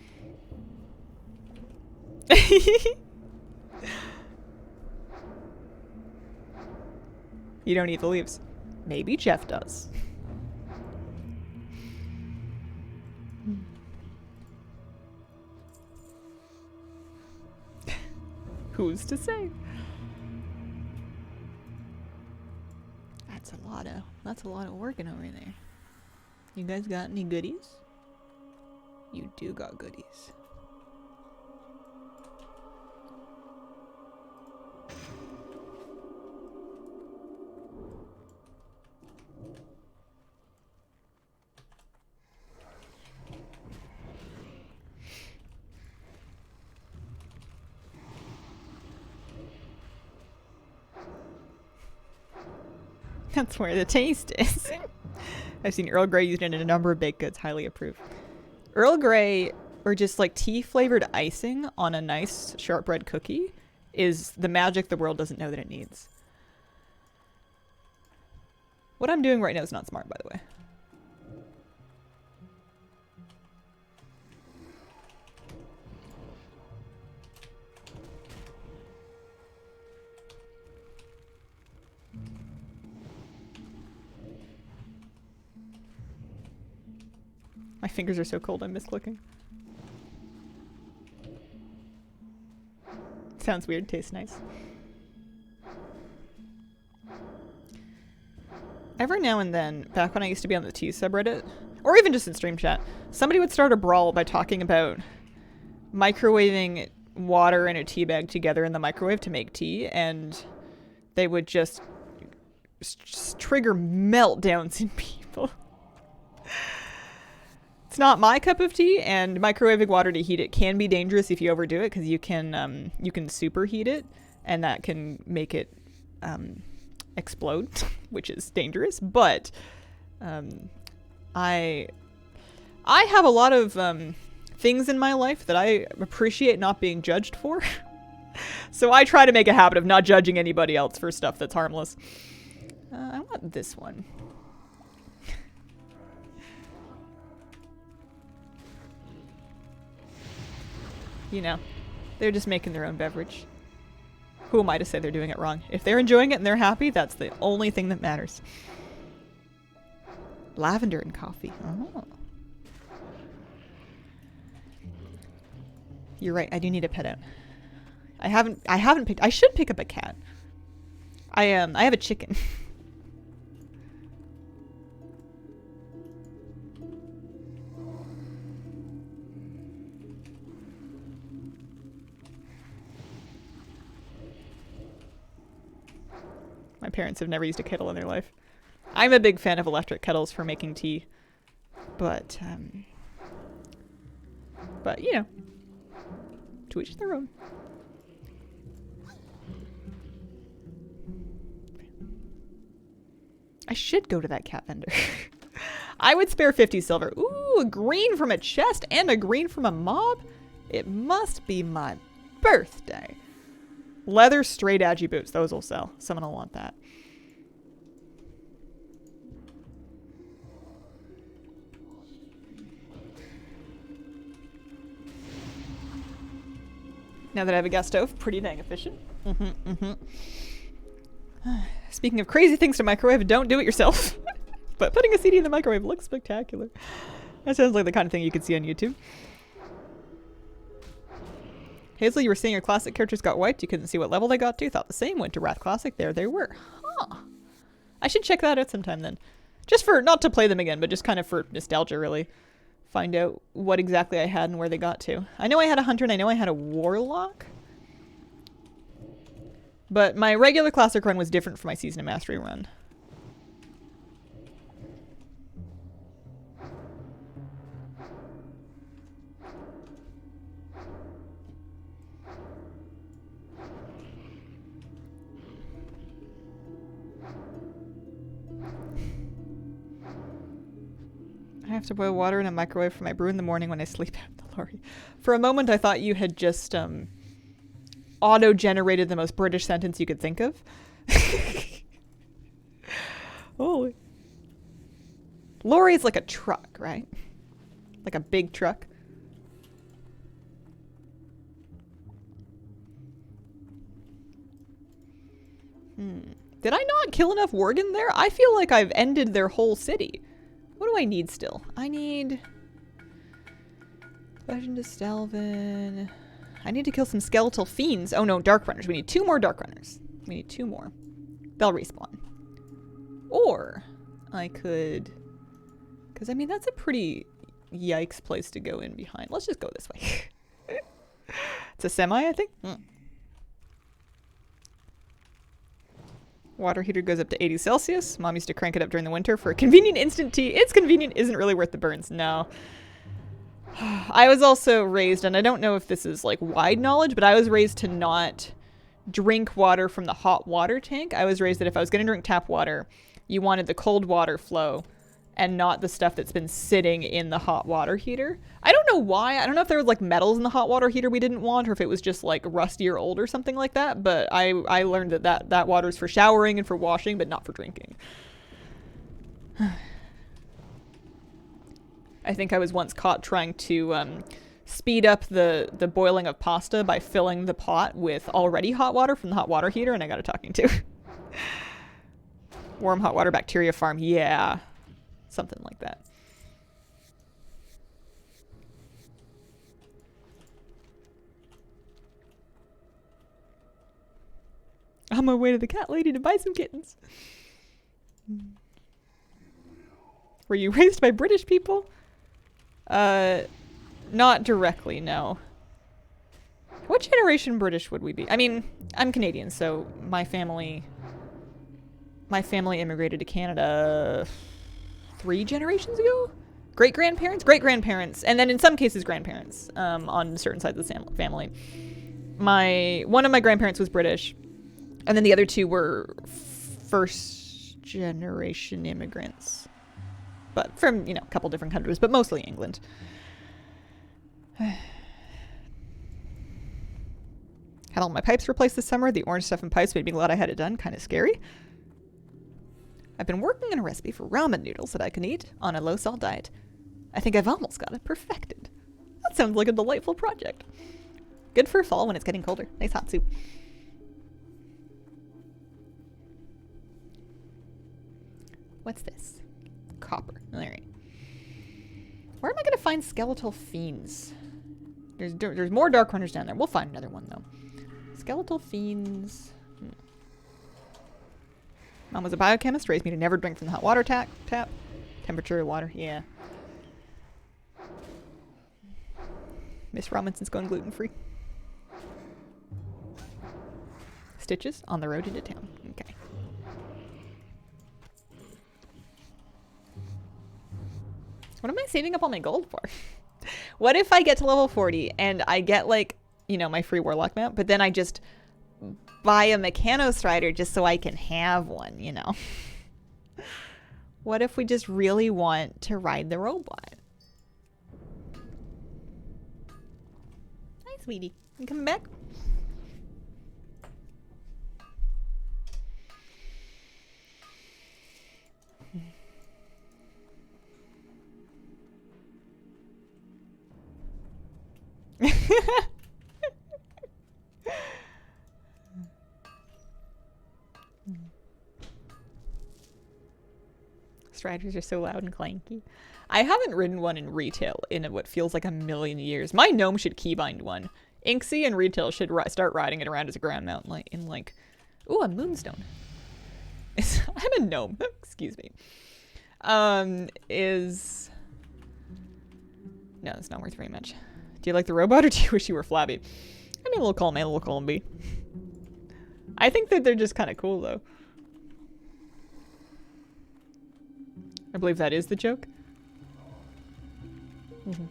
You don't eat the leaves. Maybe Jeff does. Who's to say? That's a lot of working over there. You guys got any goodies? You do got goodies. That's where the taste is. I've seen Earl Grey used in a number of baked goods. Highly approved. Earl Grey, or just like tea flavored icing on a nice shortbread cookie, is the magic the world doesn't know that it needs. What I'm doing right now is not smart, by the way. My fingers are so cold, I'm misclicking. Sounds weird, tastes nice. Every now and then, back when I used to be on the tea subreddit, or even just in stream chat, somebody would start a brawl by talking about microwaving water and a tea bag together in the microwave to make tea, and they would just trigger meltdowns in people. It's not my cup of tea, and microwaving water to heat it can be dangerous if you overdo it, because you can superheat it, and that can make it explode, which is dangerous. But I have a lot of things in my life that I appreciate not being judged for. So I try to make a habit of not judging anybody else for stuff that's harmless. I want this one. You know, they're just making their own beverage. Who am I to say they're doing it wrong? If they're enjoying it and they're happy, that's the only thing that matters. Lavender and coffee. Oh. You're right, I do need a pet out. I haven't picked, I should pick up a cat. I have a chicken. My parents have never used a kettle in their life. I'm a big fan of electric kettles for making tea. But you know, to each their own. I should go to that cat vendor. I would spare 50 silver. Ooh, a green from a chest and a green from a mob? It must be my birthday. Leather straight agi boots. Those will sell. Someone will want that. Now that I have a gas stove, pretty dang efficient. Speaking of crazy things to microwave, don't do it yourself. But putting a CD in the microwave looks spectacular. That sounds like the kind of thing you could see on YouTube. Hazel, you were saying your classic characters got wiped. You couldn't see what level they got to. Thought the same. Went to Wrath Classic. There they were. Huh. I should check that out sometime then. Just for, not to play them again, but just kind of for nostalgia, really. Find out what exactly I had and where they got to. I know I had a hunter and I know I had a warlock. But my regular classic run was different from my Season of Mastery run. I have to boil water in a microwave for my brew in the morning when I sleep out the lorry. For a moment, I thought you had just auto-generated the most British sentence you could think of. Holy. Lorry is like a truck, right? Like a big truck. Did I not kill enough Worgen there? I feel like I've ended their whole city. What do I need still? I need... Legend of Stelvin. I need to kill some skeletal fiends. Oh no, dark runners. We need 2 more dark runners. We need 2 more. They'll respawn. Or I could... Because, I mean, that's a pretty yikes place to go in behind. Let's just go this way. It's a semi, I think. Water heater goes up to 80 Celsius. Mom used to crank it up during the winter for a convenient instant tea. It's convenient, isn't really worth the burns. No. I was also raised, and I don't know if this is like wide knowledge, but I was raised to not drink water from the hot water tank. I was raised that if I was going to drink tap water, you wanted the cold water flow and not the stuff that's been sitting in the hot water heater. I don't know why. I don't know if there was like metals in the hot water heater we didn't want, or if it was just like rusty or old or something like that. But I learned that water is for showering and for washing, but not for drinking. I think I was once caught trying to speed up the boiling of pasta by filling the pot with already hot water from the hot water heater, and I got a talking to. Warm hot water bacteria farm. Yeah. Something like that. On my way to the cat lady to buy some kittens. Were you raised by British people? Not directly, no. What generation British would we be? I mean, I'm Canadian, so my family immigrated to Canada 3 generations ago? Great-grandparents? Great-grandparents. And then in some cases, grandparents, on certain sides of the family. One of my grandparents was British, and then the other 2 were first-generation immigrants. But from, a couple different countries, but mostly England. Had all my pipes replaced this summer. The orange stuff in pipes made me glad I had it done. Kind of scary. I've been working on a recipe for ramen noodles that I can eat on a low-salt diet. I think I've almost got it perfected. That sounds like a delightful project. Good for fall when it's getting colder. Nice hot soup. What's this? Copper. Alright. Where am I going to find skeletal fiends? There's more dark runners down there. We'll find another one, though. Skeletal fiends... Mom was a biochemist, raised me to never drink from the hot water tap. Temperature of water, yeah. Miss Robinson's going gluten-free. Stitches on the road into town. Okay. What am I saving up all my gold for? What if I get to level 40 and I get, like, my free warlock mount, but then I just buy a Mechanostrider just so I can have one, What if we just really want to ride the robot? Hi, sweetie. You coming back? Striders are so loud and clanky. I haven't ridden one in retail in what feels like a million years. My gnome should keybind one. Inksy and retail should start riding it around as a ground mount ooh, a moonstone. I'm a gnome. Excuse me. No, it's not worth very much. Do you like the robot or do you wish you were flabby? I mean, a little column A, a little column B. I think that they're just kind of cool, though. I believe that is the joke. Mm-hmm.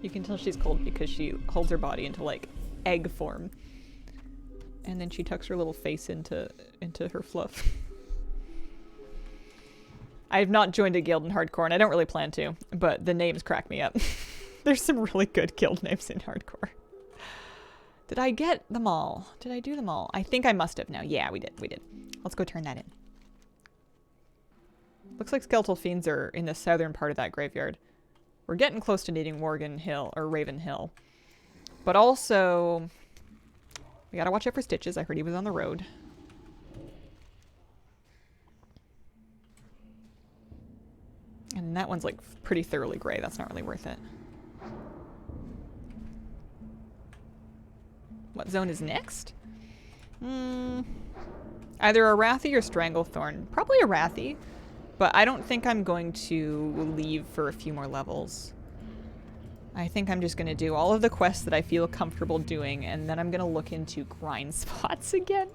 You can tell she's cold because she holds her body into, like, egg form. And then she tucks her little face into her fluff. I have not joined a guild in hardcore, and I don't really plan to, but the names crack me up. There's some really good guild names in hardcore. Did I get them all? Did I do them all? I think I must have now. Yeah, we did. Let's go turn that in. Looks like skeletal fiends are in the southern part of that graveyard. We're getting close to needing Raven Hill. But also, We gotta watch out for Stitches. I heard he was on the road. And that one's like pretty thoroughly gray. That's not really worth it. What zone is next? Either a Rathy or Stranglethorn. Probably a Rathy, but I don't think I'm going to leave for a few more levels. I think I'm just going to do all of the quests that I feel comfortable doing, and then I'm going to look into grind spots again.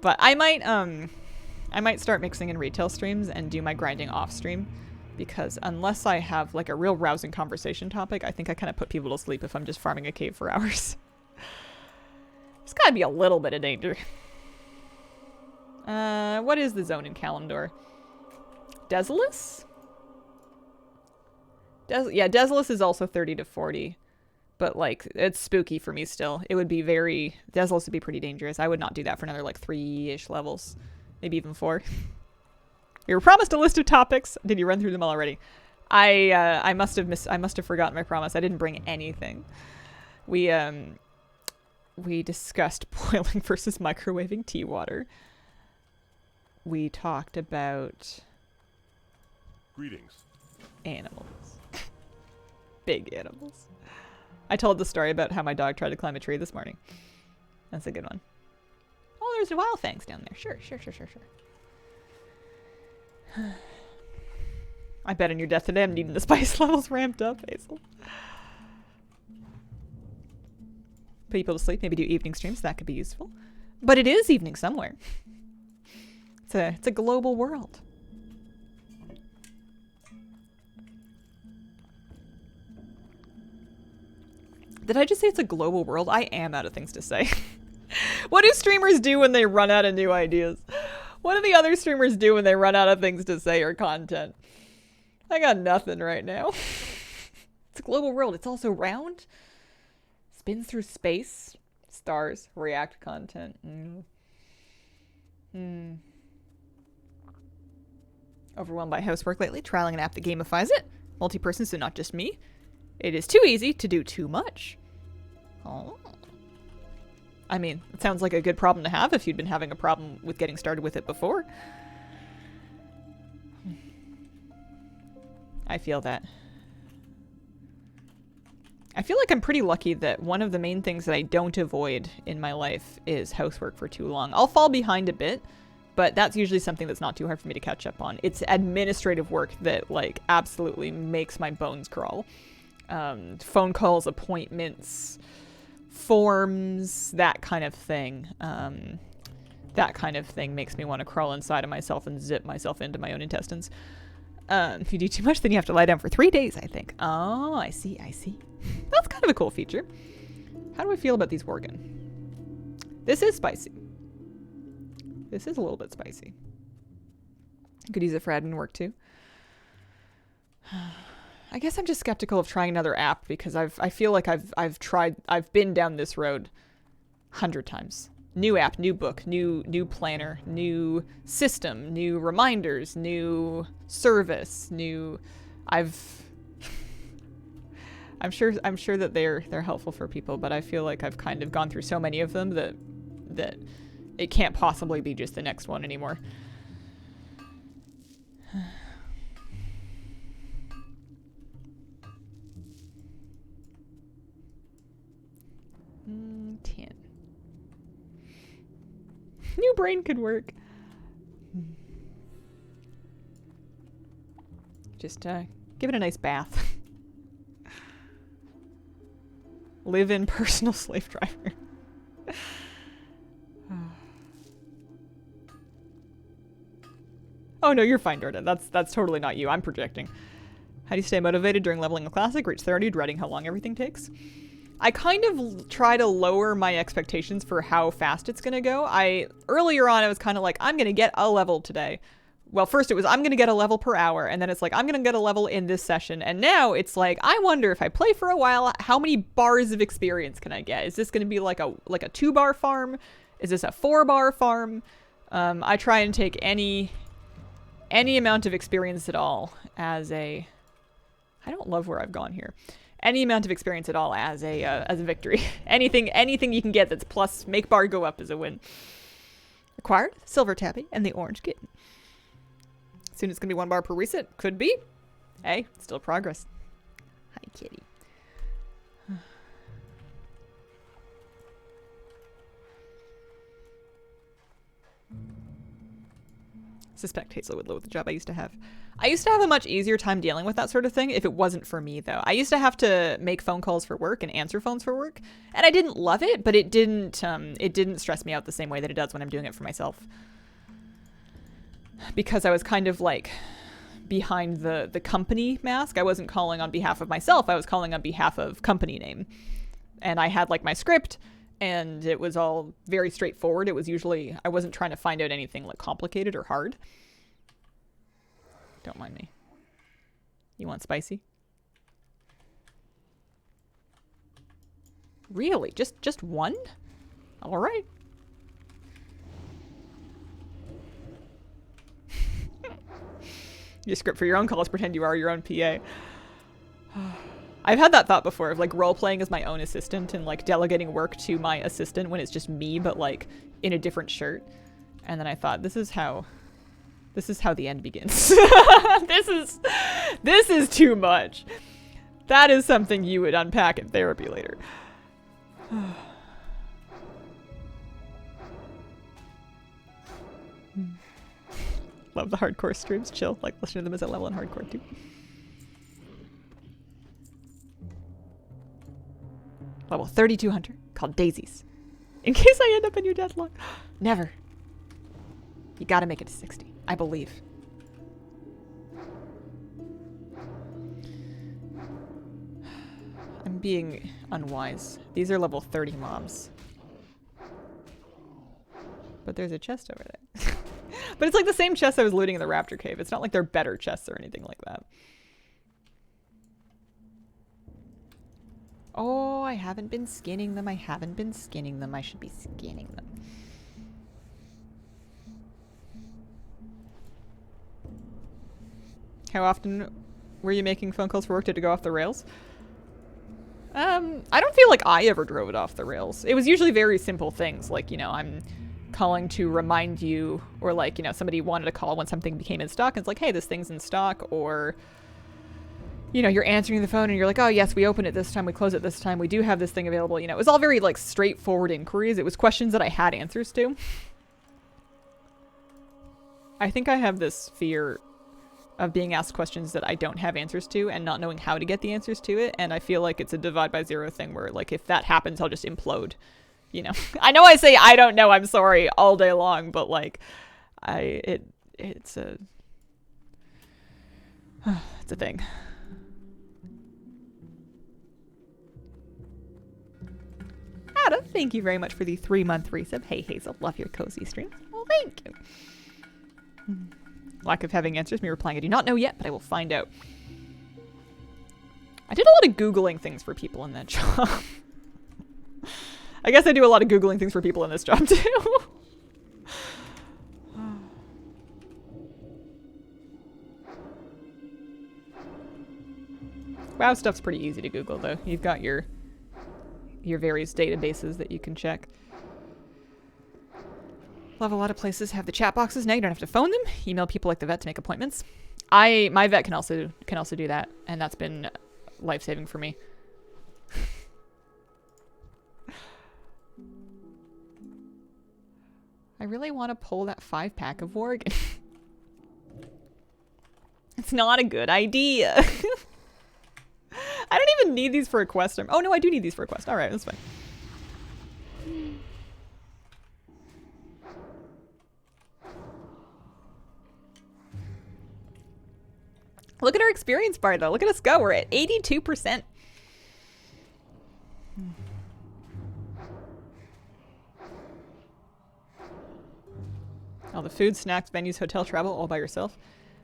But I might start mixing in retail streams and do my grinding off stream, because unless I have like a real rousing conversation topic, I think I kind of put people to sleep if I'm just farming a cave for hours. There's got to be a little bit of danger. What is the zone in Kalimdor? Desolus? Yeah, Desolus is also 30 to 40. But, like, it's spooky for me still. It would be very... Desolus would be pretty dangerous. I would not do that for another, like, 3-ish levels. Maybe even 4. We were promised a list of topics. Did you run through them already? I must have forgotten my promise. I didn't bring anything. We discussed boiling versus microwaving tea water. We talked about... Greetings. Animals. Big animals. I told the story about how my dog tried to climb a tree this morning. That's a good one. Oh, there's wild fangs down there. Sure. I bet on your death today I'm needing the spice levels ramped up, Hazel. Put people to sleep, maybe do evening streams. That could be useful. But it is evening somewhere. It's a global world. Did I just say it's a global world? I am out of things to say. What do streamers do when they run out of new ideas? What do the other streamers do when they run out of things to say or content? I got nothing right now. It's a global world. It's also round. Spins through space. Stars. React content. Overwhelmed by housework lately. Trialing an app that gamifies it. Multi-person, so not just me. It is too easy to do too much. Oh. I mean, it sounds like a good problem to have if you'd been having a problem with getting started with it before. I feel that. I feel like I'm pretty lucky that one of the main things that I don't avoid in my life is housework for too long. I'll fall behind a bit, but that's usually something that's not too hard for me to catch up on. It's administrative work that, like, absolutely makes my bones crawl. Phone calls, appointments, forms, that kind of thing. That kind of thing makes me want to crawl inside of myself and zip myself into my own intestines. If you do too much, then you have to lie down for 3 days, I think. Oh, I see. That's kind of a cool feature. How do I feel about these Worgen? This is spicy. This is a little bit spicy. Could use it for admin work too. I guess I'm just skeptical of trying another app because I feel like I've been down this road 100 times. New app, new book, new planner, new system, new reminders, new service, I'm sure that they're helpful for people, but I feel like I've kind of gone through so many of them that it can't possibly be just the next one anymore. 10. New brain could work. Just give it a nice bath. Live in personal slave driver. Oh no, you're fine, Jordan. That's totally not you. I'm projecting. How do you stay motivated during leveling a classic? Reach 30, dreading how long everything takes. I kind of try to lower my expectations for how fast it's gonna go. Earlier on, I was kind of like, I'm gonna get a level today. Well, first it was, I'm gonna get a level per hour, and then it's like, I'm gonna get a level in this session. And now it's like, I wonder if I play for a while, how many bars of experience can I get? Is this gonna be like a 2-bar farm? Is this a 4-bar farm? I try and take any amount of experience at all as a... I don't love where I've gone here. Any amount of experience at all as a victory. anything you can get that's plus make bar go up is a win. Acquired silver tabby and the orange kitten. Soon it's gonna be 1 bar per reset. Could be. Hey, still progress. Hi, kitty. Suspect Hazel would load the job I used to have. I used to have a much easier time dealing with that sort of thing if it wasn't for me, though. I used to have to make phone calls for work and answer phones for work, and I didn't love it, but it didn't stress me out the same way that it does when I'm doing it for myself. Because I was kind of like behind the company mask. I wasn't calling on behalf of myself. I was calling on behalf of company name. And I had like my script, and it was all very straightforward. It was usually, I wasn't trying to find out anything like complicated or hard. Don't mind me. You want spicy? Really? Just one? All right. Your script for your own calls, pretend you are your own PA. I've had that thought before of like role-playing as my own assistant and like delegating work to my assistant when it's just me, but like in a different shirt. And then I thought, this is how the end begins. This is too much. That is something you would unpack in therapy later. Love the hardcore streams. Chill. Like listening to them as a level in hardcore too. Level 32 hunter called Daisies. In case I end up in your deathlock. Never. You gotta make it to 60. I believe. I'm being unwise. These are level 30 mobs. But there's a chest over there. But it's like the same chest I was looting in the Raptor Cave. It's not like they're better chests or anything like that. Oh, I haven't been skinning them. I haven't been skinning them. I should be skinning them. How often were you making phone calls for work? Did it go off the rails? I don't feel like I ever drove it off the rails. It was usually very simple things like, you know, I'm calling to remind you, or like, you know, somebody wanted to call when something became in stock and it's like, hey, this thing's in stock, or, you know, you're answering the phone and you're like, oh yes, we open it this time, we close it this time, we do have this thing available. You know, it was all very like straightforward inquiries. It was questions that I had answers to. I think I have this fear of being asked questions that I don't have answers to and not knowing how to get the answers to it. And I feel like it's a divide by zero thing where like if that happens, I'll just implode. You know, I know I say I don't know, I'm sorry all day long, but like it's a it's a thing. Ada, thank you very much for the 3-month resub. Hey Hazel, love your cozy streams. Well, thank you. Lack of having answers, me replying, I do not know yet, but I will find out. I did a lot of Googling things for people in that job. I guess I do a lot of Googling things for people in this job too. WoW stuff's pretty easy to Google though. You've got your various databases that you can check. Love a lot of places have the chat boxes. Now you don't have to phone them. Email people like the vet to make appointments. My vet can also do that, and that's been life-saving for me. I really want to pull that 5-pack of Worgen. It's not a good idea. I don't even need these for a quest. Oh no, I do need these for a quest. Alright, that's fine. Look at our experience bar though. Look at us go. We're at 82%. All the food, snacks, venues, hotel, travel, all by yourself.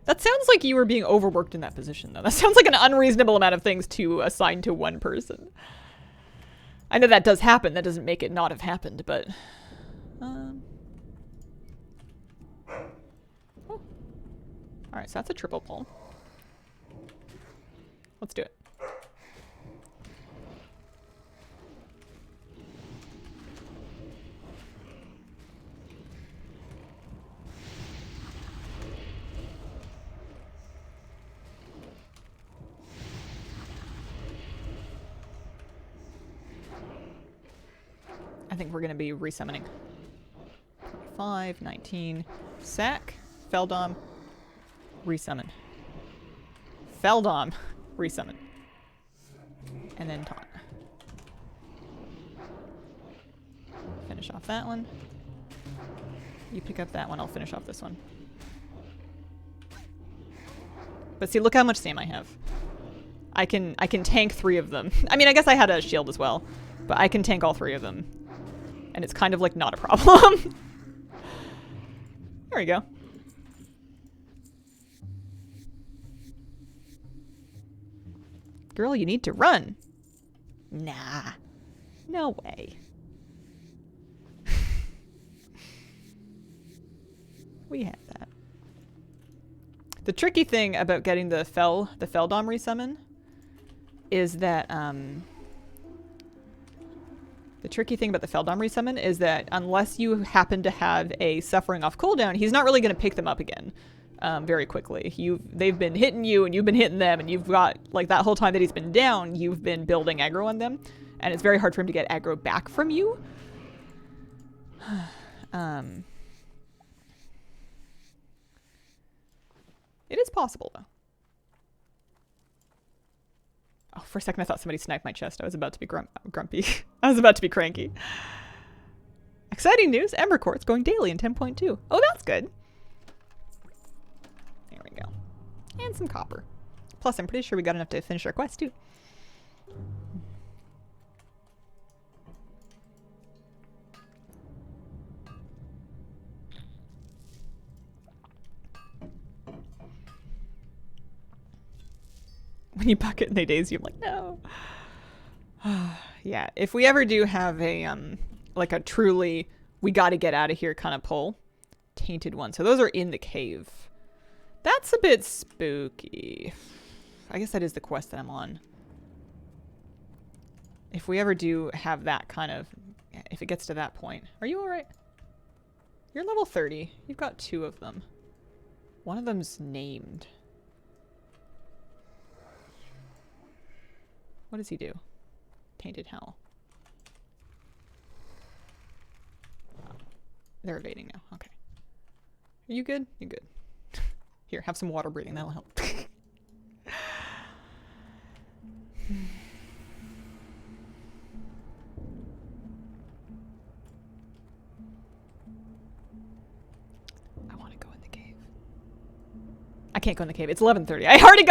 That sounds like you were being overworked in that position, though. That sounds like an unreasonable amount of things to assign to one person. I know that does happen. That doesn't make it not have happened, but... Oh. Alright, so that's a triple pull. Let's do it. think we're going to be resummoning. 5, 19. Sack. Feldom. Resummon. Feldom. Resummon. And then taunt. Finish off that one. You pick up that one, I'll finish off this one. But see, look how much Sam I have. I can tank 3 of them. I mean, I guess I had a shield as well, but I can tank all 3 of them. And it's kind of like not a problem. There we go. Girl, you need to run. Nah. No way. We had that. The tricky thing about getting the Feldom resummon is that, unless you happen to have a suffering off cooldown, he's not really going to pick them up again very quickly. They've been hitting you and you've been hitting them, and you've got, like, that whole time that he's been down, you've been building aggro on them, and it's very hard for him to get aggro back from you. It is possible, though. Oh, for a second I thought somebody sniped my chest. I was about to be grumpy. I was about to be cranky. Exciting news! Ember Quartz going daily in 10.2. Oh, that's good. There we go. And some copper. Plus, I'm pretty sure we got enough to finish our quest, too. When you bucket and they daze you, I'm like, no. Yeah, if we ever do have a, like a truly, we gotta get out of here kind of pull, Tainted One. So those are in the cave. That's a bit spooky. I guess that is the quest that I'm on. If we ever do have that kind of, if it gets to that point. Are you alright? You're level 30. You've got 2 of them. One of them's named. What does he do? Tainted Howl. They're evading now. Okay. Are you good? You're good. Here, have some water breathing. That'll help. I want to go in the cave. I can't go in the cave. It's 11:30. I already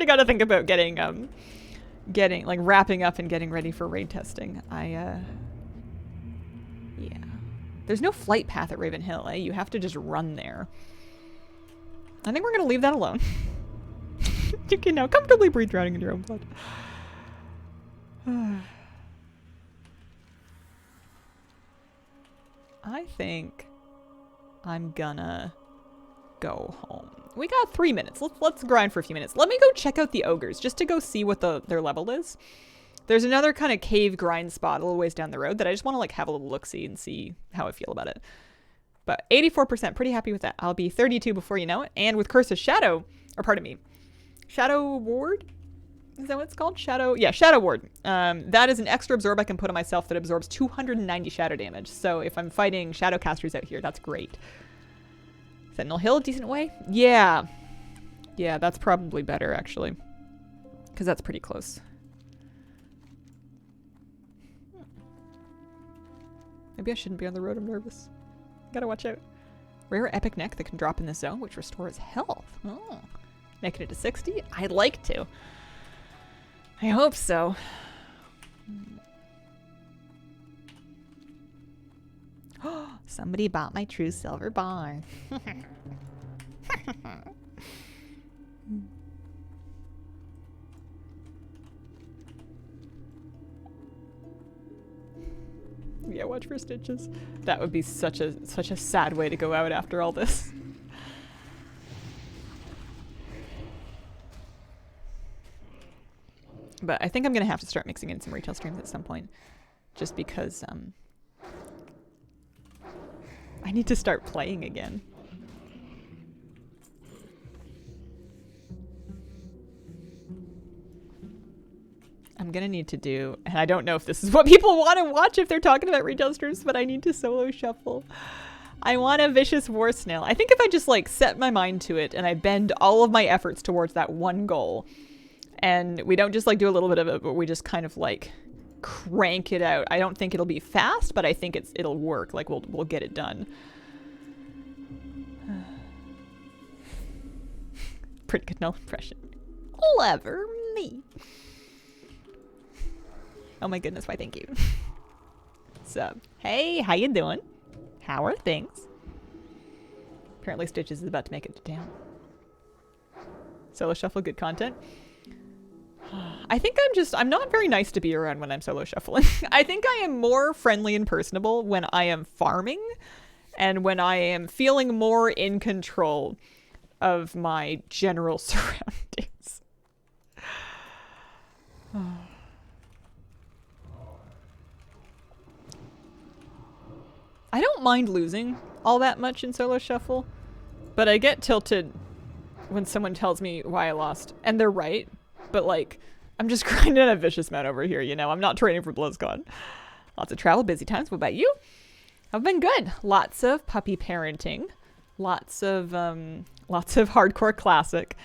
got to think about getting like wrapping up and getting ready for raid testing. Yeah. There's no flight path at Raven Hill, eh? You have to just run there. I think we're gonna leave that alone. You can now comfortably breathe drowning in your own blood. I think I'm gonna go home. We got 3 minutes. Let's grind for a few minutes. Let me go check out the ogres just to go see what their level is. There's another kind of cave grind spot a little ways down the road that I just want to like have a little look-see and see how I feel about it. But 84%, pretty happy with that. I'll be 32 before you know it. And with Curse of Shadow, or pardon me, Shadow Ward? Is that what it's called? Shadow Ward. That is an extra absorb I can put on myself that absorbs 290 shadow damage. So if I'm fighting shadow casters out here, that's great. Sentinel Hill, decent way? Yeah. Yeah, that's probably better, actually. Because that's pretty close. Maybe I shouldn't be on the road, I'm nervous. Gotta watch out. Rare epic neck that can drop in the zone, which restores health. Oh. Making it to 60? I'd like to. I hope so. Somebody bought my true silver bar. Yeah, watch for stitches. That would be such a sad way to go out after all this. But I think I'm gonna have to start mixing in some retail streams at some point, just because I need to start playing again. I'm gonna need to do, and I don't know if this is what people want to watch if they're talking about rejusters, but I need to solo shuffle. I want a vicious war snail. I think if I just like set my mind to it and I bend all of my efforts towards that one goal, and we don't just like do a little bit of it, but we just kind of like crank it out. I don't think it'll be fast, but I think it'll work. Like we'll get it done. Pretty good no impression. Clever me. Oh my goodness, why thank you. So, hey, how you doing? How are things? Apparently Stitches is about to make it to town. Solo shuffle, good content. I think I'm not very nice to be around when I'm solo shuffling. I think I am more friendly and personable when I am farming and when I am feeling more in control of my general surroundings. I don't mind losing all that much in solo shuffle, but I get tilted when someone tells me why I lost. And they're right, but like, I'm just grinding a vicious man over here, you know? I'm not training for BlizzCon. Lots of travel, busy times. What about you? I've been good. Lots of puppy parenting. Lots of hardcore classic.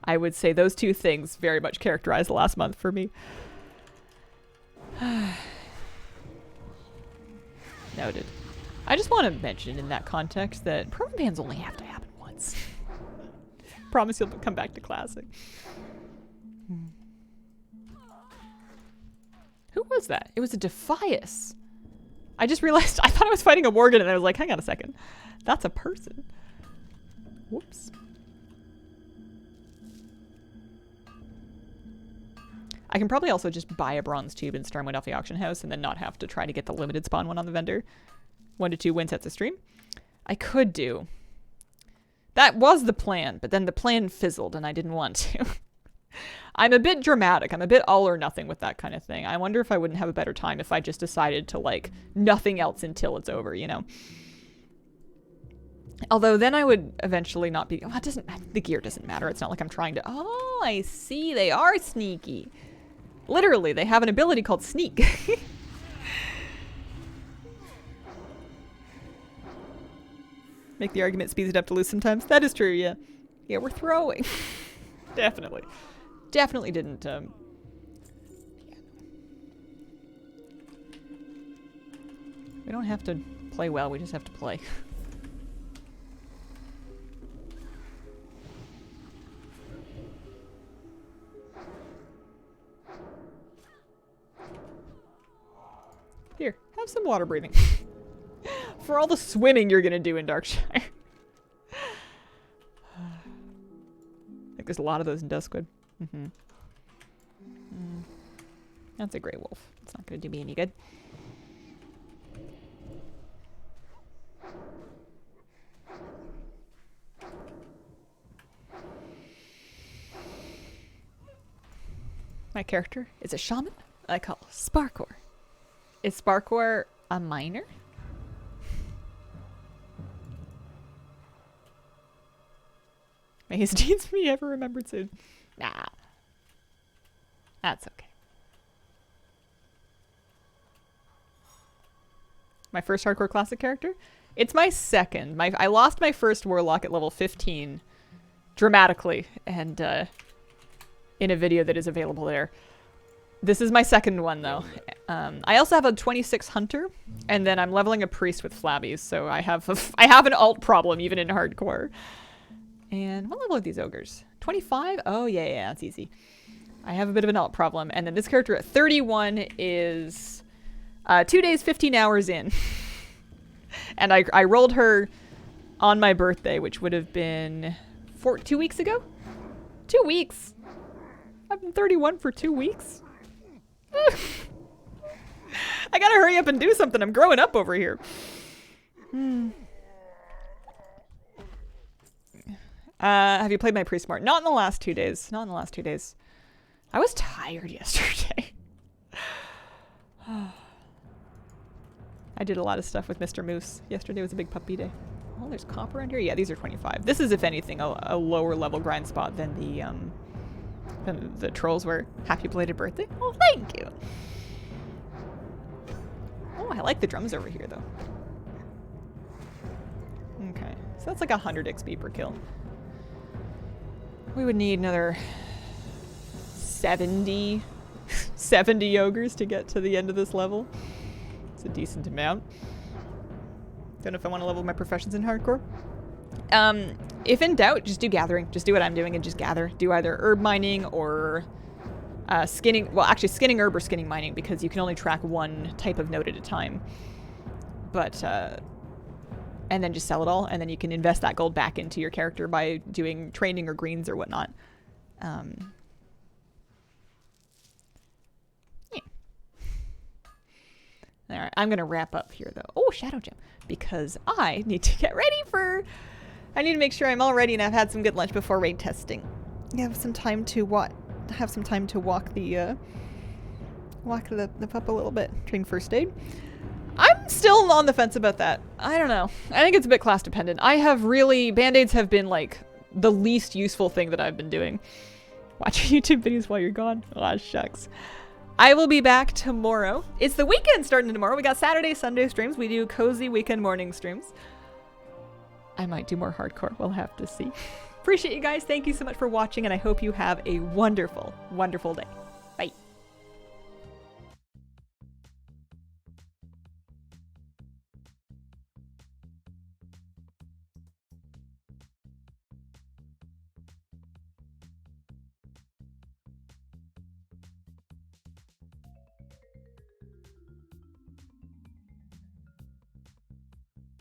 I would say those two things very much characterize the last month for me. Noted. I just want to mention in that context that perma bans only have to happen once. Promise you'll come back to classic. Who was that? It was a Defias. I just realized, I thought I was fighting a Morgan and I was like, hang on a second. That's a person. Whoops. I can probably also just buy a bronze tube and Stormwind off the auction house and then not have to try to get the limited spawn one on the vendor. 1 to 2 win sets a stream. I could do. That was the plan, but then the plan fizzled and I didn't want to. I'm a bit dramatic. I'm a bit all or nothing with that kind of thing. I wonder if I wouldn't have a better time if I just decided to like nothing else until it's over, you know? Although then I would eventually not be, oh, it doesn't, the gear doesn't matter. It's not like I'm trying to, oh, I see. They are sneaky. Literally, they have an ability called sneak. Make the argument speeds it up to lose sometimes. That is true, yeah. Yeah, we're throwing. Definitely. Definitely didn't, yeah. We don't have to play well, we just have to play. Here, have some water breathing. For all the swimming you're gonna do in Darkshire. I think there's a lot of those in Duskwood. That's a grey wolf. It's not gonna do me any good. My character is a shaman I call Sparkor. Is Sparkor a miner? May his deeds be ever remembered soon. Nah. That's okay. My first hardcore classic character? It's my second. I lost my first warlock at level 15 dramatically and in a video that is available there. This is my second one though. I also have a 26 hunter and then I'm leveling a priest with flabbies, so I have an alt problem even in hardcore. And what level are these ogres? 25? Oh yeah, that's easy. I have a bit of an alt problem. And then this character at 31 is 2 days, 15 hours in. And I rolled her on my birthday, which would have been 2 weeks ago? 2 weeks? I've been 31 for 2 weeks? I gotta hurry up and do something. I'm growing up over here. Have you played my priest more? Not in the last 2 days. Not in the last 2 days. I was tired yesterday. I did a lot of stuff with Mr. Moose. Yesterday was a big puppy day. Oh, there's copper under here? Yeah, these are 25. This is, if anything, a lower level grind spot than the And the trolls were happy belated birthday. Oh, thank you. Oh, I like the drums over here, though. Okay, so that's like 100 XP per kill. We would need another 70 ogres to get to the end of this level. It's a decent amount. Don't know if I want to level my professions in hardcore. If in doubt, just do gathering. Just do what I'm doing and just gather. Do either herb mining or skinning. Well, actually skinning herb or skinning mining, because you can only track one type of node at a time. But, and then just sell it all, and then you can invest that gold back into your character by doing training or greens or whatnot. Yeah. Alright, I'm gonna wrap up here though. Oh, Shadow Gem. Because I need to get ready for... I need to make sure I'm all ready and I've had some good lunch before raid testing. I have some time to walk the pup a little bit. Doing first aid. I'm still on the fence about that. I don't know. I think it's a bit class dependent. I have really... Band-aids have been like the least useful thing that I've been doing. Watching YouTube videos while you're gone. Aw, shucks. I will be back tomorrow. It's the weekend starting tomorrow. We got Saturday, Sunday streams. We do cozy weekend morning streams. I might do more hardcore. We'll have to see. Appreciate you guys. Thank you so much for watching, and I hope you have a wonderful, wonderful day.